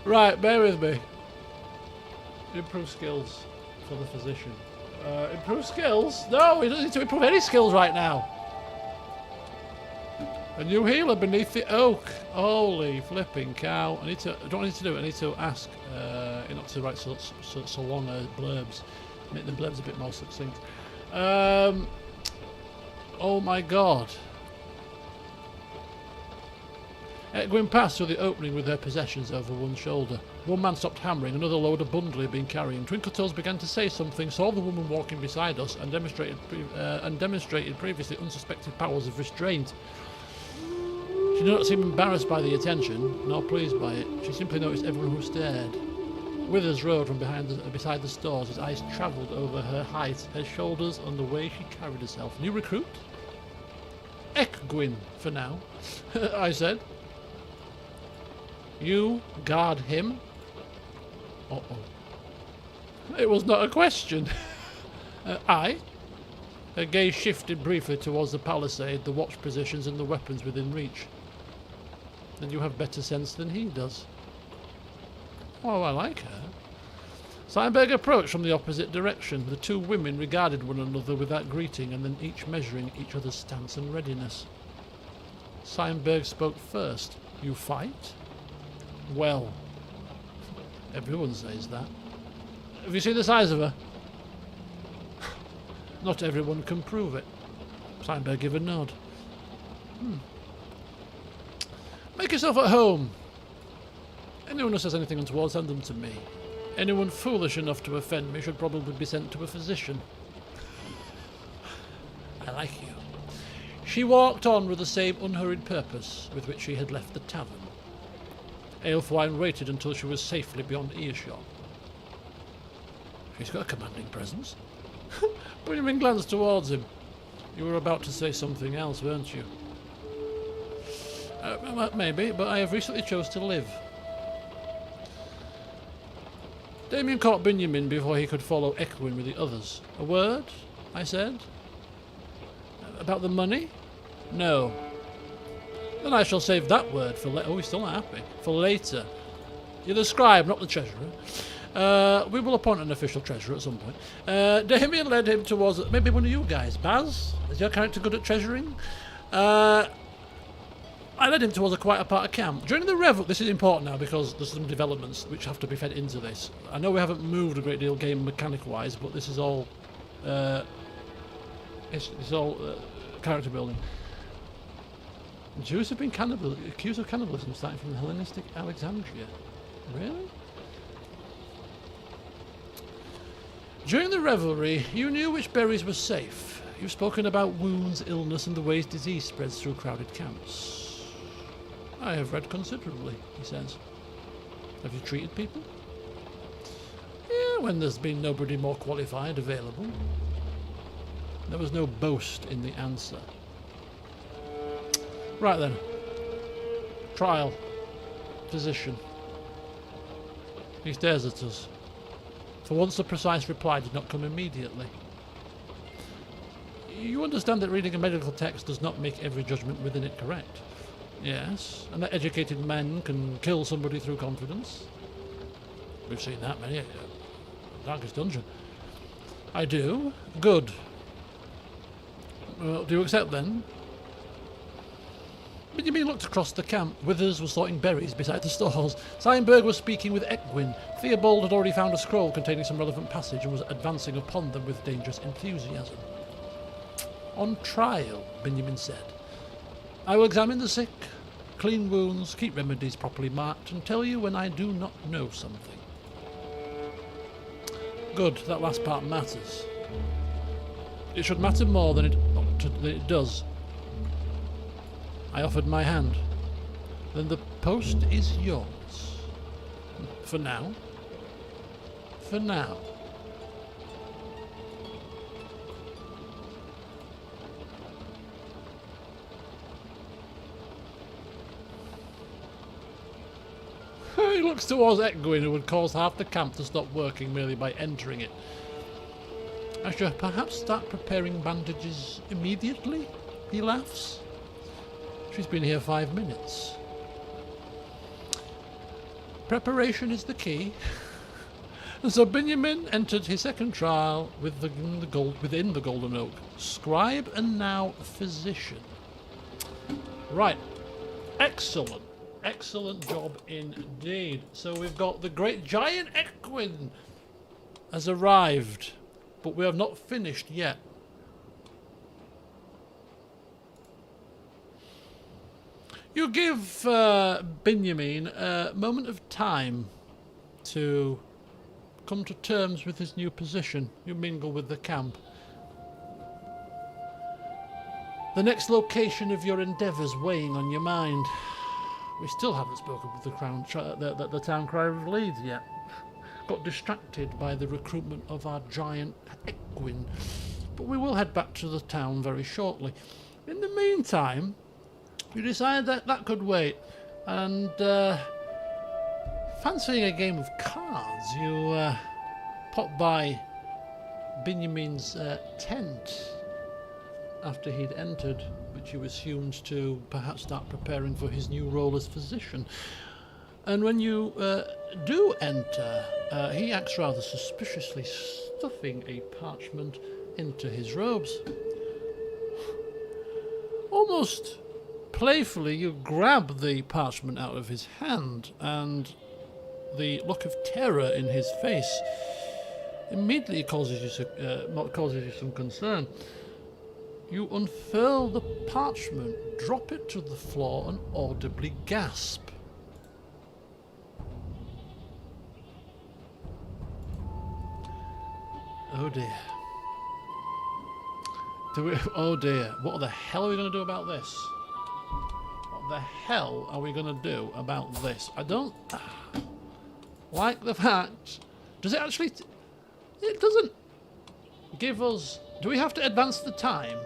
Right, bear with me. Improve skills for the physician. Improve skills? No, he doesn't need to improve any skills right now. A new healer beneath the oak. Holy flipping cow. I don't need to do it, I need to ask not to write so long blurbs. Make the blurbs a bit more succinct. Oh my god. Gwyn passed through the opening with her possessions over one shoulder. One man stopped hammering, another lowered a bundle he'd been carrying. Twinkletoes began to say something, saw the woman walking beside us, and demonstrated previously unsuspected powers of restraint. She did not seem embarrassed by the attention, nor pleased by it. She simply noticed everyone who stared. Withers rode from beside the stores. His eyes travelled over her height, her shoulders, and the way she carried herself. New recruit? Gwyn, for now, I said. You guard him? Uh-oh. It was not a question. I? Her gaze shifted briefly towards the palisade, the watch positions, and the weapons within reach. Then you have better sense than he does. Oh, I like her. Steinberg approached from the opposite direction. The two women regarded one another without greeting, and then each measuring each other's stance and readiness. Seinberg spoke first. You fight? Well, everyone says that. Have you seen the size of her? Not everyone can prove it. Seinberg gave a nod. Make yourself at home. Anyone who says anything untoward, send them to me. Anyone foolish enough to offend me should probably be sent to a physician. I like you. She walked on with the same unhurried purpose with which she had left the tavern. Aelfwine waited until she was safely beyond earshot. She's got a commanding presence. Benjamin glanced towards him. You were about to say something else, weren't you? Maybe, but I have recently chose to live. Damian caught Benjamin before he could follow Ekwin with the others. A word? I said. About the money? No. Then I shall save that word for later. Oh, he's still not happy. For later. You're the scribe, not the treasurer. We will appoint an official treasurer at some point. Damian led him towards... Maybe one of you guys. Baz? Is your character good at treasuring? I led him towards a quieter part of camp. During the revel... This is important now because there's some developments which have to be fed into this. I know we haven't moved a great deal game mechanic-wise, but this is all... it's all character building. Jews have been accused of cannibalism starting from the Hellenistic Alexandria. Really? During the revelry, you knew which berries were safe. You've spoken about wounds, illness, and the ways disease spreads through crowded camps. I have read considerably, he says. Have you treated people? Yeah, when there's been nobody more qualified available. There was no boast in the answer. Right then. Trial. Physician. He stares at us. For once the precise reply did not come immediately. You understand that reading a medical text does not make every judgment within it correct. Yes, and that educated men can kill somebody through confidence. We've seen that many. Darkest Dungeon. I do. Good. Well, do you accept then? Benjamin looked across the camp. Withers was sorting berries beside the stalls. Seinberg was speaking with Ekwin. Theobald had already found a scroll containing some relevant passage and was advancing upon them with dangerous enthusiasm. On trial, Benjamin said. I will examine the sick, clean wounds, keep remedies properly marked, and tell you when I do not know something. Good, that last part matters. It should matter more than it does. I offered my hand. Then the post is yours. For now. For now. He looks towards Ekwin, who would cause half the camp to stop working merely by entering it. I should perhaps start preparing bandages immediately, he laughs. She's been here 5 minutes. Preparation is the key. And so Benjamin entered his second trial within the Golden Oak. Scribe and now physician. Right. Excellent. Excellent job indeed. So we've got the great giant Ekwin has arrived, but we have not finished yet. You give Benjamin a moment of time to come to terms with his new position. You mingle with the camp. The next location of your endeavours weighing on your mind. We still haven't spoken with the town crier of Leeds yet. Got distracted by the recruitment of our giant Ekwin, but we will head back to the town very shortly. In the meantime, you decided that could wait, and fancying a game of cards, you popped by Benjamin's tent after he'd entered, which you assumed to perhaps start preparing for his new role as physician. And when you do enter, he acts rather suspiciously, stuffing a parchment into his robes. Almost Playfully, you grab the parchment out of his hand, and the look of terror in his face immediately causes you some concern. You unfurl the parchment, drop it to the floor, and audibly gasp. Oh dear. Oh dear. What the hell are we going to do about this? What the hell are we going to do about this? I don't like the fact... Does it actually... It doesn't give us... Do we have to advance the time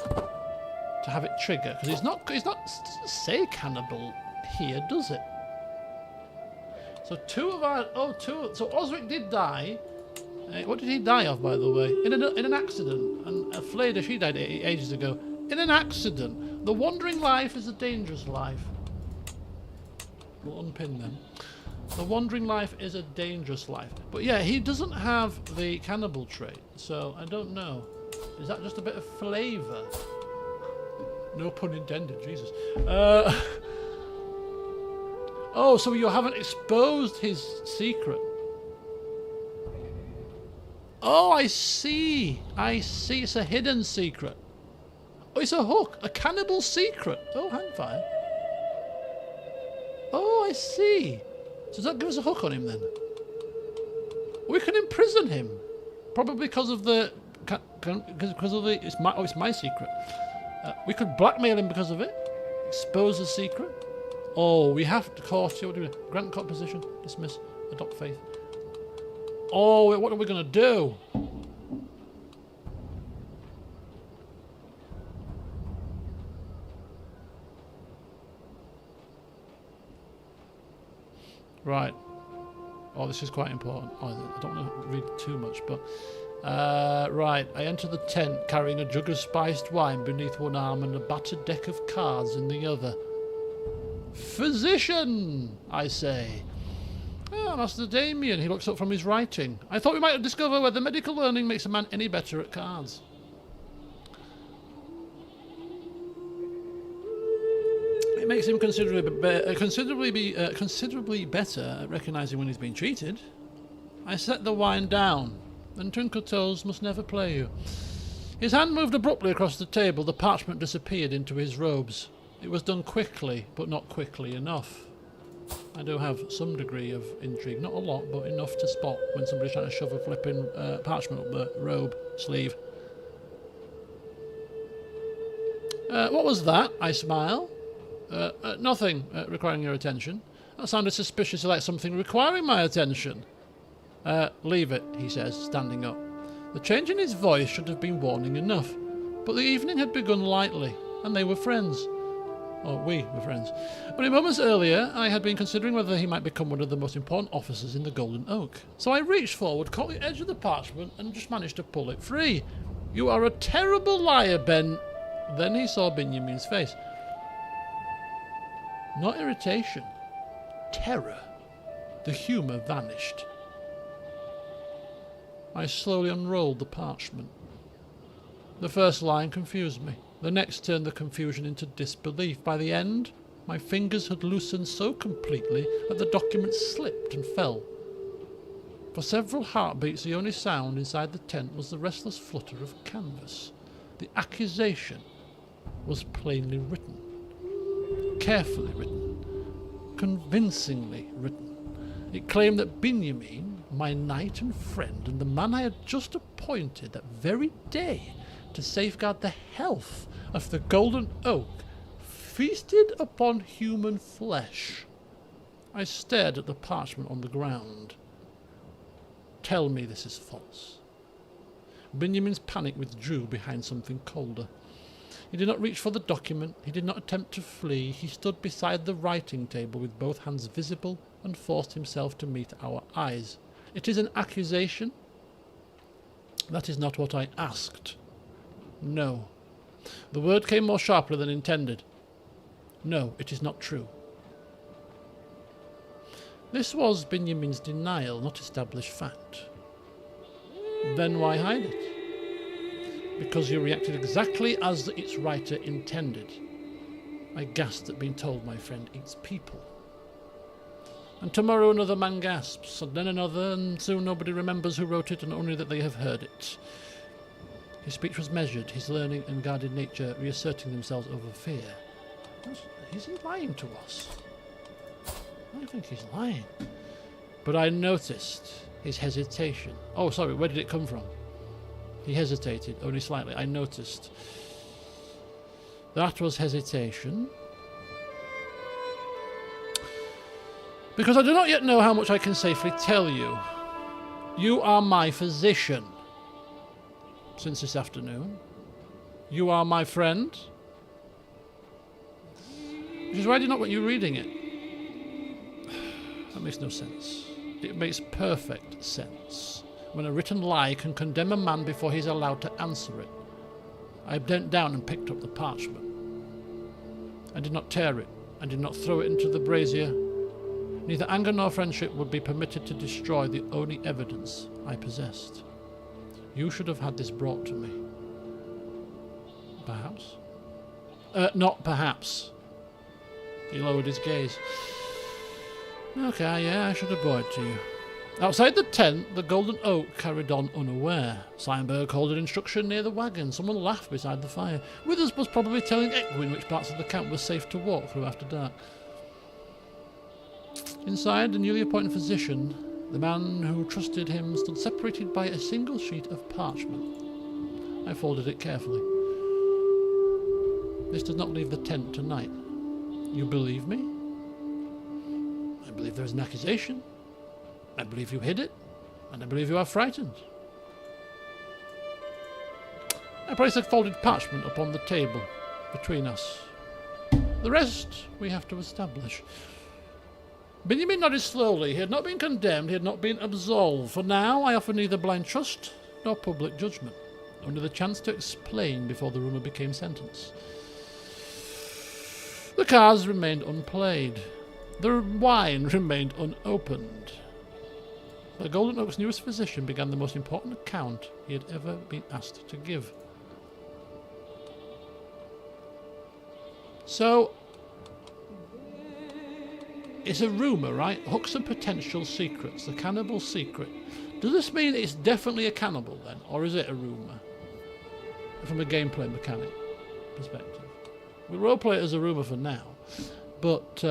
to have it trigger? Because it's not say cannibal here, does it? So so Osric did die. What did he die of, by the way? In an accident. And Fleda, she died ages ago. In an accident. The wandering life is a dangerous life. We'll unpin them. The wandering life is a dangerous life. But yeah, he doesn't have the cannibal trait. So, I don't know. Is that just a bit of flavour? No pun intended, Jesus. Oh, so you haven't exposed his secret. Oh, I see. I see. It's a hidden secret. Oh, it's a hook. A cannibal secret. Oh, hang fire. Oh, I see. So does that give us a hook on him then? We can imprison him. Probably because of the... It's my secret. We could blackmail him because of it. Expose his secret. Oh, we have to court you. What do we do? Grant court position. Dismiss. Adopt faith. Oh, what are we going to do? Right. Oh, this is quite important. Oh, I don't want to read too much, but... right. I enter the tent carrying a jug of spiced wine beneath one arm and a battered deck of cards in the other. Physician, I say. Ah, Master Damian, he looks up from his writing. I thought we might discover whether medical learning makes a man any better at cards. It makes him considerably better at recognising when he's been treated. I set the wine down, and twinkle toes must never play you. His hand moved abruptly across the table. The parchment disappeared into his robes. It was done quickly, but not quickly enough. I do have some degree of intrigue. Not a lot, but enough to spot when somebody's trying to shove a flipping parchment up the robe sleeve. What was that? I smile. Nothing requiring your attention. That sounded suspiciously like something requiring my attention. Leave it, he says, standing up. The change in his voice should have been warning enough. But the evening had begun lightly, and they were friends. Oh, we were friends. Only moments earlier, I had been considering whether he might become one of the most important officers in the Golden Oak. So I reached forward, caught the edge of the parchment, and just managed to pull it free. You are a terrible liar, Ben. Then he saw Benjamin's face. Not irritation. Terror. The humour vanished. I slowly unrolled the parchment. The first line confused me. The next turned the confusion into disbelief. By the end, my fingers had loosened so completely that the document slipped and fell. For several heartbeats, the only sound inside the tent was the restless flutter of canvas. The accusation was plainly written. Carefully written. Convincingly written. It claimed that Benjamin, my knight and friend, and the man I had just appointed that very day to safeguard the health of the Golden Oak, feasted upon human flesh. I stared at the parchment on the ground. Tell me this is false. Benjamin's panic withdrew behind something colder. He did not reach for the document. He did not attempt to flee. He stood beside the writing table with both hands visible and forced himself to meet our eyes. It is an accusation? That is not what I asked. No. The word came more sharply than intended. No, it is not true. This was Benjamin's denial, not established fact. Then why hide it? Because you reacted exactly as its writer intended. I gasped at being told my friend eats people. And tomorrow another man gasps, and then another, and soon nobody remembers who wrote it and only that they have heard it. His speech was measured, his learning and guarded nature reasserting themselves over fear. Is he lying to us? I think he's lying. But I noticed his hesitation. Oh, sorry, where did it come from? He hesitated, only slightly. I noticed. That was hesitation. Because I do not yet know how much I can safely tell you. You are my physician. Since this afternoon. You are my friend. Which is why I did not want you reading it. That makes no sense. It makes perfect sense. When a written lie can condemn a man before he's allowed to answer it. I bent down and picked up the parchment. I did not tear it. I did not throw it into the brazier. Neither anger nor friendship would be permitted to destroy the only evidence I possessed. You should have had this brought to me. Perhaps? Not perhaps. He lowered his gaze. Okay, yeah, I should have brought it to you. Outside the tent, the golden oak carried on unaware. Steinberg holded instruction near the wagon. Someone laughed beside the fire. Withers was probably telling Equin which parts of the camp were safe to walk through after dark. Inside, the newly appointed physician, the man who trusted him, stood separated by a single sheet of parchment. I folded it carefully. This does not leave the tent tonight. You believe me? I believe there is an accusation. I believe you hid it. And I believe you are frightened. I placed a folded parchment upon the table between us. The rest we have to establish. Benjamin nodded slowly. He had not been condemned, he had not been absolved. For now, I offer neither blind trust nor public judgment. Only the chance to explain before the rumour became sentence. The cards remained unplayed. The wine remained unopened. The Golden Oak's newest physician began the most important account he had ever been asked to give. So, it's a rumour, right? Hooks and potential secrets. The cannibal secret. Does this mean it's definitely a cannibal then? Or is it a rumour? From a gameplay mechanic perspective. We'll roleplay it as a rumour for now. But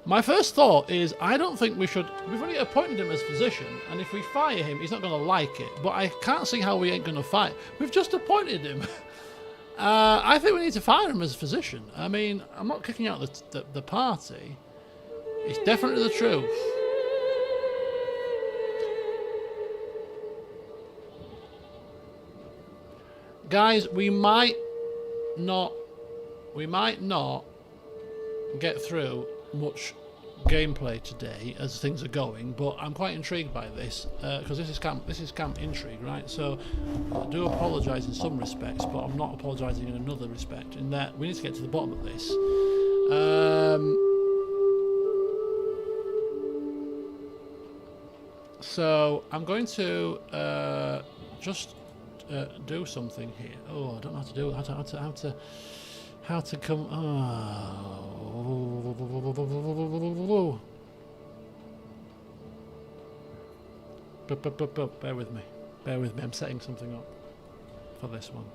my first thought is I don't think we should... We've only appointed him as physician. And if we fire him, he's not going to like it. But I can't see how we ain't going to fight. We've just appointed him. I think we need to fire him as physician. I mean, I'm not kicking out the party. It's definitely the truth. Guys, we might not get through much gameplay today as things are going, but I'm quite intrigued by this because this is camp intrigue, right? So I do apologise in some respects, but I'm not apologising in another respect. In that we need to get to the bottom of this. So I'm going to just do something here. Oh, I don't know how to do it. How to come. Oh. Bear with me. Bear with me. I'm setting something up for this one.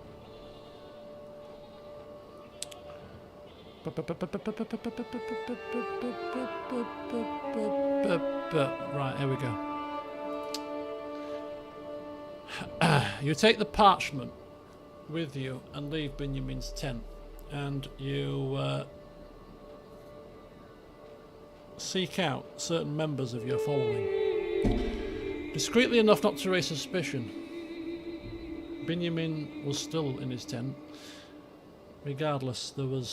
Right, here we go. You take the parchment with you and leave Benjamin's tent, and you seek out certain members of your following. Discreetly enough not to raise suspicion. Benjamin was still in his tent. Regardless, there was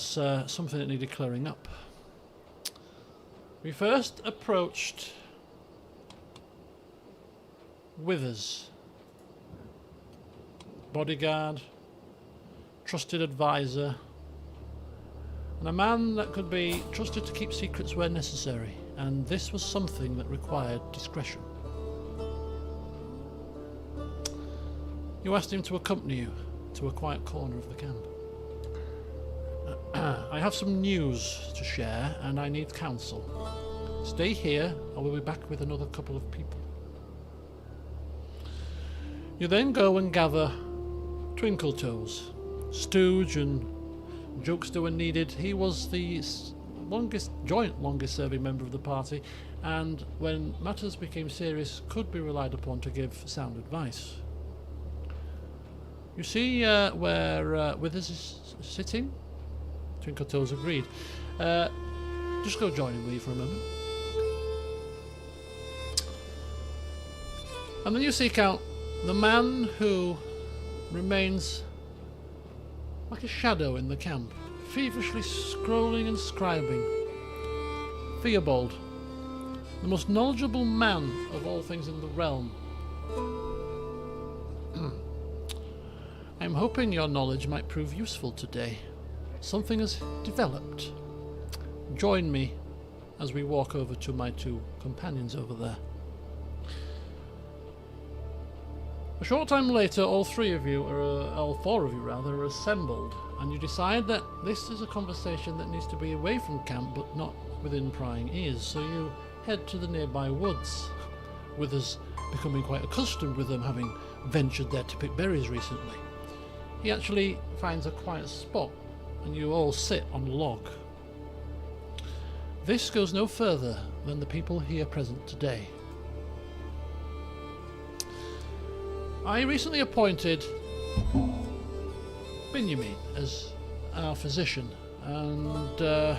something that needed clearing up. We first approached Withers. Bodyguard, trusted advisor, and a man that could be trusted to keep secrets where necessary, and this was something that required discretion. You asked him to accompany you to a quiet corner of the camp. I have some news to share and I need counsel. Stay here, I will be back with another couple of people. You then go and gather Twinkletoes. Stooge and Jokester when needed. He was the joint longest serving member of the party, and when matters became serious could be relied upon to give sound advice. You see where Withers is sitting? Twinkletoes agreed. Just go join him, will you, for a moment? And then you seek out the man who remains like a shadow in the camp, feverishly scrolling and scribing. Theobald, the most knowledgeable man of all things in the realm. I'm hoping your knowledge might prove useful today. Something has developed. Join me as we walk over to my two companions over there. A short time later, all four of you are assembled, and you decide that this is a conversation that needs to be away from camp, but not within prying ears. So you head to the nearby woods, Withers becoming quite accustomed with them, having ventured there to pick berries recently. He actually finds a quiet spot, and you all sit on a log. This goes no further than the people here present today. I recently appointed Benjamin as our physician, and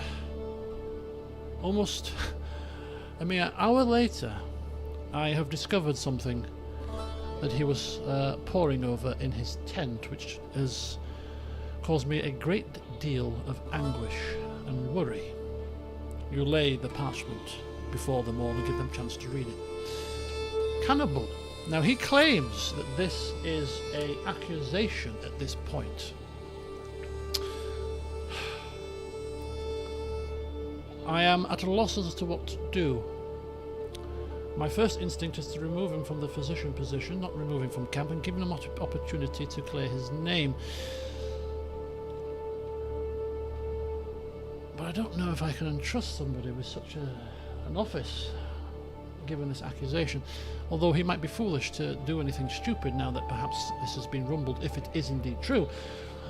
almost a mere hour later I have discovered something that he was poring over in his tent, which has caused me a great deal of anguish and worry. You lay the parchment before them all and give them a chance to read it. Cannibal. Now he claims that this is an accusation at this point. I am at a loss as to what to do. My first instinct is to remove him from the physician position, not remove him from camp, and give him an opportunity to clear his name. But I don't know if I can entrust somebody with such an office, given this accusation, although he might be foolish to do anything stupid now that perhaps this has been rumbled, if it is indeed true.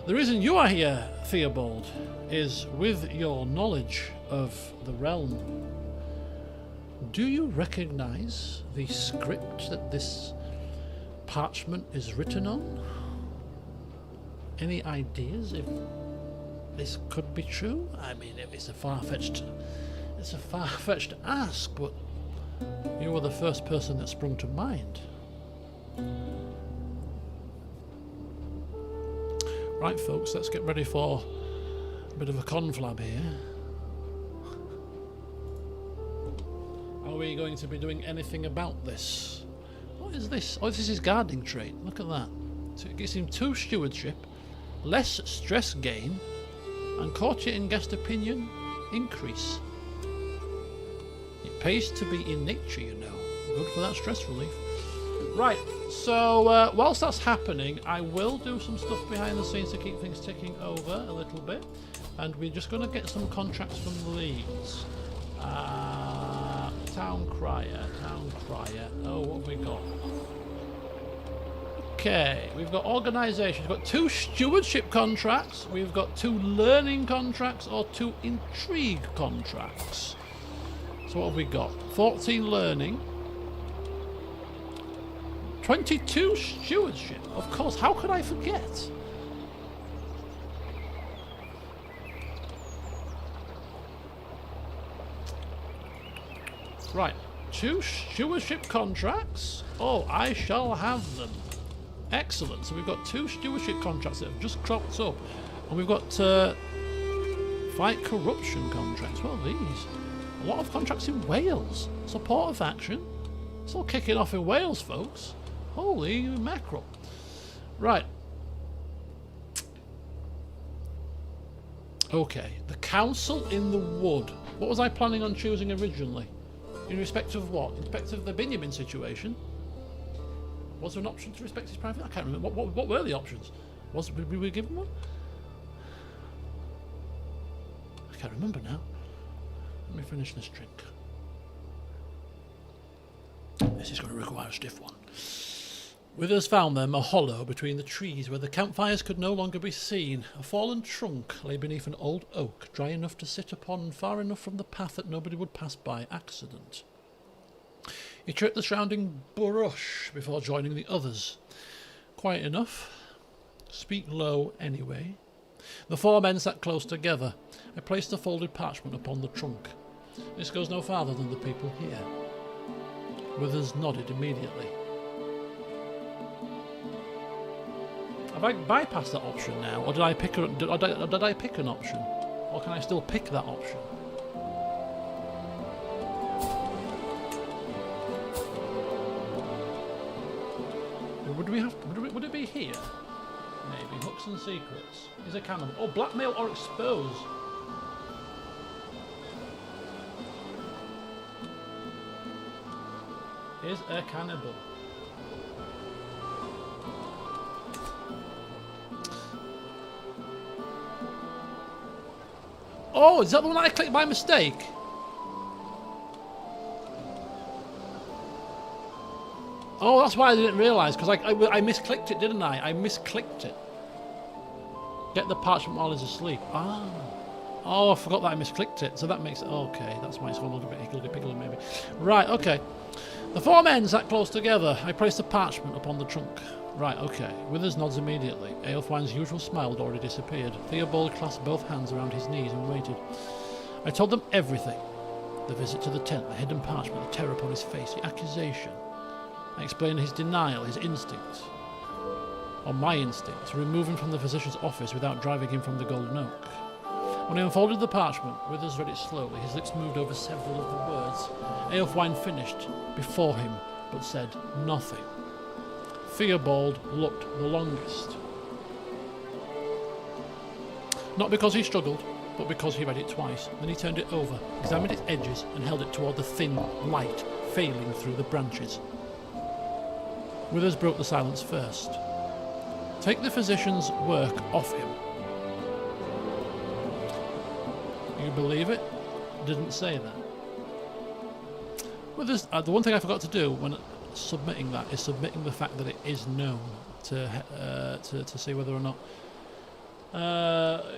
The reason you are here, Theobald, is with your knowledge of the realm. Do you recognize the script that this parchment is written on? Any ideas if this could be true? I mean, it's a far-fetched ask, but you were the first person that sprung to mind. Right, folks, let's get ready for a bit of a conflab here. Are we going to be doing anything about this? What is this? Oh, this is his guarding trait. Look at that. So it gives him 2 stewardship, less stress gain, and courtier and guest opinion increase. It pays to be in nature, you know. Good for that stress relief. Right, so whilst that's happening, I will do some stuff behind the scenes to keep things ticking over a little bit. And we're just going to get some contracts from Leeds. Town crier. Oh, what have we got? Okay, we've got organisation. We've got 2 stewardship contracts. We've got 2 learning contracts or 2 intrigue contracts. So what have we got? 14 learning. 22 stewardship. Of course, how could I forget? Right, 2 stewardship contracts. Oh, I shall have them. Excellent. So we've got 2 stewardship contracts that have just cropped up. And we've got fight corruption contracts. What are these? A lot of contracts in Wales. Support of action. It's all kicking off in Wales, folks. Holy mackerel. Right. Okay. The Council in the Wood. What was I planning on choosing originally? In respect of what? In respect of the Benjamin situation? Was there an option to respect his private? I can't remember. What were the options? Were we given one? can't remember now. Let me finish this drink. This is going to require a stiff one. Withers found them a hollow between the trees where the campfires could no longer be seen. A fallen trunk lay beneath an old oak, dry enough to sit upon and far enough from the path that nobody would pass by accident. He tripped the surrounding brush before joining the others. Quiet enough. Speak low anyway. The 4 men sat close together. I placed the folded parchment upon the trunk. This goes no farther than the people here. Withers nodded immediately. Have I bypassed that option now, or did I pick an option, or can I still pick that option? Would it be here? Maybe hooks and secrets. Is a cannon? Oh, blackmail or expose. Is a cannibal. Oh, is that the one that I clicked by mistake? Oh, that's why I didn't realise, because I misclicked it, didn't I? I misclicked it. Get the parchment while he's asleep. Ah. Oh, I forgot that I misclicked it, so that makes it... Okay, that's why it's gone a little bit higgledy-piggledy maybe. Right, okay. The 4 men sat close together. I placed the parchment upon the trunk. Right, okay. Withers nods immediately. Aelfwine's usual smile had already disappeared. Theobald clasped both hands around his knees and waited. I told them everything. The visit to the tent, the hidden parchment, the terror upon his face, the accusation. I explained his denial, his instinct, or my instinct, to remove him from the physician's office without driving him from the Golden Oak. When I unfolded the parchment, Withers read it slowly. His lips moved over several of the words. Aelfwine finished before him, but said nothing. Theobald looked the longest. Not because he struggled, but because he read it twice. Then he turned it over, examined its edges, and held it toward the thin light failing through the branches. Withers broke the silence first. Take the physician's work off him. You believe it? Didn't say that. Withers, the one thing I forgot to do when submitting that is submitting the fact that it is known to see whether or not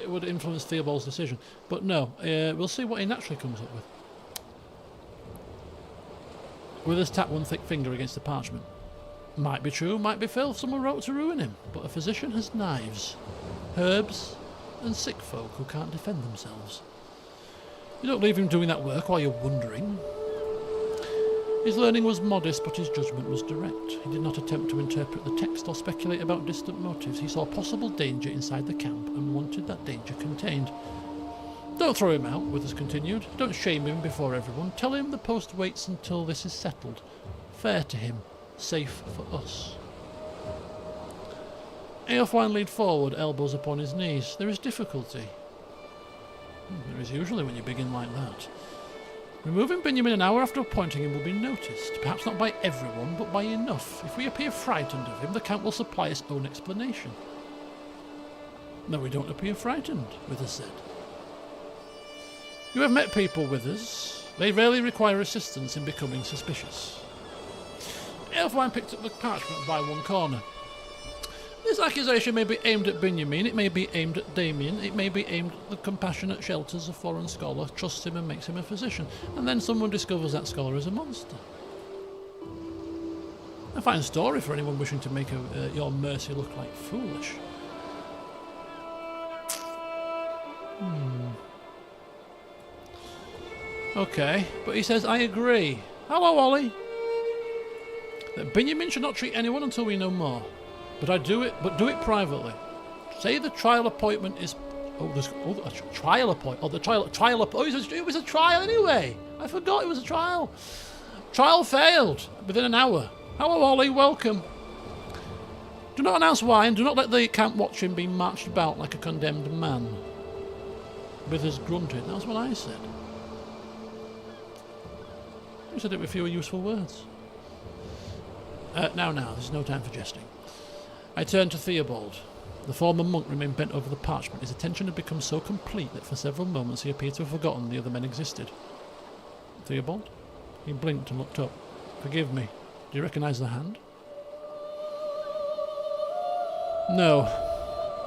it would influence Theobald's decision. But no, we'll see what he naturally comes up with. Withers tapped one thick finger against the parchment. Might be true, might be filth. Someone wrote to ruin him. But a physician has knives, herbs, and sick folk who can't defend themselves. You don't leave him doing that work while you're wondering. His learning was modest, but his judgment was direct. He did not attempt to interpret the text or speculate about distant motives. He saw possible danger inside the camp and wanted that danger contained. Don't throw him out, Withers continued. Don't shame him before everyone. Tell him the post waits until this is settled. Fair to him. Safe for us. Aelfwine leaned forward, elbows upon his knees. There is difficulty. There is usually when you begin like that. Removing Benjamin an hour after appointing him will be noticed, perhaps not by everyone, but by enough. If we appear frightened of him, the camp will supply its own explanation. No, we don't appear frightened, Withers said. You have met people, Withers. They rarely require assistance in becoming suspicious. Aelfwine picked up the parchment by one corner. This accusation may be aimed at Benjamin, it may be aimed at Damian, it may be aimed at the compassionate shelters a foreign scholar trusts him and makes him a physician, and then someone discovers that scholar is a monster. A fine story for anyone wishing to make your mercy look like foolish. Okay, but he says, I agree. Hello, Ollie. That Benjamin should not treat anyone until we know more. But do it privately. Say the trial appointment is... a trial appointment. Oh, the trial it was a trial anyway. I forgot it was a trial. Trial failed within an hour. Hello, Ollie, welcome. Do not announce why, and do not let the camp watch him be marched about like a condemned man. Withers grunted. That's what I said. You said it with fewer useful words. Now, there's no time for jesting. I turned to Theobald. The former monk remained bent over the parchment. His attention had become so complete that for several moments he appeared to have forgotten the other men existed. Theobald? He blinked and looked up. Forgive me. Do you recognise the hand? No.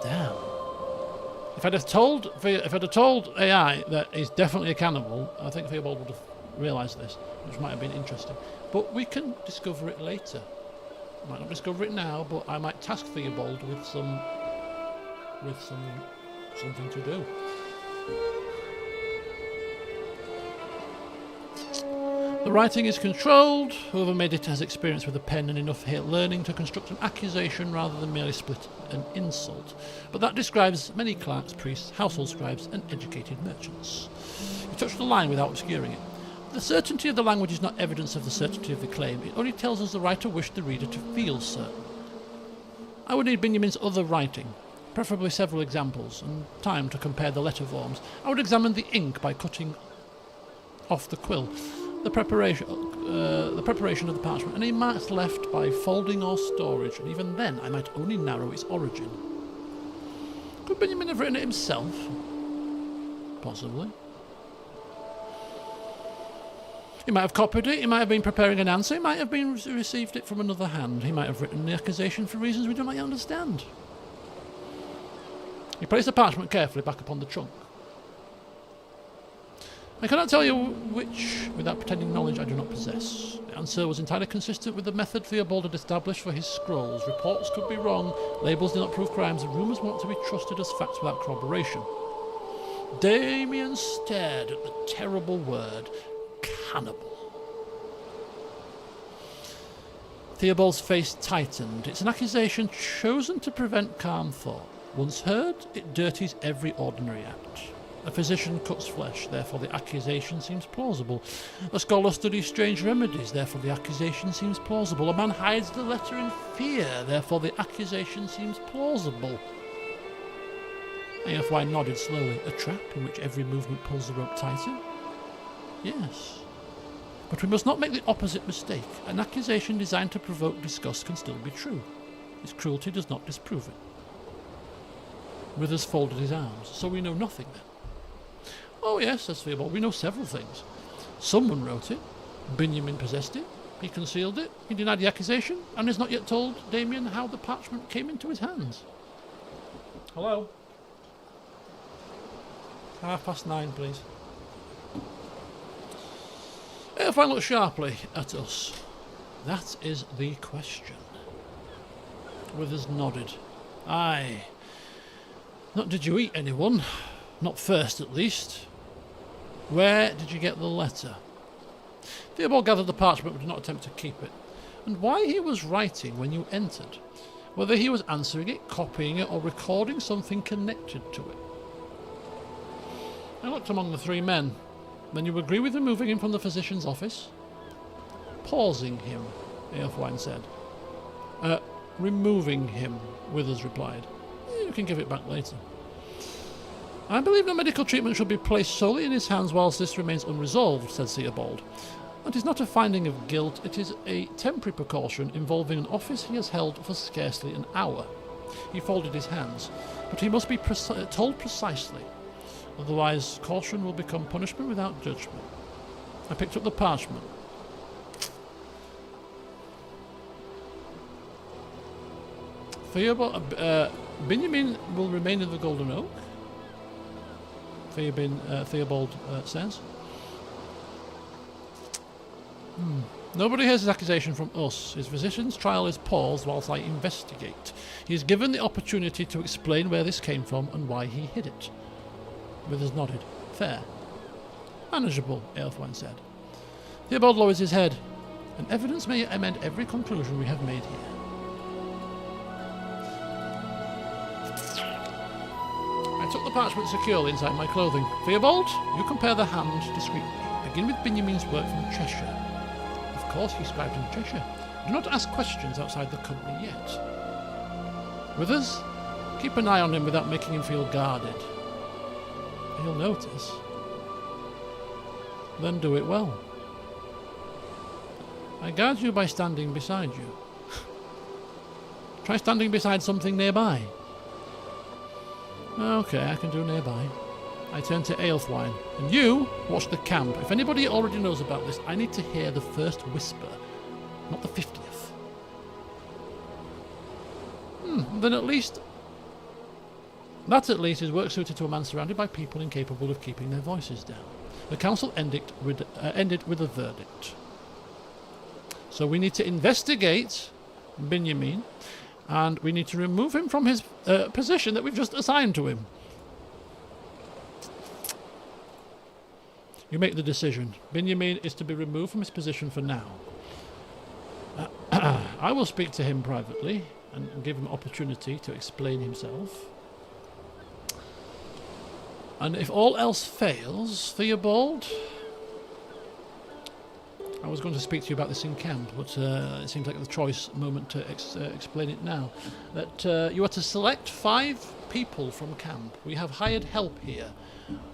Damn. If I'd have told AI that he's definitely a cannibal, I think Theobald would have realised this, which might have been interesting. But we can discover it later. Might not discover it now, but I might task Theobald with something to do. The writing is controlled. Whoever made it has experience with a pen and enough learning to construct an accusation rather than merely split an insult. But that describes many clerks, priests, household scribes, and educated merchants. You touch the line without obscuring it. The certainty of the language is not evidence of the certainty of the claim. It only tells us the writer wished the reader to feel certain. I would need Benjamin's other writing, preferably several examples, and time to compare the letter forms. I would examine the ink by cutting off the quill, the preparation of the parchment, any marks left by folding or storage, and even then I might only narrow its origin. Could Benjamin have written it himself? Possibly. He might have copied it, he might have been preparing an answer, he might have been received it from another hand, he might have written the accusation for reasons we do not yet understand. He placed the parchment carefully back upon the trunk. I cannot tell you which, without pretending knowledge I do not possess. The answer was entirely consistent with the method Theobald had established for his scrolls. Reports could be wrong, labels do not prove crimes, and rumours were not to be trusted as facts without corroboration. Damian stared at the terrible word, cannibal. Theobald's face tightened. It's an accusation chosen to prevent calm thought. Once heard, it dirties every ordinary act. A physician cuts flesh, therefore the accusation seems plausible. A scholar studies strange remedies, therefore the accusation seems plausible. A man hides the letter in fear, therefore the accusation seems plausible. AFY nodded slowly. A trap in which every movement pulls the rope tighter? Yes. But we must not make the opposite mistake. An accusation designed to provoke disgust can still be true. Its cruelty does not disprove it. Withers folded his arms. So we know nothing then? Oh yes, says Theobald, we know several things. Someone wrote it. Benjamin possessed it. He concealed it. He denied the accusation, and has not yet told Damian how the parchment came into his hands. Hello? 9:30, please. If I look sharply at us, that is the question. Withers nodded. Aye. Not did you eat anyone? Not first, at least. Where did you get the letter? Theobald gathered the parchment but did not attempt to keep it. And why he was writing when you entered. Whether he was answering it, copying it, or recording something connected to it. I looked among the three men. Then you agree with removing him from the physician's office? Pausing him, Aelfwine said. Removing him, Withers replied. You can give it back later. I believe no medical treatment should be placed solely in his hands whilst this remains unresolved, said Theobald. That is not a finding of guilt, it is a temporary precaution involving an office he has held for scarcely an hour. He folded his hands, but he must be told precisely, otherwise caution will become punishment without judgment. I picked up the parchment. Benjamin will remain in the Golden Oak, Theobald says. Nobody hears his accusation from us. His physician's trial is paused whilst I investigate. He is given the opportunity to explain where this came from and why he hid it. Withers nodded. Fair. Manageable, Aelfwine said. Theobald lowers his head. And evidence may amend every conclusion we have made here. I took the parchment securely inside my clothing. Theobald, you compare the hand discreetly. Begin with Benjamin's work from Cheshire. Of course he scribed in Cheshire. Do not ask questions outside the company yet. Withers, keep an eye on him without making him feel guarded. He'll notice. Then do it well. I guard you by standing beside you. Try standing beside something nearby. Okay, I can do nearby. I turn to Aelfwine. And you watch the camp. If anybody already knows about this, I need to hear the first whisper, not the 50th. Then at least... That at least is work suited to a man surrounded by people incapable of keeping their voices down. The council ended with a verdict. So we need to investigate Benjamin, and we need to remove him from his position that we've just assigned to him. You make the decision. Benjamin is to be removed from his position for now. I will speak to him privately and give him opportunity to explain himself. And if all else fails, Theobald, I was going to speak to you about this in camp, but it seems like the choice moment to explain it now. That you are to select 5 people from camp. We have hired help here.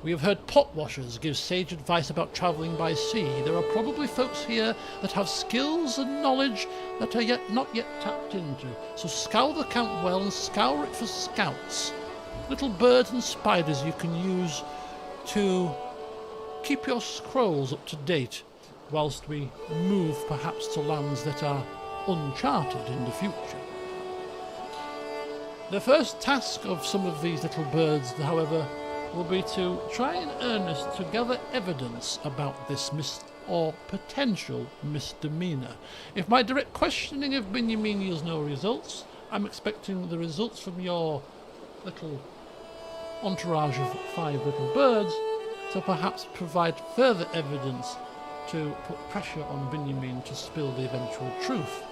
We have heard pot washers give sage advice about travelling by sea. There are probably folks here that have skills and knowledge that are not yet tapped into. So scour the camp well and scour it for scouts. Little birds and spiders you can use to keep your scrolls up to date whilst we move perhaps to lands that are uncharted in the future. The first task of some of these little birds, however, will be to try in earnest to gather evidence about this or potential misdemeanour. If my direct questioning of Benjamin yields no results, I'm expecting the results from your little entourage of 5 little birds to perhaps provide further evidence to put pressure on Benjamin to spill the eventual truth.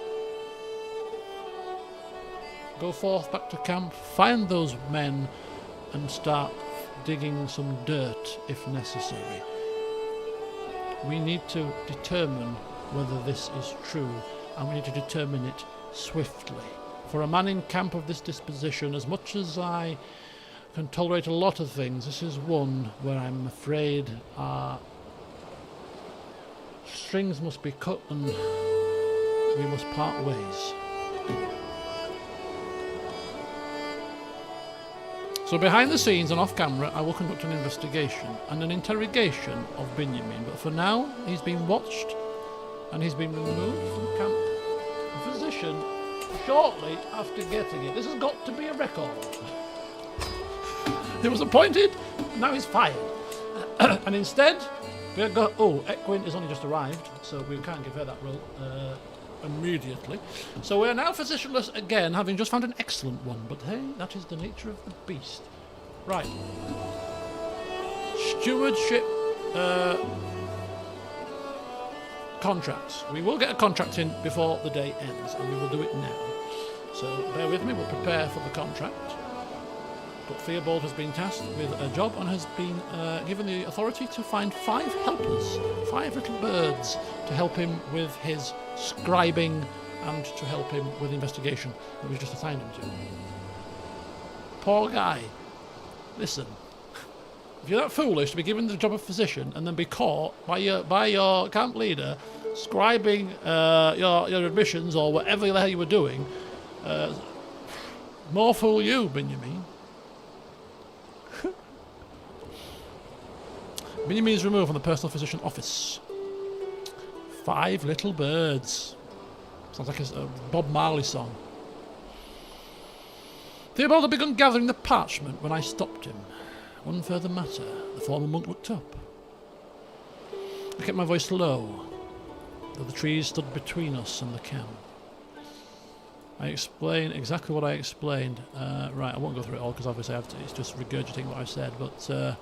Go forth back to camp, find those men, and start digging some dirt if necessary. We need to determine whether this is true, and we need to determine it swiftly. For a man in camp of this disposition, as much as I can tolerate a lot of things, this is one where I'm afraid our strings must be cut and we must part ways. So behind the scenes and off camera, I will conduct an investigation and an interrogation of Benjamin. But for now, he's been watched and he's been removed from camp position shortly after getting it. This has got to be a record. He was appointed, now he's fired. And instead, we've got... Oh, Equin has only just arrived, so we can't give her that role immediately. So we're now physicianless again, having just found an excellent one. But hey, that is the nature of the beast. Right. Stewardship contracts. We will get a contract in before the day ends, and we will do it now. So bear with me, we'll prepare for the contract. But Theobald has been tasked with a job and has been given the authority to find 5 helpers, 5 little birds, to help him with his scribing and to help him with the investigation that we've just assigned him to. Poor guy. Listen, if you're that foolish to be given the job of physician and then be caught by your camp leader scribing your admissions or whatever the hell you were doing, more fool you, Benjamin. Benjamin is removed from the personal physician office. 5 little birds. Sounds like a Bob Marley song. Theobald had begun gathering the parchment when I stopped him. One further matter. The former monk looked up. I kept my voice low, though the trees stood between us and the camp. I explained exactly what I explained. Right, I won't go through it all because obviously it's just regurgitating what I said, but...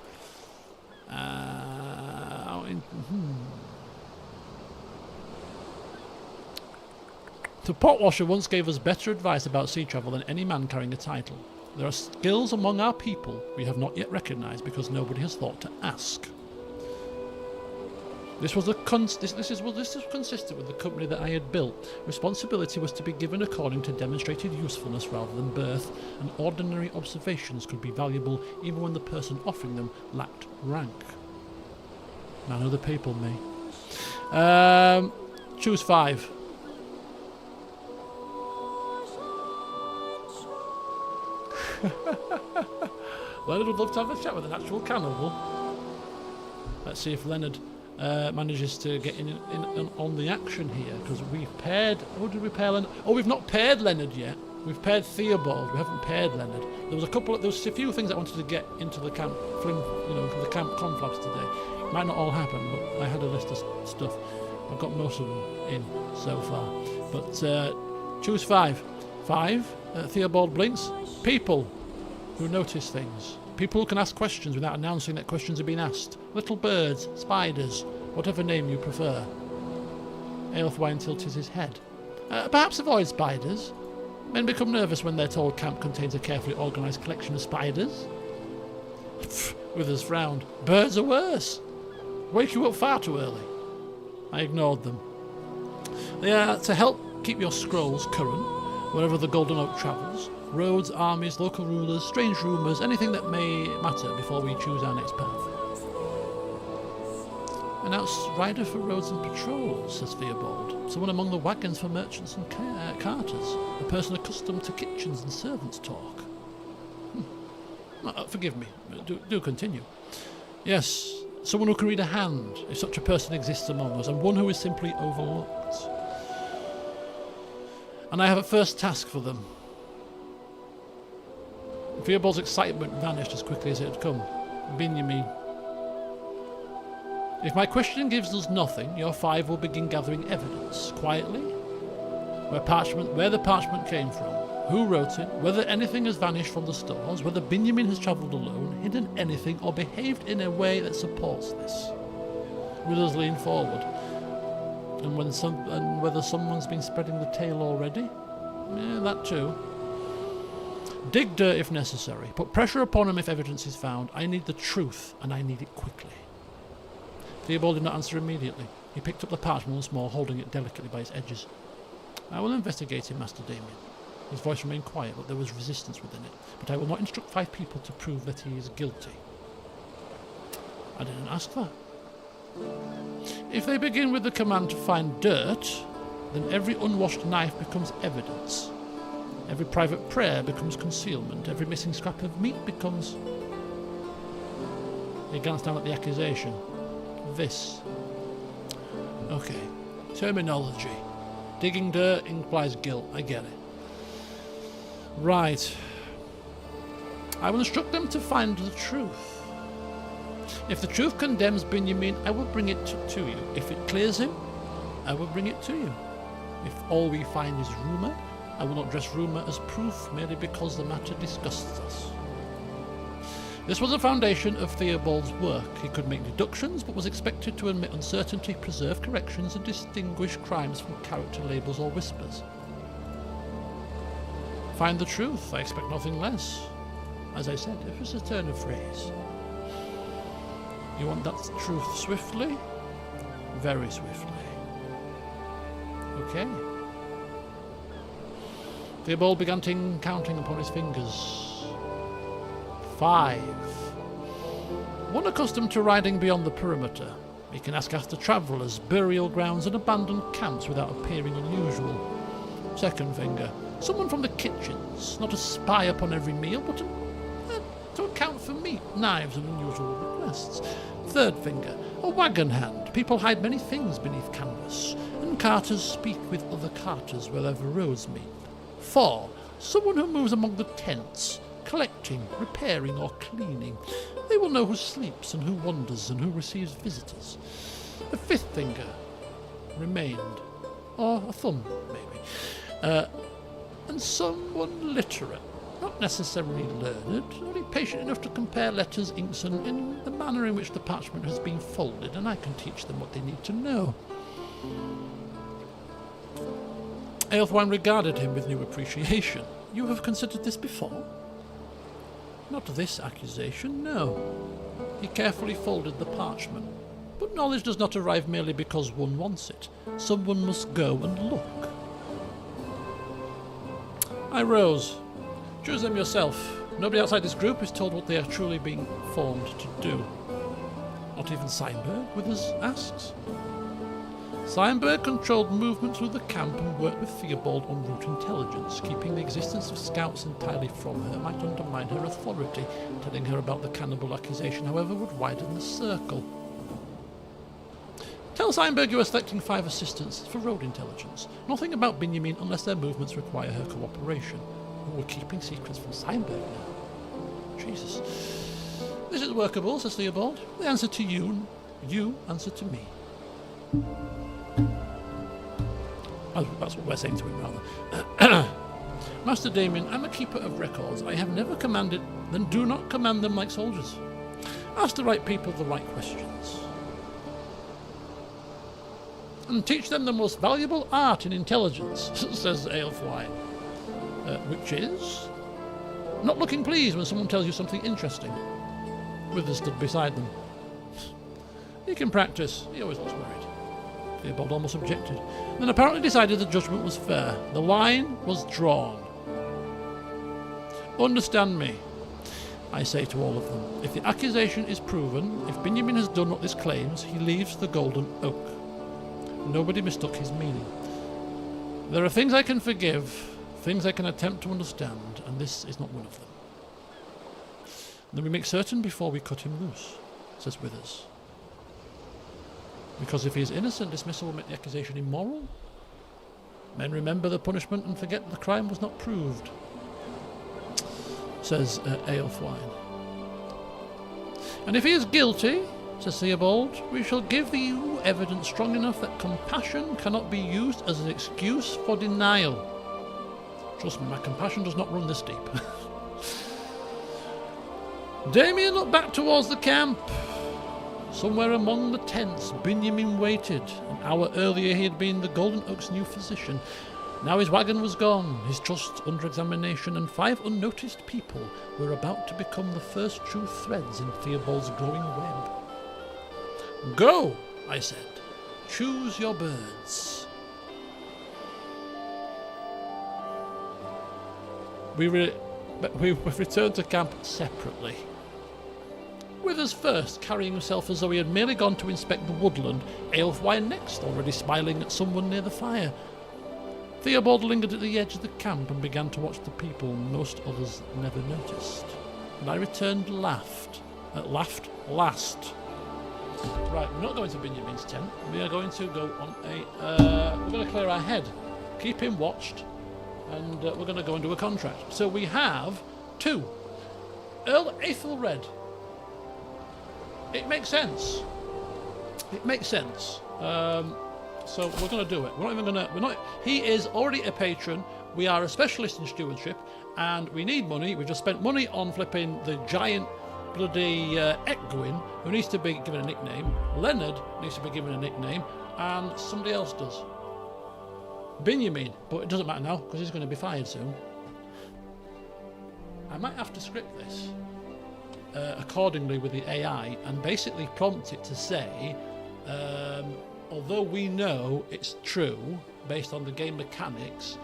The potwasher once gave us better advice about sea travel than any man carrying a title. There are skills among our people we have not yet recognised because nobody has thought to ask. This was consistent with the company that I had built. Responsibility was to be given according to demonstrated usefulness rather than birth, and ordinary observations could be valuable even when the person offering them lacked rank. None of the people, me. Choose 5. Leonard would love to have a chat with an actual cannibal. Let's see if Leonard manages to get in on the action here, because we've paired... Who did we pair Leonard? Oh, we've not paired Leonard yet. We've paired Theobald. We haven't paired Leonard. There was a few things I wanted to get into the camp, for the camp conflabs today. Might not all happen, but I had a list of stuff. I've got most of them in so far. But choose 5. 5. Theobald blinks. People who notice things. People who can ask questions without announcing that questions are being asked. Little birds, spiders, whatever name you prefer. Aelfwine tilts his head. Perhaps avoid spiders. Men become nervous when they're told camp contains a carefully organised collection of spiders. Withers frowned. Birds are worse. Wake you up far too early. I ignored them. They are to help keep your scrolls current wherever the Golden Oak travels. Roads, armies, local rulers, strange rumours, anything that may matter before we choose our next path. An outrider for roads and patrols, says Theobald. Someone among the wagons for merchants and carters. A person accustomed to kitchens and servants' talk. Forgive me. Do continue. Yes, someone who can read a hand, if such a person exists among us, and one who is simply overlooked. And I have a first task for them. Theobald's excitement vanished as quickly as it had come. Benjamin. If my question gives us nothing, your 5 will begin gathering evidence, quietly. Where the parchment came from, who wrote it, whether anything has vanished from the stores, whether Benjamin has travelled alone, hidden anything, or behaved in a way that supports this. Withers leaned forward. And whether someone's been spreading the tale already? Yeah, that too. Dig dirt if necessary. Put pressure upon him if evidence is found. I need the truth, and I need it quickly. Theobald did not answer immediately. He picked up the parchment once more, holding it delicately by its edges. I will investigate him, Master Damian. His voice remained quiet, but there was resistance within it. But I will not instruct 5 people to prove that he is guilty. I didn't ask that. If they begin with the command to find dirt, then every unwashed knife becomes evidence. Every private prayer becomes concealment. Every missing scrap of meat becomes... He glanced down at the accusation. This. Okay. Terminology. Digging dirt implies guilt. I get it. Right. I will instruct them to find the truth. If the truth condemns Benjamin, I will bring it to you. If it clears him, I will bring it to you. If all we find is rumour, I will not dress rumour as proof merely because the matter disgusts us. This was the foundation of Theobald's work. He could make deductions, but was expected to admit uncertainty, preserve corrections, and distinguish crimes from character labels or whispers. Find the truth, I expect nothing less. As I said, it was a turn of phrase. You want that truth swiftly? Very swiftly. Okay. Theobald began counting upon his fingers. 5. One accustomed to riding beyond the perimeter. He can ask after travellers, burial grounds and abandoned camps without appearing unusual. 2nd finger. Someone from the kitchens, not a spy upon every meal, but to account for meat, knives and unusual requests. 3rd finger. A wagon hand. People hide many things beneath canvas, and carters speak with other carters wherever roads meet. 4. Someone who moves among the tents, collecting, repairing or cleaning. They will know who sleeps and who wanders and who receives visitors. A 5th finger remained, or a thumb maybe, and someone literate, not necessarily learned, only patient enough to compare letters, inks and in the manner in which the parchment has been folded, and I can teach them what they need to know. Aelfwine regarded him with new appreciation. You have considered this before? Not this accusation, no. He carefully folded the parchment. But knowledge does not arrive merely because one wants it. Someone must go and look. I rose. Choose them yourself. Nobody outside this group is told what they are truly being formed to do. Not even Seinberg, Withers asks. Steinberg controlled movement through the camp and worked with Theobald on route intelligence. Keeping the existence of scouts entirely from her might undermine her authority. Telling her about the cannibal accusation, however, would widen the circle. Tell Steinberg you are selecting 5 assistants for road intelligence. Nothing about Benjamin unless their movements require her cooperation. Oh, we're keeping secrets from Steinberg now. Jesus. This is workable, says Theobald. The answer to you, you answer to me. Oh, that's what we're saying to him, rather. Master Damian, I'm a keeper of records. I have never commanded, then do not command them like soldiers. Ask the right people the right questions. And teach them the most valuable art in intelligence, says Aelfwine. Which is? Not looking pleased when someone tells you something interesting. Withers stood beside them. He can practice. He always looks worried. Theobald almost objected, then apparently decided the judgment was fair. The line was drawn. Understand me, I say to all of them. If the accusation is proven, if Benjamin has done what this claims, he leaves the Golden Oak. Nobody mistook his meaning. There are things I can forgive, things I can attempt to understand, and this is not one of them. Then we make certain before we cut him loose, says Withers. Because if he is innocent, dismissal will make the accusation immoral. Men remember the punishment and forget the crime was not proved, says Aelfwine. And if he is guilty, says Theobald, we shall give you evidence strong enough that compassion cannot be used as an excuse for denial. Trust me, my compassion does not run this deep. Damian looked back towards the camp. Somewhere among the tents, Benjamin waited. An hour earlier he had been the Golden Oak's new physician. Now his wagon was gone, his trust under examination, and 5 unnoticed people were about to become the first true threads in Theobald's growing web. Go, I said. Choose your birds. We've returned to camp separately. Withers first, carrying himself as though he had merely gone to inspect the woodland, Aelfwine next, already smiling at someone near the fire. Theobald lingered at the edge of the camp and began to watch the people most others never noticed. And I returned laughed last. Right, we're not going to Benjamin's tent. We are going to go on a... we're going to clear our head, keep him watched, and we're going to go and do a contract. So we have 2. Earl Aethelred. It makes sense. It makes sense. So we're going to do it. We're not even going to... We're not... He is already a patron. We are a specialist in stewardship, and we need money. We've just spent money on flipping the giant bloody Ecgwin, who needs to be given a nickname. Leonard needs to be given a nickname, and somebody else does. Benjamin, but it doesn't matter now because he's going to be fired soon. I might have to script this accordingly with the AI and basically prompt it to say, although we know it's true based on the game mechanics,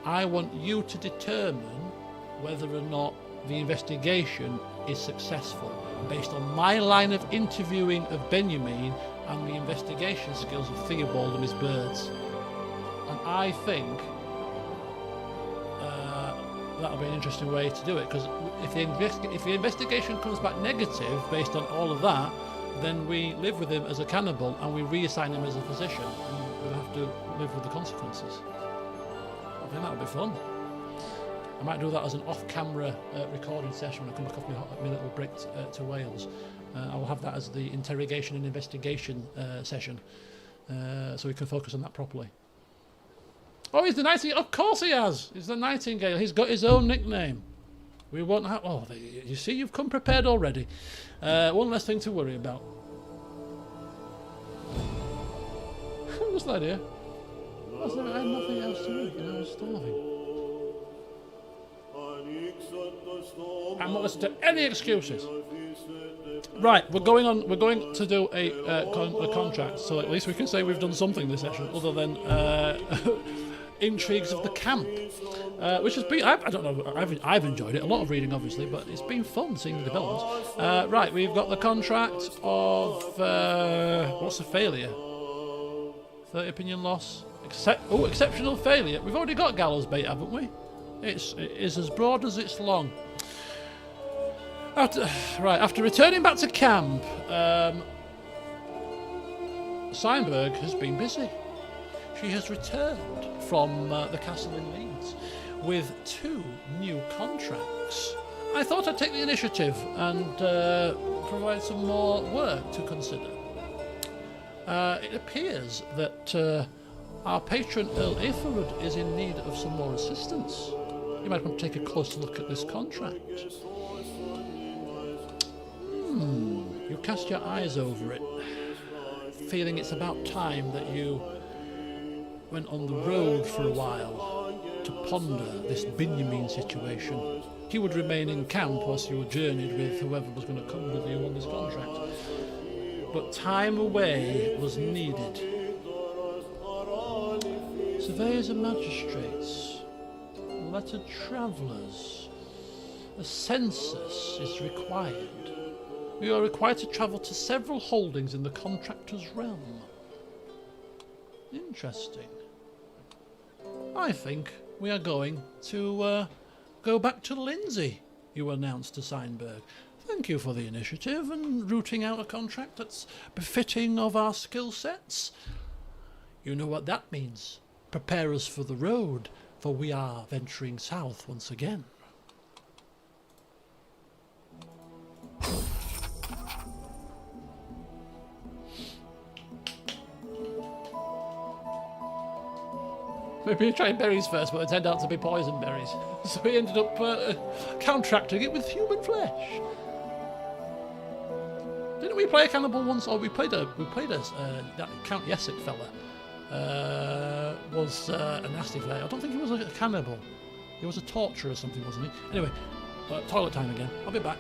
I want you to determine whether or not the investigation is successful based on my line of interviewing of Benjamin and the investigation skills of Theobald and his birds. And I think that'll be an interesting way to do it, because if the investigation comes back negative based on all of that, then we live with him as a cannibal and we reassign him as a physician, and we'll have to live with the consequences. I think that'll be fun. I might do that as an off-camera recording session when I come back off my little break to Wales. I will have that as the interrogation and investigation session, so we can focus on that properly. Oh, he's the Nightingale. Of course he has. He's the Nightingale. He's got his own nickname. We won't have... Oh, you see, you've come prepared already. One less thing to worry about. What's that here? I had nothing else to eat. I was starving. I'm not listening to any excuses. Right, we're going to do a contract, so at least we can say we've done something this session, other than intrigues of the camp, which has been, I don't know, I've enjoyed it. A lot of reading, obviously, but it's been fun seeing the developments. Right, we've got the contract of what's the failure? opinion loss. Exceptional failure. We've already got gallows bait, haven't we? It is as broad as it's long. After returning back to camp, Steinberg has been busy. She has returned from the castle in Leeds with 2 new contracts. I thought I'd take the initiative and provide some more work to consider. It appears that our patron Earl Aethelred is in need of some more assistance. You might want to take a closer look at this contract. You cast your eyes over it, feeling it's about time that you went on the road for a while to ponder this Benjamin situation. He would remain in camp whilst you journeyed with whoever was going to come with you on this contract. But time away was needed. Surveyors and magistrates, lettered travellers, a census is required. We are required to travel to several holdings in the contractor's realm. Interesting. I think we are going to go back to Lindsay, you announced to Steinberg. Thank you for the initiative and rooting out a contract that's befitting of our skill sets. You know what that means. Prepare us for the road, for we are venturing south once again. Maybe try berries first, but it turned out to be poison berries. So we ended up counteracting it with human flesh. Didn't we play a cannibal once? Oh, we played a that Count Yesic fella was a nasty player. I don't think he was a cannibal. He was a torturer or something, wasn't he? Anyway, toilet time again. I'll be back.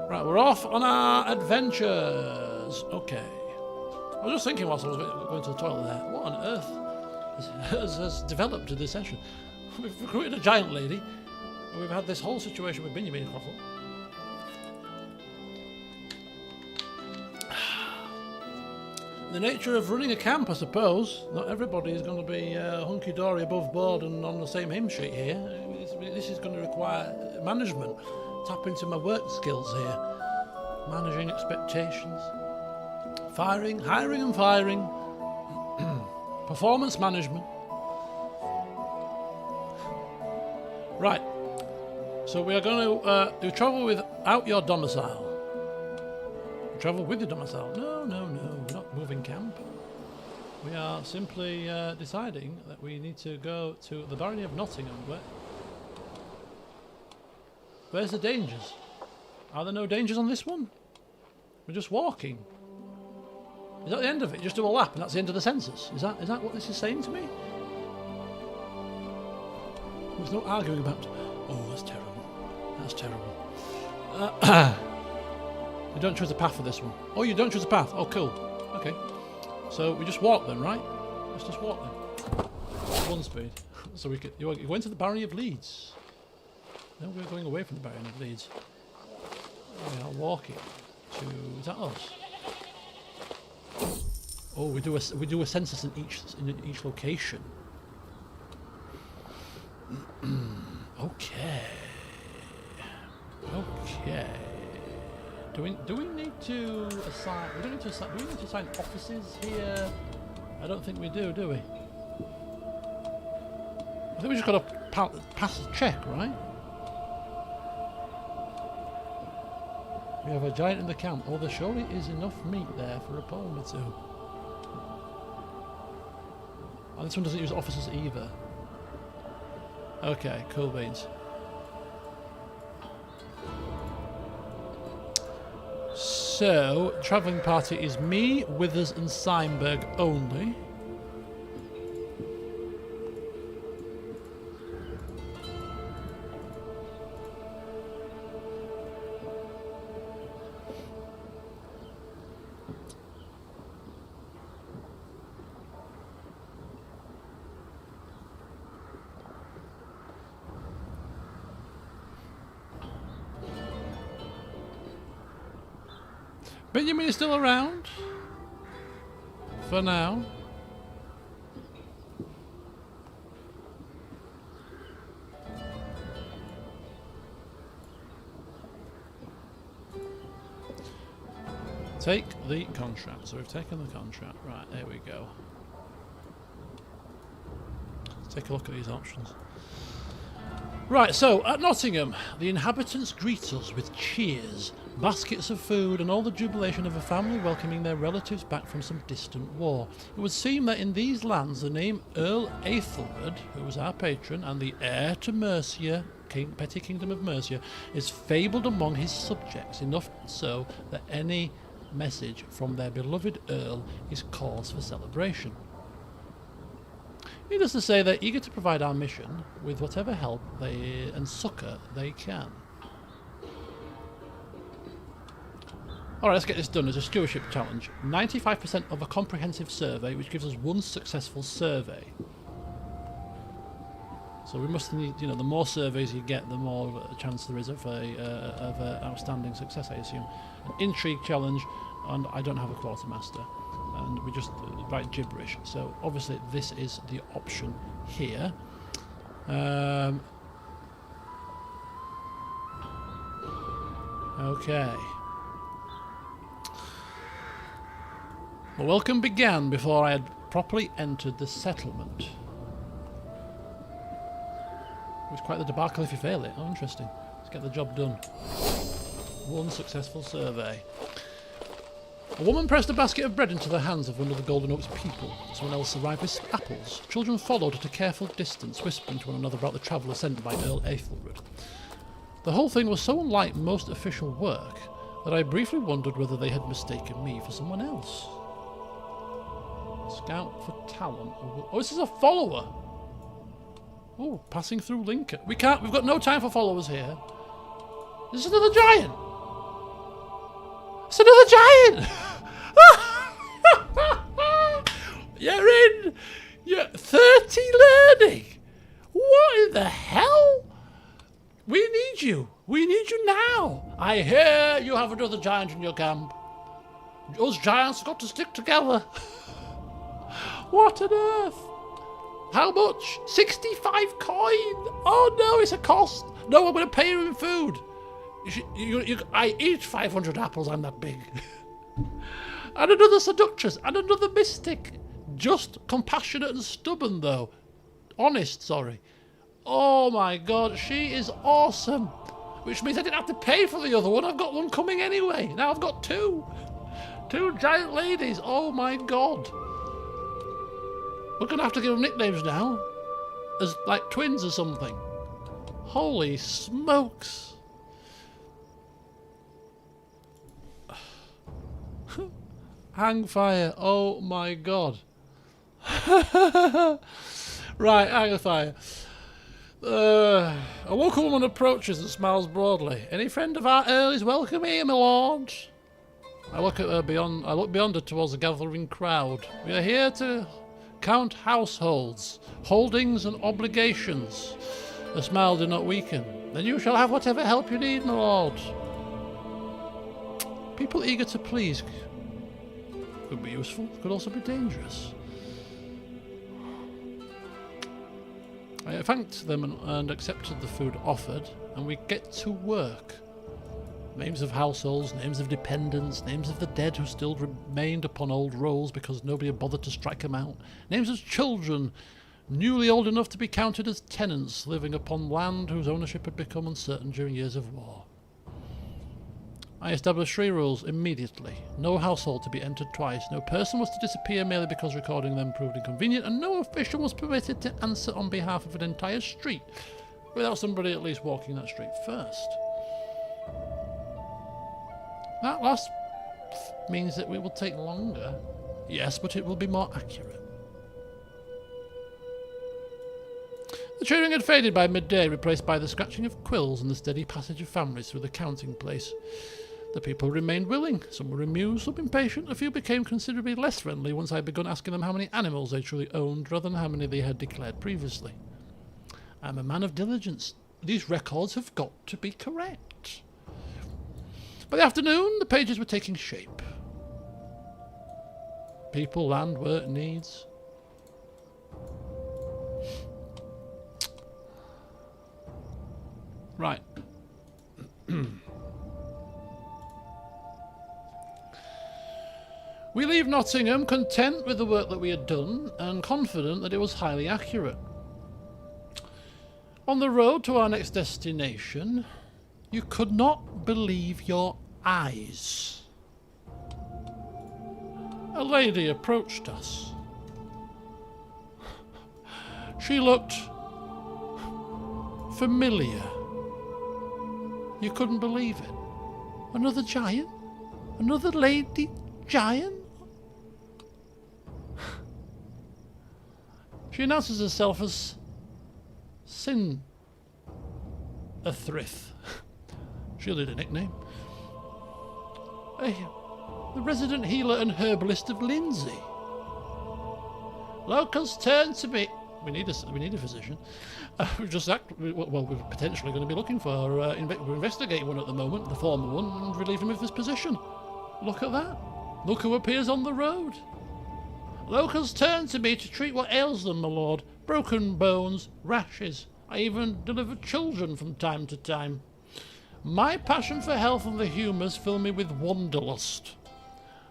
Right, we're off on our adventures. Okay. I was just thinking whilst I was going to the toilet there, what on earth has developed in this session? We've recruited a giant lady, and we've had this whole situation with Benjamin Crossel. The nature of running a camp, I suppose. Not everybody is going to be hunky-dory above board and on the same hymn sheet here. This is going to require management. Tap into my work skills here. Managing expectations. Hiring and firing. Performance management. Right. So we are going to do travel without your domicile. Travel with your domicile. No, we're not moving camp. We are simply deciding that we need to go to the barony of Nottingham. Where's the dangers? Are there no dangers on this one? We're just walking. Is that the end of it? Just do a lap and that's the end of the census? Is that what this is saying to me? There's no arguing about... Oh, that's terrible. That's terrible. You don't choose a path for this one. Oh, you don't choose a path. Oh, cool. Okay. So we just walk then, right? Let's just walk then. 1 speed. So you're going to the barony of Leeds. No, we're going away from the barony of Leeds. We are walking to... Is that us? Oh, we do a census in each location. Okay. Okay. Do we need to assign? We don't need to assign. Do we need to assign offices here? I don't think we do we? I think we just got to pass the check, right? We have a giant in the camp. Oh, there surely is enough meat there for a poem or two. Oh, this one doesn't use officers either. Okay, cool beans. So, travelling party is me, Withers and Steinberg only. Benjamin is still around for now. Take the contract. So we've taken the contract. Right, there we go. Let's take a look at these options. Right, so at Nottingham, the inhabitants greet us with cheers, baskets of food, and all the jubilation of a family welcoming their relatives back from some distant war. It would seem that in these lands the name Earl Aethelred, who was our patron and the heir to Mercia, petty kingdom of Mercia, is fabled among his subjects, enough so that any message from their beloved Earl is cause for celebration. Needless to say, they're eager to provide our mission with whatever help and succour they can. Alright, let's get this done as a stewardship challenge. 95% of a comprehensive survey, which gives us one successful survey. So we must need, you know, the more surveys you get, the more chance there is of a outstanding success, I assume. An intrigue challenge, and I don't have a quartermaster. And we just write gibberish. So obviously this is the option here. Okay. The welcome began before I had properly entered the settlement. It was quite the debacle if you fail it. Oh, interesting. Let's get the job done. One successful survey. A woman pressed a basket of bread into the hands of one of the Golden Oaks people. Someone else arrived with apples. Children followed at a careful distance, whispering to one another about the traveller sent by Earl Aethelred. The whole thing was so unlike most official work that I briefly wondered whether they had mistaken me for someone else. Scout for talent. Oh, this is a follower. Oh, passing through Lincoln. We've got no time for followers here. This is another giant. It's another giant! You're in! You're 30 learning! What in the hell? We need you. We need you now. I hear you have another giant in your camp. Those giants got to stick together. What on earth? How much? 65 coin! Oh no, it's a cost. No, I'm going to pay you in food. I eat 500 apples, I'm that big. And another seductress, and another mystic. Just compassionate and stubborn, though. Honest, sorry. Oh my god, she is awesome. Which means I didn't have to pay for the other one. I've got one coming anyway. Now I've got two. Two giant ladies. Oh my god. We're going to have to give them nicknames now. As like twins or something. Holy smokes. Hang fire. Oh my god. Right, hang fire. A local woman approaches and smiles broadly. Any friend of our Earl is welcome here, my lord. I look at her beyond. I look beyond her towards the gathering crowd. We are here to count households, holdings, and obligations. The smile did not weaken. Then you shall have whatever help you need, my lord. People eager to please could be useful, could also be dangerous. I thanked them and accepted the food offered, and we get to work. Names of households, names of dependents, names of the dead who still remained upon old rolls because nobody had bothered to strike them out. Names of children newly old enough to be counted as tenants living upon land whose ownership had become uncertain during years of war. I established 3 rules immediately. No household to be entered twice, no person was to disappear merely because recording them proved inconvenient, and no official was permitted to answer on behalf of an entire street without somebody at least walking that street first. That last means that it will take longer. Yes, but it will be more accurate. The cheering had faded by midday, replaced by the scratching of quills and the steady passage of families through the counting place. The people remained willing. Some were amused, some impatient. A few became considerably less friendly once I had begun asking them how many animals they truly owned, rather than how many they had declared previously. I'm a man of diligence. These records have got to be correct. By the afternoon, the pages were taking shape. People, land, work, needs. Right. We leave Nottingham content with the work that we had done and confident that it was highly accurate. On the road to our next destination, you could not believe your eyes. A lady approached us. She looked familiar. You couldn't believe it. Another giant? Another lady giant? She announces herself as Sin a Thrith. She'll need a nickname. The resident healer and herbalist of Lindsay. Locals turn to me. We need a physician. We're potentially going to be looking for. We're investigating one at the moment, the former one, and relieve him of this position. Look at that. Look who appears on the road. Locals turn to me to treat what ails them, my lord. Broken bones, rashes. I even deliver children from time to time. My passion for health and the humours fill me with wanderlust.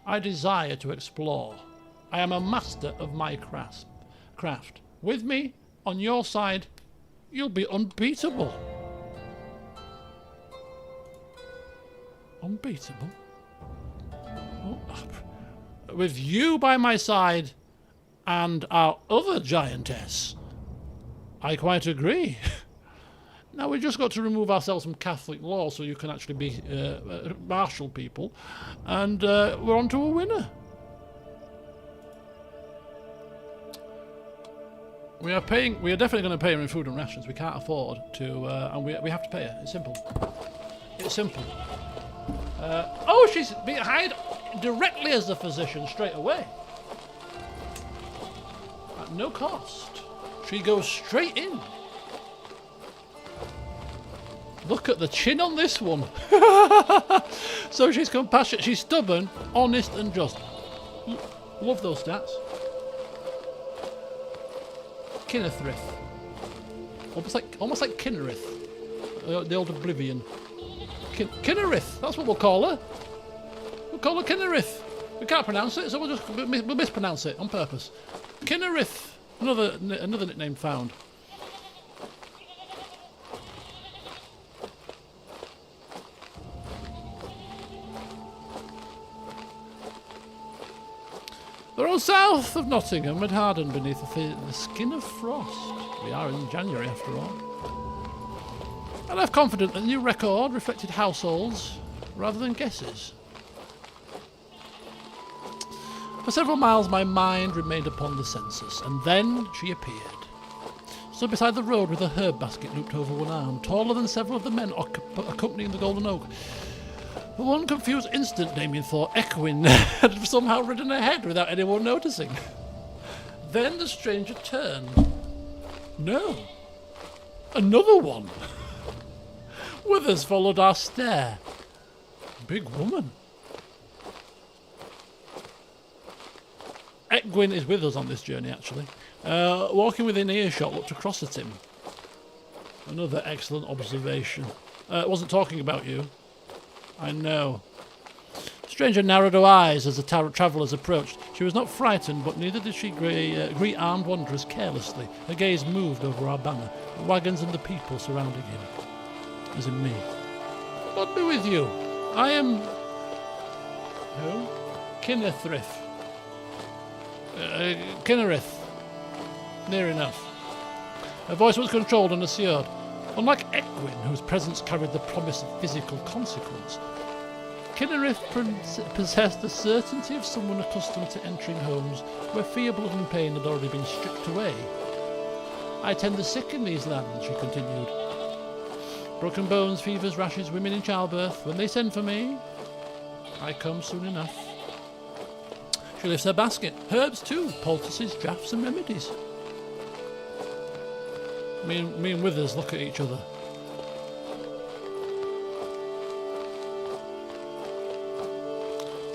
I desire to explore. I am a master of my craft. With me, on your side, you'll be unbeatable. Unbeatable? Oh, with you by my side and our other giantess, I quite agree. Now we just got to remove ourselves from Catholic law so you can actually be martial people, and we're on to a winner. We are definitely going to pay her in food and rations. We can't afford to, and we have to pay her. It's simple. It's simple. She's being hired directly as the physician straight away. At no cost. She goes straight in. Look at the chin on this one. So she's compassionate, she's stubborn, honest and just. Love those stats. Kinnerthrith. Almost like Kinnerith. The old Oblivion. Kinnerith, that's what we'll call her. We'll call her Kinnerith. We can't pronounce it, so we'll mispronounce it on purpose. Kinnerith. Another nickname found. The road south of Nottingham had hardened beneath the skin of frost. We are in January after all. And I'm confident that the new record reflected households rather than guesses. For several miles my mind remained upon the census, and then she appeared. Stood beside the road with a herb basket looped over one arm, taller than several of the men accompanying the Golden Oak. For one confused instant, Damian thought Equine had somehow ridden ahead without anyone noticing. Then the stranger turned. No. Another one. Withers followed our stare. Big woman. Equine is with us on this journey, actually. Walking within earshot, looked across at him. Another excellent observation. Wasn't talking about you. I know. Stranger narrowed her eyes as the travellers approached. She was not frightened, but neither did she greet armed wanderers carelessly. Her gaze moved over our banner, the wagons and the people surrounding him. As in me. God be with you. I am... Who? Kinnerthrith. Kinnerith. Near enough. Her voice was controlled and assured. Unlike Eckwin, whose presence carried the promise of physical consequence, Kinnerith possessed the certainty of someone accustomed to entering homes where fear, blood and pain had already been stripped away. I tend the sick in these lands, she continued. Broken bones, fevers, rashes, women in childbirth. When they send for me, I come soon enough. She lifts her basket. Herbs too, poultices, draughts and remedies. Me and Withers look at each other.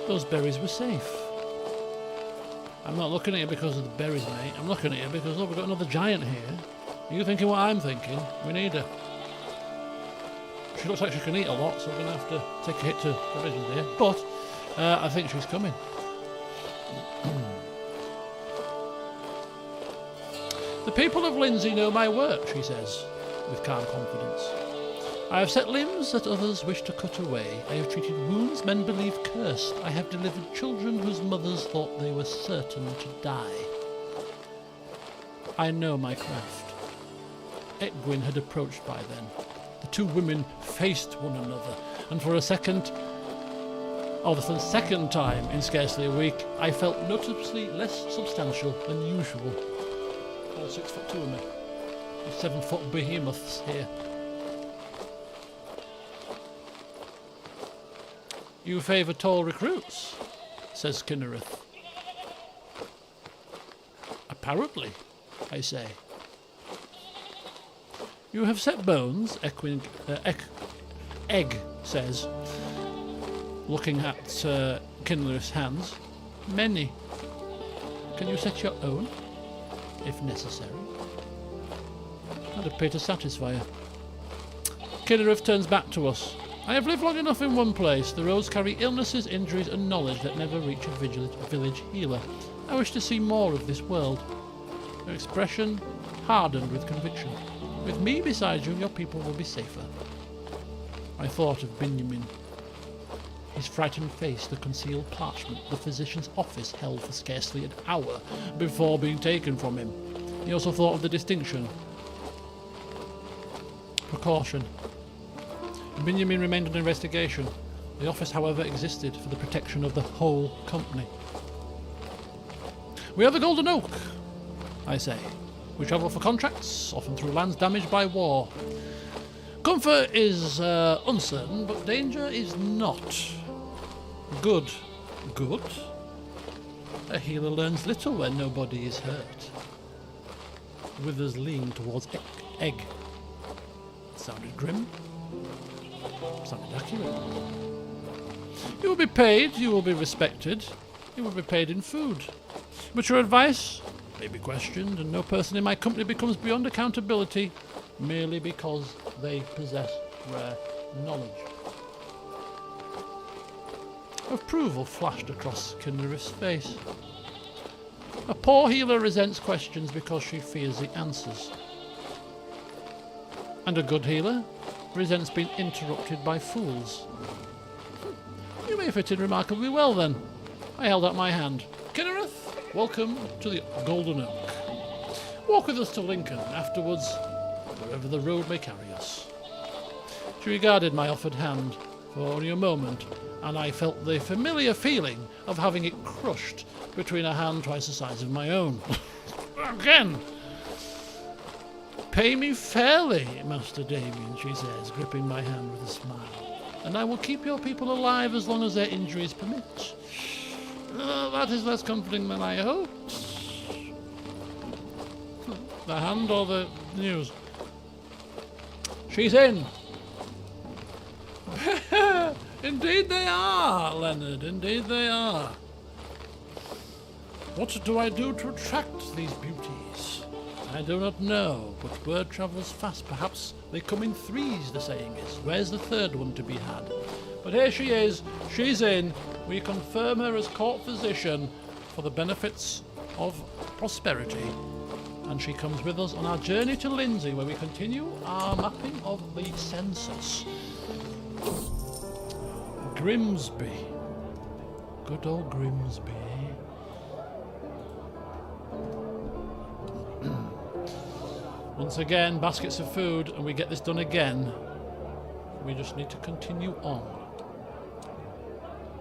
Those berries were safe. I'm not looking at you because of the berries, mate. I'm looking at you because, look, we've got another giant here. Are you thinking what I'm thinking? We need her. She looks like she can eat a lot, so we're going to have to take a hit to provisions here. But I think she's coming. The people of Lindsay know my work, she says, with calm confidence. I have set limbs that others wish to cut away. I have treated wounds men believe cursed. I have delivered children whose mothers thought they were certain to die. I know my craft. Eckwin had approached by then. The two women faced one another, and for the second time in scarcely a week, I felt noticeably less substantial than usual. All 6'2" of me. 7-foot behemoths here. You favour tall recruits, says Kinnerith. Apparently, I say. You have set bones, Egg says, looking at Kinnerith's hands. Many. Can you set your own, if necessary? That'd appear to satisfy her. Kinnerith turns back to us. I have lived long enough in one place. The roads carry illnesses, injuries and knowledge that never reach a village healer. I wish to see more of this world. Her expression hardened with conviction. With me beside you, your people will be safer. I thought of Benjamin. His frightened face, the concealed parchment the physician's office held for scarcely an hour before being taken from him. He also thought of the distinction. Precaution. Benjamin remained under investigation. The office, however, existed for the protection of the whole company. We are the Golden Oak, I say. We travel for contracts, often through lands damaged by war. Comfort is uncertain, but danger is not. Good. Good? A healer learns little when nobody is hurt. Withers leaned towards Egg. It sounded grim. Sounded accurate. You will be paid, you will be respected, you will be paid in food. But your advice may be questioned, and no person in my company becomes beyond accountability merely because they possess rare knowledge. Approval flashed across Kinnerith's face. A poor healer resents questions because she fears the answers. And a good healer resents being interrupted by fools. You may fit in remarkably well then. I held out my hand. Kinnerith, welcome to the Golden Oak. Walk with us to Lincoln, afterwards, wherever the road may carry us. She regarded my offered hand for only a moment, and I felt the familiar feeling of having it crushed between a hand twice the size of my own. Again! Pay me fairly, Master Damian, she says, gripping my hand with a smile, and I will keep your people alive as long as their injuries permit. That is less comforting than I hoped. The hand or the news? She's in. Indeed they are, Leonard, indeed they are. What do I do to attract these beauties? I do not know, but word travels fast. Perhaps they come in threes, the saying is. Where's the third one to be had? But here she is. She's in. We confirm her as court physician for the benefits of prosperity. And she comes with us on our journey to Lindsay, where we continue our mapping of the census. Grimsby. Good old Grimsby. Once again, baskets of food, and we get this done again. We just need to continue on.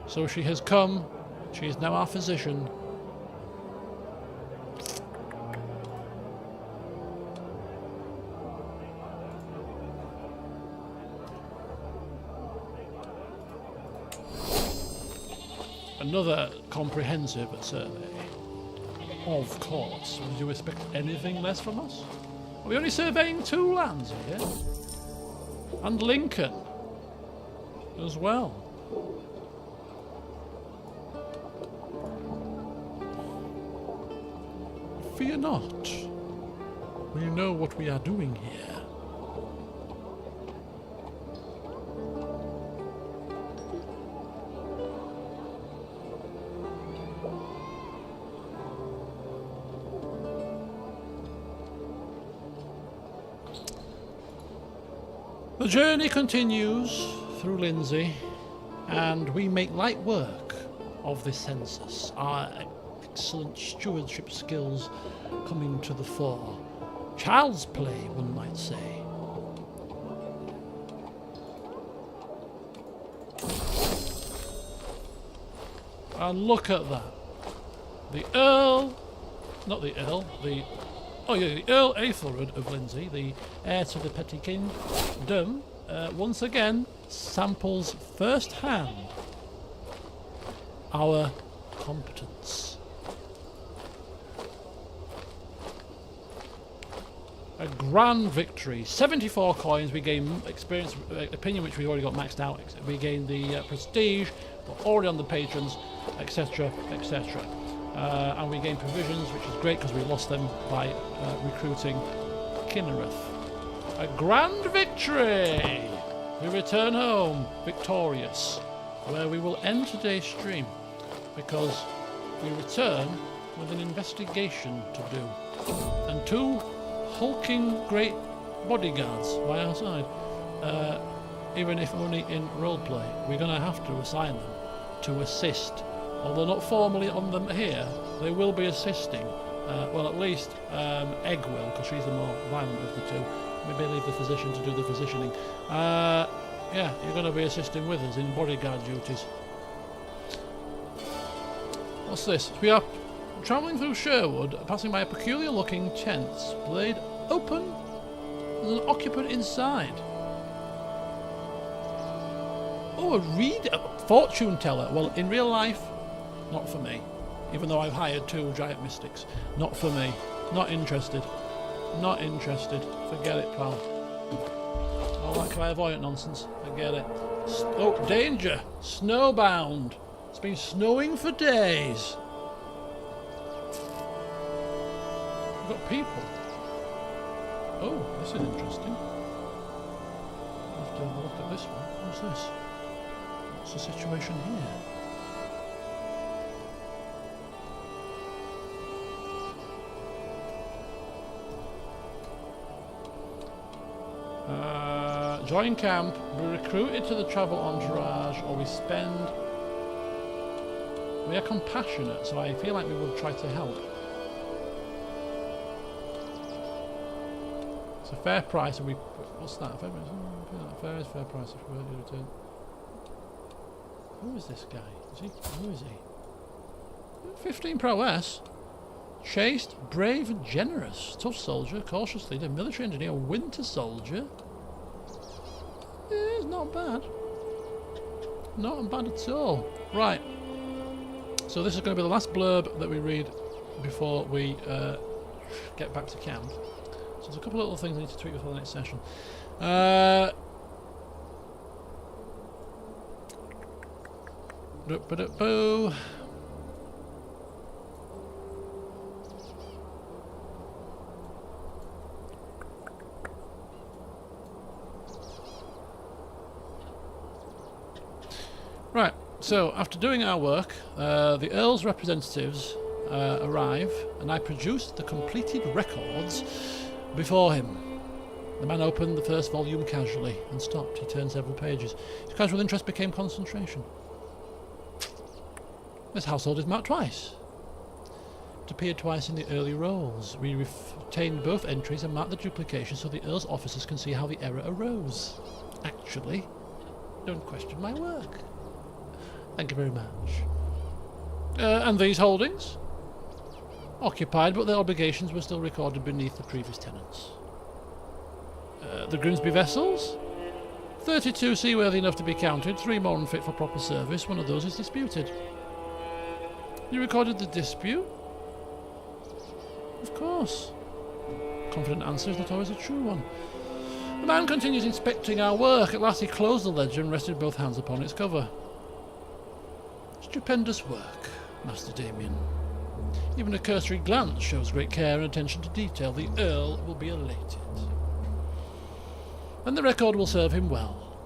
So she has come. She is now our physician. Another comprehensive survey. Of course. Would you expect anything less from us? Are we only surveying 2 lands here? And Lincoln as well. Fear not. We know what we are doing here. The journey continues through Lindsay, and we make light work of the census. Our excellent stewardship skills coming to the fore. Child's play, one might say. And look at that. The Earl, not the Earl, the Earl Aethelred of Lindsay, the heir to the Petty Kingdom, once again samples firsthand our competence. A grand victory. 74 coins. We gain experience, opinion, which we already got maxed out. We gain the prestige. We're already on the patrons, etc., etc. And we gain provisions, which is great because we lost them by recruiting Kinnereth. A grand victory! We return home victorious, where we will end today's stream because we return with an investigation to do. And 2 hulking great bodyguards by our side. Even if only in roleplay, we're going to have to assign them to assist. Although not formally on them here, they will be assisting. Well, at least Egg will, because she's the more violent of the 2. Maybe leave the physician to do the physicianing. Yeah, you're going to be assisting with us in bodyguard duties. What's this? We are travelling through Sherwood, passing by a peculiar-looking tent, blade open. There's an occupant inside. Oh, a fortune teller. Well, in real life, not for me. Even though I've hired 2 giant mystics. Not for me. Not interested. Not interested. Forget it, pal. All that clairvoyant nonsense. Forget it. Oh, danger! Snowbound. It's been snowing for days. We've got people. Oh, this is interesting. I'll have to have a look at this one. What's this? What's the situation here? Join camp, be recruited to the travel entourage, or we spend... We are compassionate, so I feel like we would try to help. It's a fair price, and we... What's that? Fair price? Fair price if we return. Who is this guy? Who is he? 15 prowess. Chaste, brave and generous. Tough soldier, cautious leader, military engineer, winter soldier. Yeah, it's not bad. Not bad at all. Right. So this is going to be the last blurb that we read before we get back to camp. So there's a couple of little things I need to tweak before the next session. Boo. So, after doing our work, the Earl's representatives arrive, and I produce the completed records before him. The man opened the first volume casually and stopped. He turned several pages. His casual interest became concentration. This household is marked twice. It appeared twice in the early rolls. We retained both entries and marked the duplication so the Earl's officers can see how the error arose. Actually, don't question my work. Thank you very much. And these holdings? Occupied, but their obligations were still recorded beneath the previous tenants. The Grimsby vessels? 32 seaworthy enough to be counted, 3 more unfit for proper service. One of those is disputed. You recorded the dispute? Of course. Confident answer is not always a true one. The man continues inspecting our work. At last he closed the ledger and rested both hands upon its cover. Stupendous work, Master Damian. Even a cursory glance shows great care and attention to detail. The Earl will be elated. And the record will serve him well.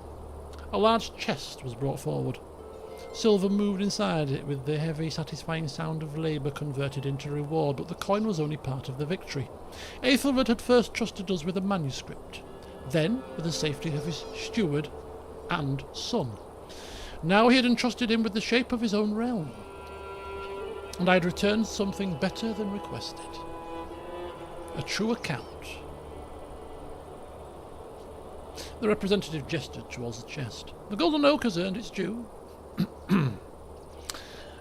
A large chest was brought forward. Silver moved inside it with the heavy, satisfying sound of labour converted into reward, but the coin was only part of the victory. Aethelred had first trusted us with a manuscript, then with the safety of his steward and son. Now he had entrusted him with the shape of his own realm, and I had returned something better than requested. A true account. The representative gestured towards the chest. The golden oak has earned its due.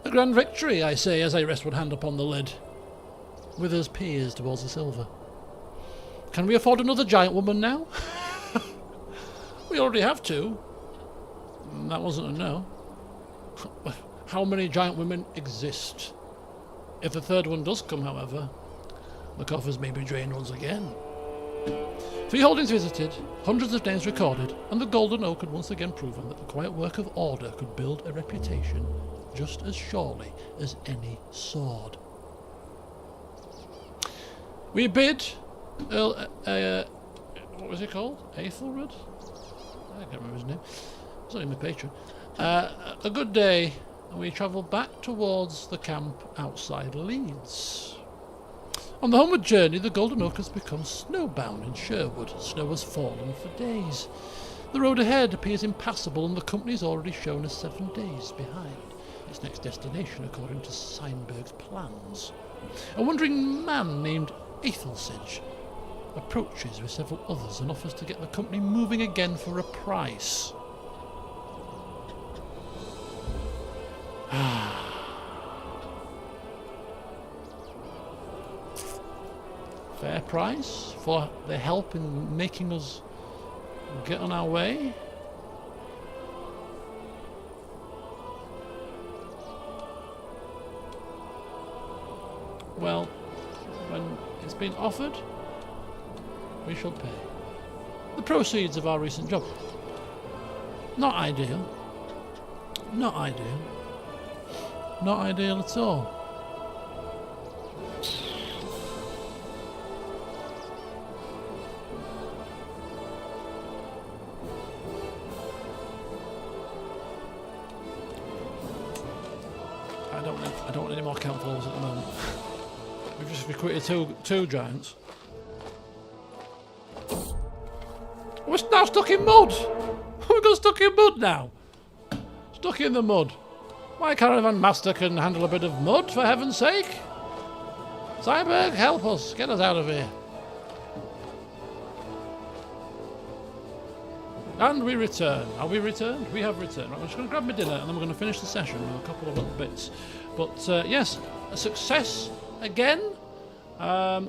A grand victory, I say, as I rest one hand upon the lid. Withers peers towards the silver. Can we afford another giant woman now? We already have 2. That wasn't a no. How many giant women exist? If the third one does come, however, the coffers may be drained once again. 3 holdings visited, hundreds of names recorded, and the golden oak had once again proven that the quiet work of order could build a reputation just as surely as any sword. We bid Earl, what was he called? Aethelred? I can't remember his name. It's not even my patron. A good day, and we travelled back towards the camp outside Leeds. On the homeward journey, the Golden Oak has become snowbound in Sherwood. Snow has fallen for days. The road ahead appears impassable, and the company is already shown as 7 days behind its next destination, according to Seinberg's plans. A wandering man named Aethelsage approaches with several others and offers to get the company moving again for a price. Fair price for their help in making us get on our way. Well, when it's been offered, we shall pay. The proceeds of our recent job. Not ideal. Not ideal. Not ideal at all. I don't want any more campfires at the moment. We've just recruited two giants. We're now stuck in mud! We've got stuck in mud now! Stuck in the mud. My caravan master can handle a bit of mud, for heaven's sake! Seinberg, help us! Get us out of here! And we return. Are we returned? We have returned. Right, I'm just going to grab my dinner and then we're going to finish the session with a couple of little bits. But yes, a success again.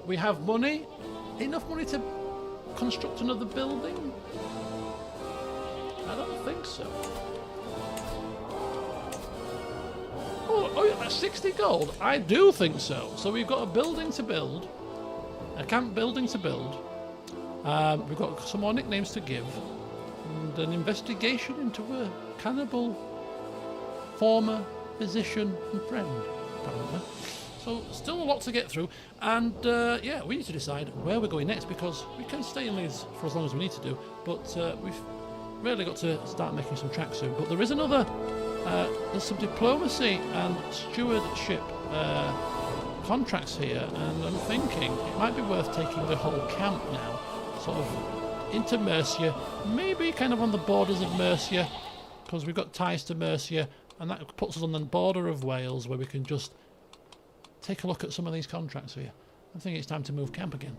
We have money. Enough money to construct another building? I don't think so. Oh, 60 gold? I do think so. So we've got a building to build. A camp building to build. We've got some more nicknames to give. And an investigation into a cannibal former physician and friend, apparently. So still a lot to get through, and yeah, we need to decide where we're going next, because we can stay in Leeds for as long as we need to do, but we've really got to start making some tracks soon. But there is another There's some diplomacy and stewardship contracts here, and I'm thinking it might be worth taking the whole camp now, sort of into Mercia, maybe kind of on the borders of Mercia, because we've got ties to Mercia, and that puts us on the border of Wales, where we can just take a look at some of these contracts here. I think it's time to move camp again.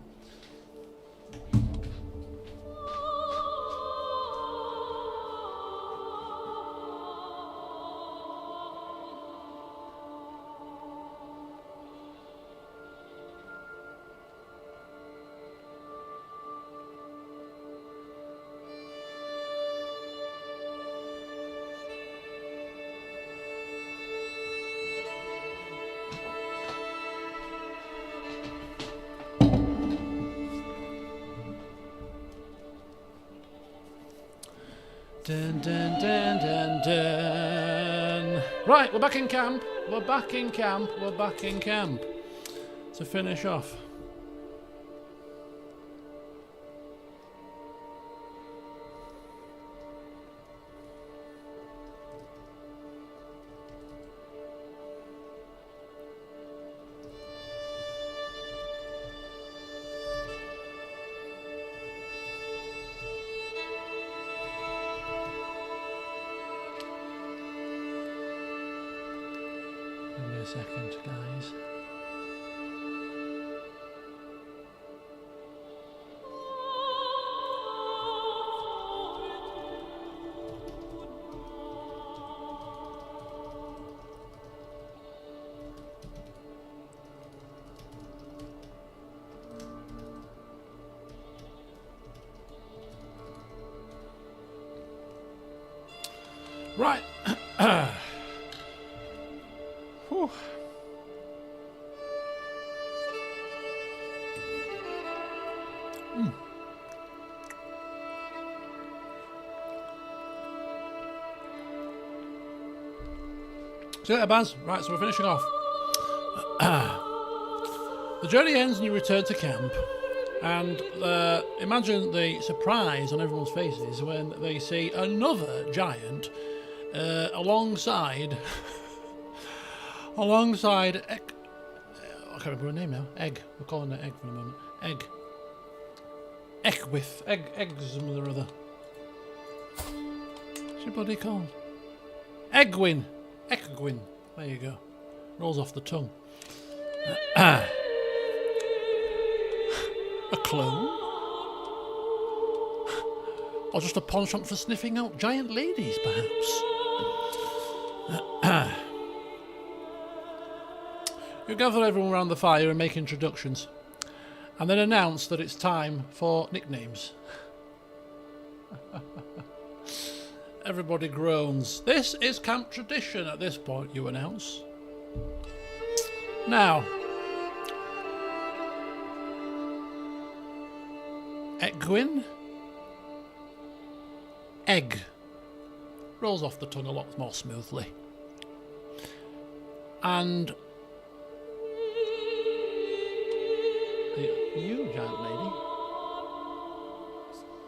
Dun, dun, dun, dun, dun. Right, we're back in camp. We're back in camp. We're back in camp. To finish off. Give me a second, guys. Right. Whew. See you later, Baz. Right, so we're finishing off. The journey ends and you return to camp. And imagine the surprise on everyone's faces when they see another giant alongside I can't remember her name now. Egg. We're calling her Egg for the moment. Egg. Eggs something or other. What's your bloody called? Egwin. There you go. Rolls off the tongue. A clone? Or just a penchant for sniffing out giant ladies, perhaps? You gather everyone around the fire and make introductions, and then announce that it's time for nicknames. Everybody groans. This is camp tradition at this point, you announce. Now, Egwin? Egg. Rolls off the tongue a lot more smoothly. And you, giant lady.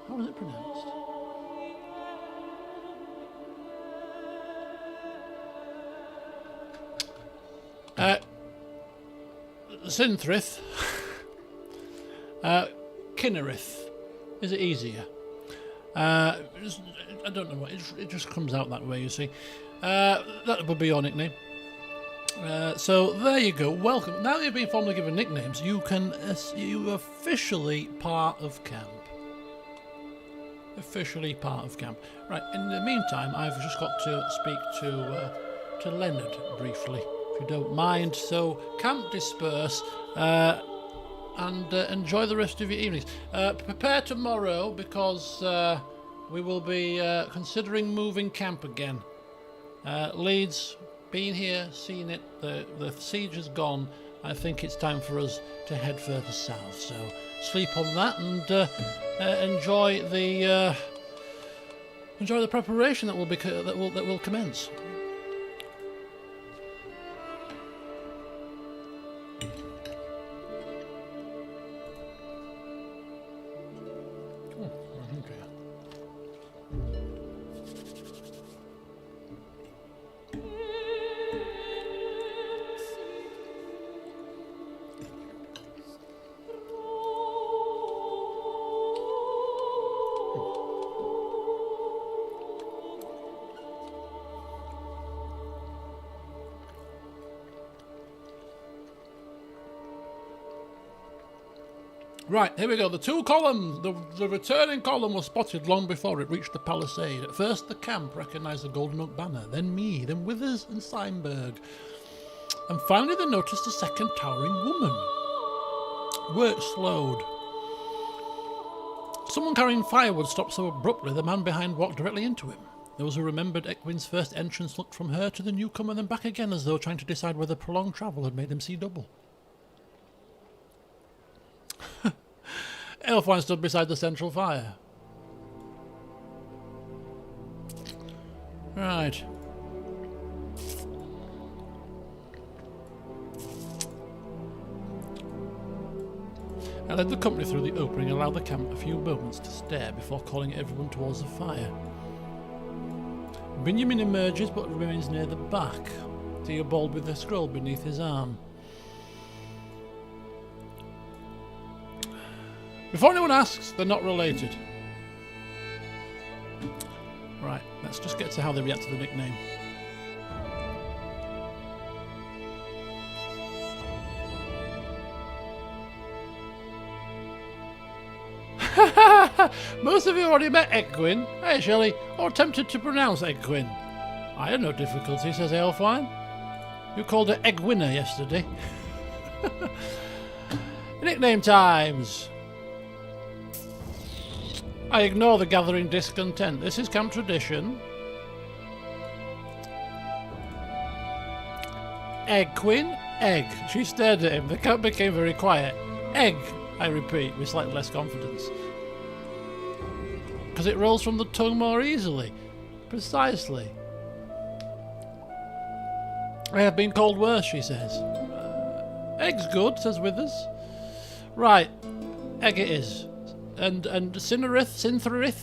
How was it pronounced? Synthryth. Kinnerith. Is it easier? I don't know what, it just comes out that way, you see. That would be your nickname. So there you go, welcome. Now you've been formally given nicknames, you are officially part of camp. Officially part of camp. Right, in the meantime, I've just got to speak to Leonard briefly, if you don't mind. So, camp disperse, and enjoy the rest of your evenings. Prepare tomorrow, because we will be considering moving camp again. Leeds, been here, seen it, the siege is gone. I think it's time for us to head further south. So sleep on that and enjoy the preparation that will commence. Right, here we go. The two columns. The returning column was spotted long before it reached the palisade. At first, the camp recognised the Golden Oak banner, then me, then Withers and Steinberg. And finally, they noticed a second towering woman. Work slowed. Someone carrying firewood stopped so abruptly the man behind walked directly into him. Those who remembered Eckwin's first entrance looked from her to the newcomer, then back again as though trying to decide whether prolonged travel had made them see double. Elfwine stood beside the central fire. Right. I led the company through the opening and allowed the camp a few moments to stare before calling everyone towards the fire. Benjamin emerges but remains near the back, Theobald with the scroll beneath his arm. Before anyone asks, they're not related. Right, let's just get to how they react to the nickname. Most of you already met Eckwin. Hey, Shelley, or attempted to pronounce Eckwin. I had no difficulty, says Elfwine. You called her Eggwinner yesterday. Nickname times. I ignore the gathering discontent. This is camp tradition. Eckwin, egg. She stared at him. The camp became very quiet. Egg, I repeat, with slightly less confidence. Because it rolls from the tongue more easily. Precisely. I have been called worse, she says. Egg's good, says Withers. Right, egg it is. And Synthrith.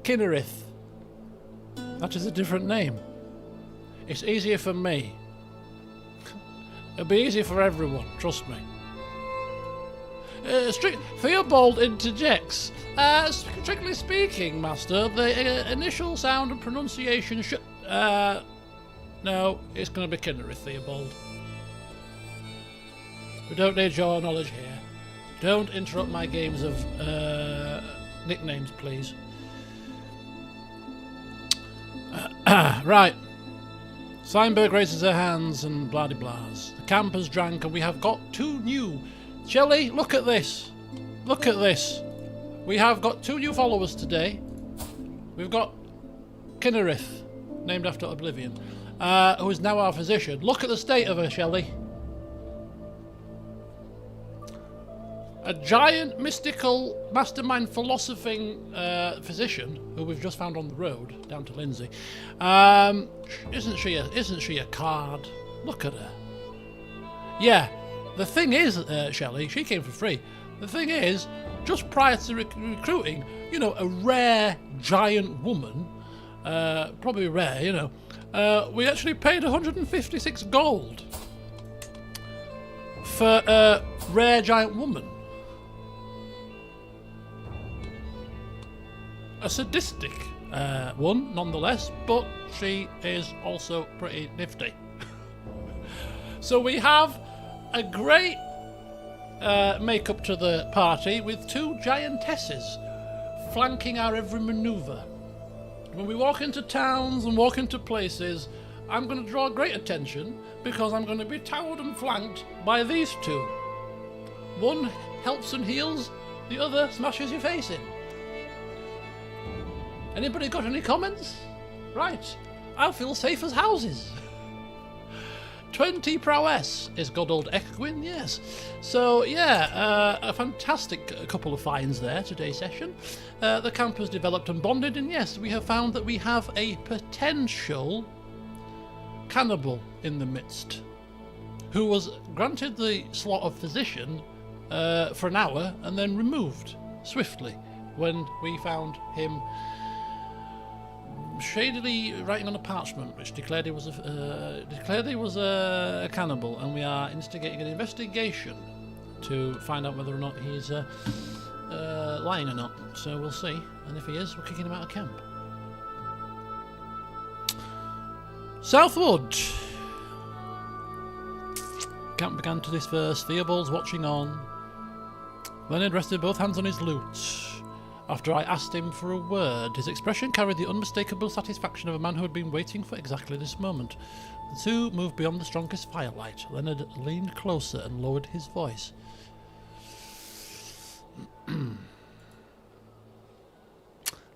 Kinnerith. That is a different name. It's easier for me. It'll be easier for everyone, trust me. Theobald interjects. Strictly speaking, Master, the initial sound and pronunciation should... no, it's going to be Kinnerith, Theobald. We don't need your knowledge here. Don't interrupt my games of nicknames, please. Right. Steinberg raises her hands and blah-de-blahs. The camp has drank and we have got two new... Shelley, look at this. Look at this. We have got two new followers today. We've got Kinnerith, named after Oblivion, who is now our physician. Look at the state of her, Shelley. A giant, mystical, mastermind, philosophing physician who we've just found on the road down to Lindsay. Isn't she a card? Look at her. Yeah. The thing is, Shelley, she came for free. The thing is, just prior to recruiting, you know, a rare giant woman, probably rare, you know, we actually paid 156 gold for a rare giant woman. A sadistic one, nonetheless, but she is also pretty nifty. So we have a great make-up to the party with two giantesses flanking our every manoeuvre. When we walk into towns and walk into places, I'm going to draw great attention because I'm going to be towered and flanked by these two. One helps and heals, the other smashes your face in. Anybody got any comments? Right, I feel safe as houses. 20 prowess is good old Eckwin, yes. So, yeah, a fantastic couple of finds there, today's session. The camp has developed and bonded, and yes, we have found that we have a potential cannibal in the midst, who was granted the slot of physician for an hour and then removed swiftly when we found him shadily writing on a parchment which declared he was a cannibal, and we are instigating an investigation to find out whether or not he's lying or not. So we'll see, and if he is, we're kicking him out of camp. Southwood. camp began to disperse, Theobald's watching on. Leonard rested both hands on his lute. After I asked him for a word, his expression carried the unmistakable satisfaction of a man who had been waiting for exactly this moment. The two moved beyond the strongest firelight. Leonard leaned closer and lowered his voice.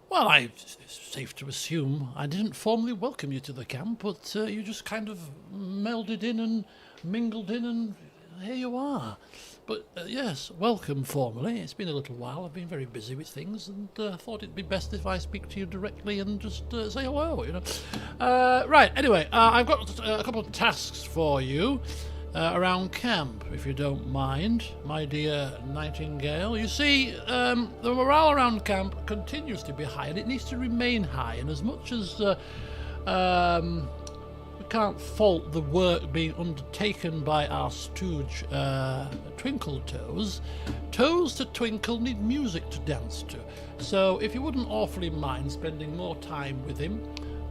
Well, it's safe to assume I didn't formally welcome you to the camp, but you just kind of melded in and mingled in, and here you are. But yes, welcome formally. It's been a little while. I've been very busy with things, and thought it'd be best if I speak to you directly and just say hello, you know. Right, anyway, I've got a couple of tasks for you around camp, if you don't mind, my dear Nightingale. You see, the morale around camp continues to be high, and it needs to remain high, and as much as we can't fault the work being undertaken by our stooge, Twinkle Toes. Toes to Twinkle need music to dance to. So if you wouldn't awfully mind spending more time with him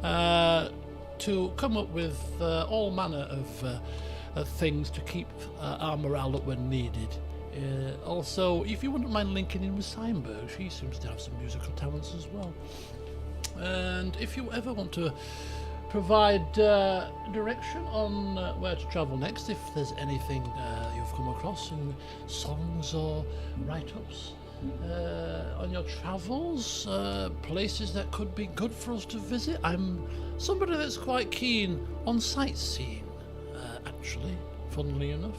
to come up with all manner of things to keep our morale up when needed. Also, if you wouldn't mind linking in with Seinberg, she seems to have some musical talents as well. And if you ever want to provide direction on where to travel next, if there's anything you've come across in songs or write-ups on your travels, places that could be good for us to visit. I'm somebody that's quite keen on sightseeing, actually, funnily enough.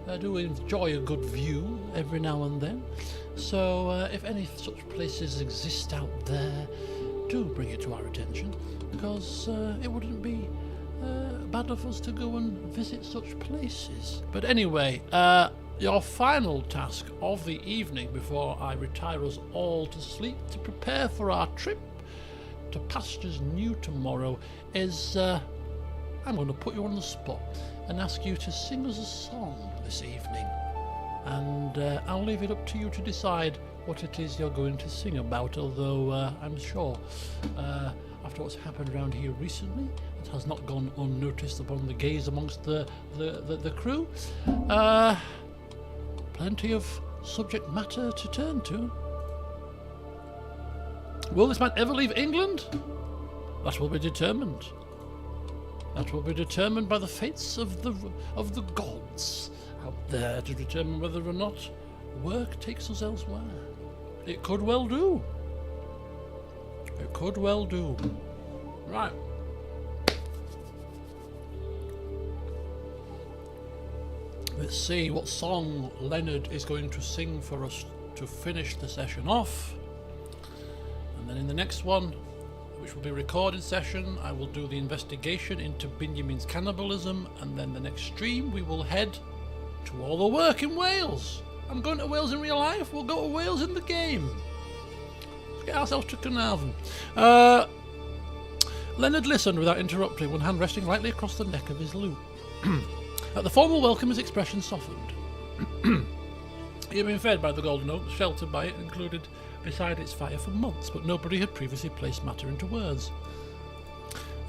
I do enjoy a good view every now and then, so if any such places exist out there, do bring it to our attention, because it wouldn't be bad of us to go and visit such places. But anyway, your final task of the evening before I retire us all to sleep to prepare for our trip to pastures new tomorrow is I'm going to put you on the spot and ask you to sing us a song this evening, and I'll leave it up to you to decide what it is you're going to sing about, although I'm sure after what's happened around here recently, it has not gone unnoticed upon the gaze amongst the crew. Plenty of subject matter to turn to. Will this man ever leave England? That will be determined. That will be determined by the fates of the gods out there to determine whether or not work takes us elsewhere. It could well do. It could well do. Right. Let's see what song Leonard is going to sing for us to finish the session off. And then in the next one, which will be a recorded session, I will do the investigation into Benjamin's cannibalism, and then the next stream we will head to all the work in Wales. I'm going to Wales in real life, we'll go to Wales in the game. Let's get ourselves to Carnarvon. Leonard listened without interrupting, one hand resting lightly across the neck of his lute. At the formal welcome, his expression softened. He had been fed by the Golden Oak, sheltered by it, included beside its fire for months, but nobody had previously placed matter into words.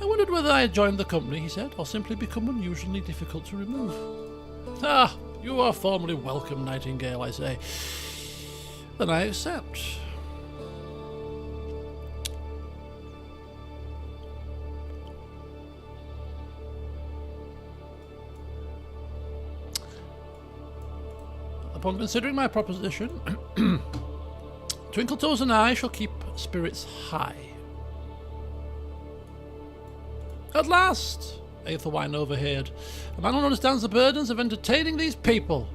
I wondered whether I had joined the company, he said, or simply become unusually difficult to remove. Ah, you are formally welcome, Nightingale, I say. Then I accept. Upon considering my proposition, Twinkletoes and I shall keep spirits high. At last, Aethelwine overheard, a man who understands the burdens of entertaining these people.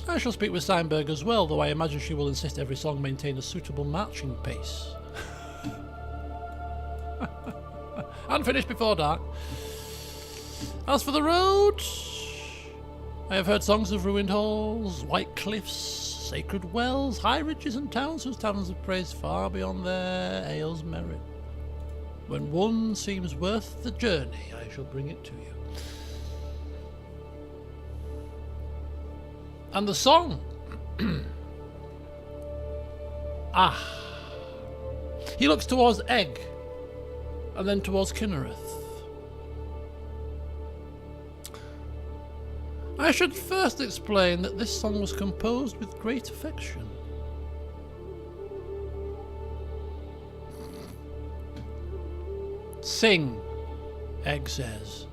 I shall speak with Steinberg as well, though I imagine she will insist every song maintain a suitable marching pace. Unfinished before dark. As for the road, I have heard songs of ruined halls, white cliffs, sacred wells, high ridges and towns whose taverns have praised far beyond their ale's merit. When one seems worth the journey, I shall bring it to you. And the song. Ah. He looks towards Egg, and then towards Kinnereth. I should first explain that this song was composed with great affection. Sing, Egg says.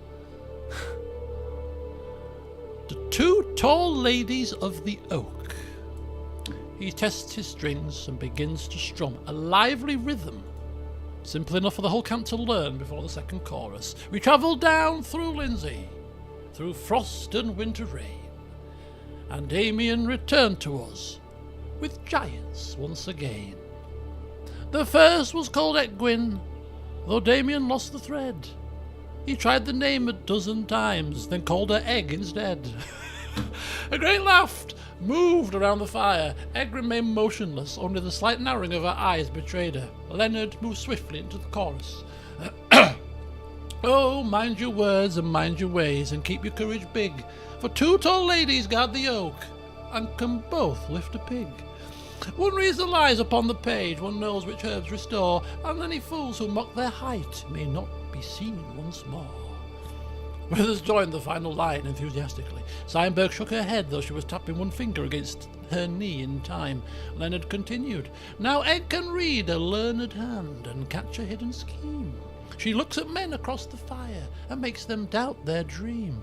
The two tall ladies of the oak. He tests his strings and begins to strum a lively rhythm. Simple enough for the whole camp to learn before the second chorus. We travel down through Lindsey, through frost and winter rain, and Damian returned to us with giants once again. The first was called Egwin, though Damian lost the thread. He tried the name a dozen times, then called her Egg instead. A great laugh moved around the fire. Egg remained motionless, only the slight narrowing of her eyes betrayed her. Leonard moved swiftly into the chorus. Oh, mind your words and mind your ways, and keep your courage big, for two tall ladies guard the oak, and can both lift a pig. One reason lies upon the page, one knows which herbs restore, and any fools who mock their height may not be seen once more. Withers joined the final line enthusiastically. Steinberg shook her head, though she was tapping one finger against her knee in time. Leonard continued. Now Egg can read a learned hand and catch a hidden scheme. She looks at men across the fire and makes them doubt their dream.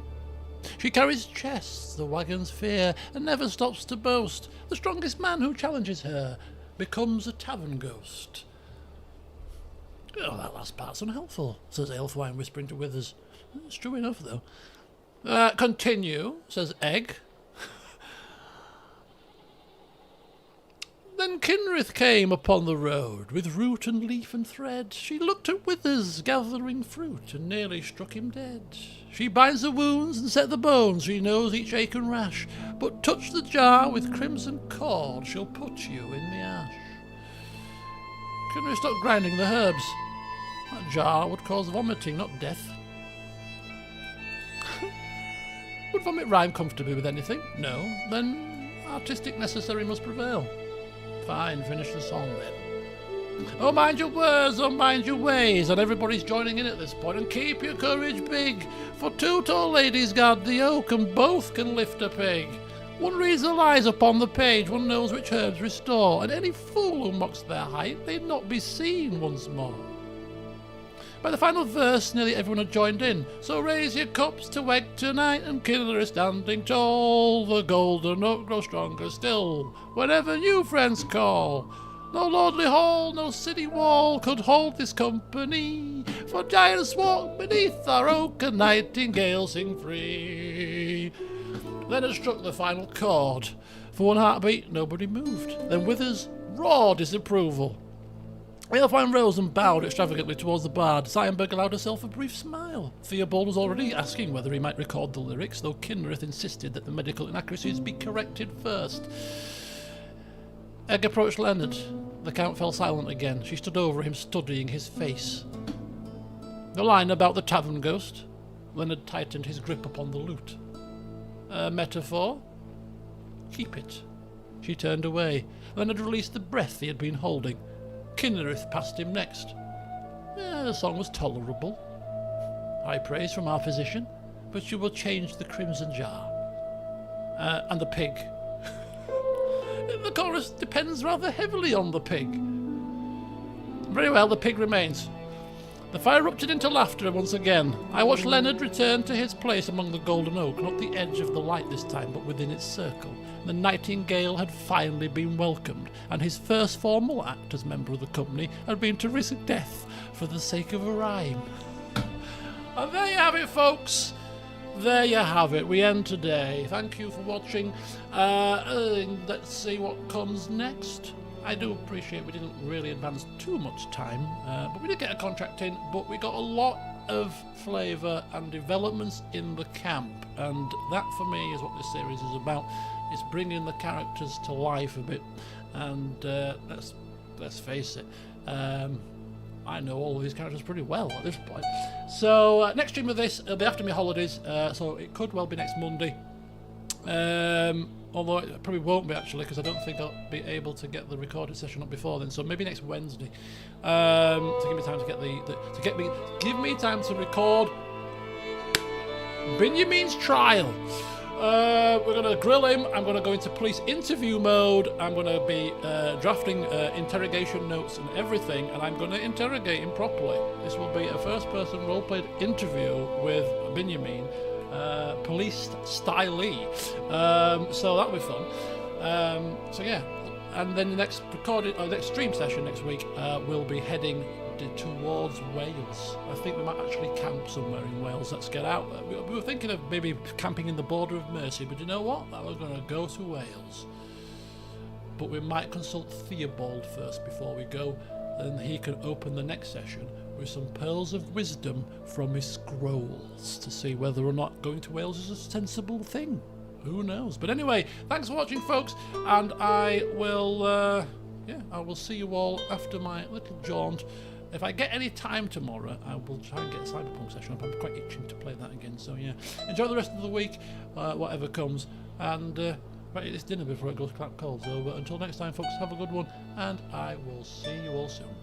She carries chests the wagons fear and never stops to boast. The strongest man who challenges her becomes a tavern ghost. Oh, that last part's unhelpful, says Aelfwine, whispering to Withers. It's true enough, though. Continue, says Egg. Then Kinrith came upon the road, with root and leaf and thread. She looked at Withers gathering fruit, and nearly struck him dead. She binds the wounds and set the bones, she knows each ache and rash, but touch the jar with crimson cord, she'll put you in the ash. Kinrith stopped grinding the herbs. That jar would cause vomiting, not death. Would vomit rhyme comfortably with anything? No. Then artistic necessary must prevail. Fine, finish the song then. Oh, mind your words, oh, mind your ways, and everybody's joining in at this point, and keep your courage big, for two tall ladies guard the oak, and both can lift a pig. One reads the lies upon the page, one knows which herbs restore, and any fool who mocks their height may not be seen once more. By the final verse, nearly everyone had joined in. So raise your cups to Egg tonight, and Killer is standing tall. The golden oak grows stronger still, whenever new friends call. No lordly hall, no city wall could hold this company, for giants walk beneath our oak, and nightingales sing free. Leonard struck the final chord. For one heartbeat, nobody moved. Then Withers roared disapproval. Aelfwine rose and bowed extravagantly towards the bard. Steinberg allowed herself a brief smile. Theobald was already asking whether he might record the lyrics, though Kinrith insisted that the medical inaccuracies be corrected first. Egg approached Leonard. The Count fell silent again. She stood over him, studying his face. The line about the tavern ghost. Leonard tightened his grip upon the lute. A metaphor? Keep it. She turned away. Leonard released the breath he had been holding. Kinnerith passed him next. The song was tolerable. High praise from our physician, but you will change the crimson jar. And the pig. The chorus depends rather heavily on the pig. Very well, the pig remains. The fire erupted into laughter once again. I watched Leonard return to his place among the golden oak, not the edge of the light this time, but within its circle. The nightingale had finally been welcomed, and his first formal act as member of the company had been to risk death for the sake of a rhyme. And there you have it, folks. There you have it. We end today. Thank you for watching. Let's see what comes next. I do appreciate we didn't really advance too much time, but we did get a contract in, but we got a lot of flavour and developments in the camp, and that for me is what this series is about. It's bringing the characters to life a bit, and let's face it, I know all of these characters pretty well at this point. So next stream of this, it'll be after my holidays, so it could well be next Monday. Although it probably won't be actually, because I don't think I'll be able to get the recorded session up before then. So maybe next Wednesday, to give me time to get give me time to record Binyamin's trial. We're going to grill him. I'm going to go into police interview mode. I'm going to be drafting interrogation notes and everything, and I'm going to interrogate him properly. This will be a first-person role-played interview with Benjamin, police stylee. So that'll be fun. So yeah, and then the next next stream session next week, we'll be heading towards Wales. I think we might actually camp somewhere in Wales. Let's get out. We were thinking of maybe camping in the border of Mercy, but you know what? We're going to go to Wales. But we might consult Theobald first before we go, and he can open the next session with some pearls of wisdom from his scrolls to see whether or not going to Wales is a sensible thing. Who knows? But anyway, thanks for watching, folks, and I will see you all after my little jaunt. If I get any time tomorrow, I will try and get a Cyberpunk session up. I'm quite itching to play that again, so yeah. Enjoy the rest of the week, whatever comes, and right, it's dinner before it goes cold. So until next time, folks, have a good one, and I will see you all soon.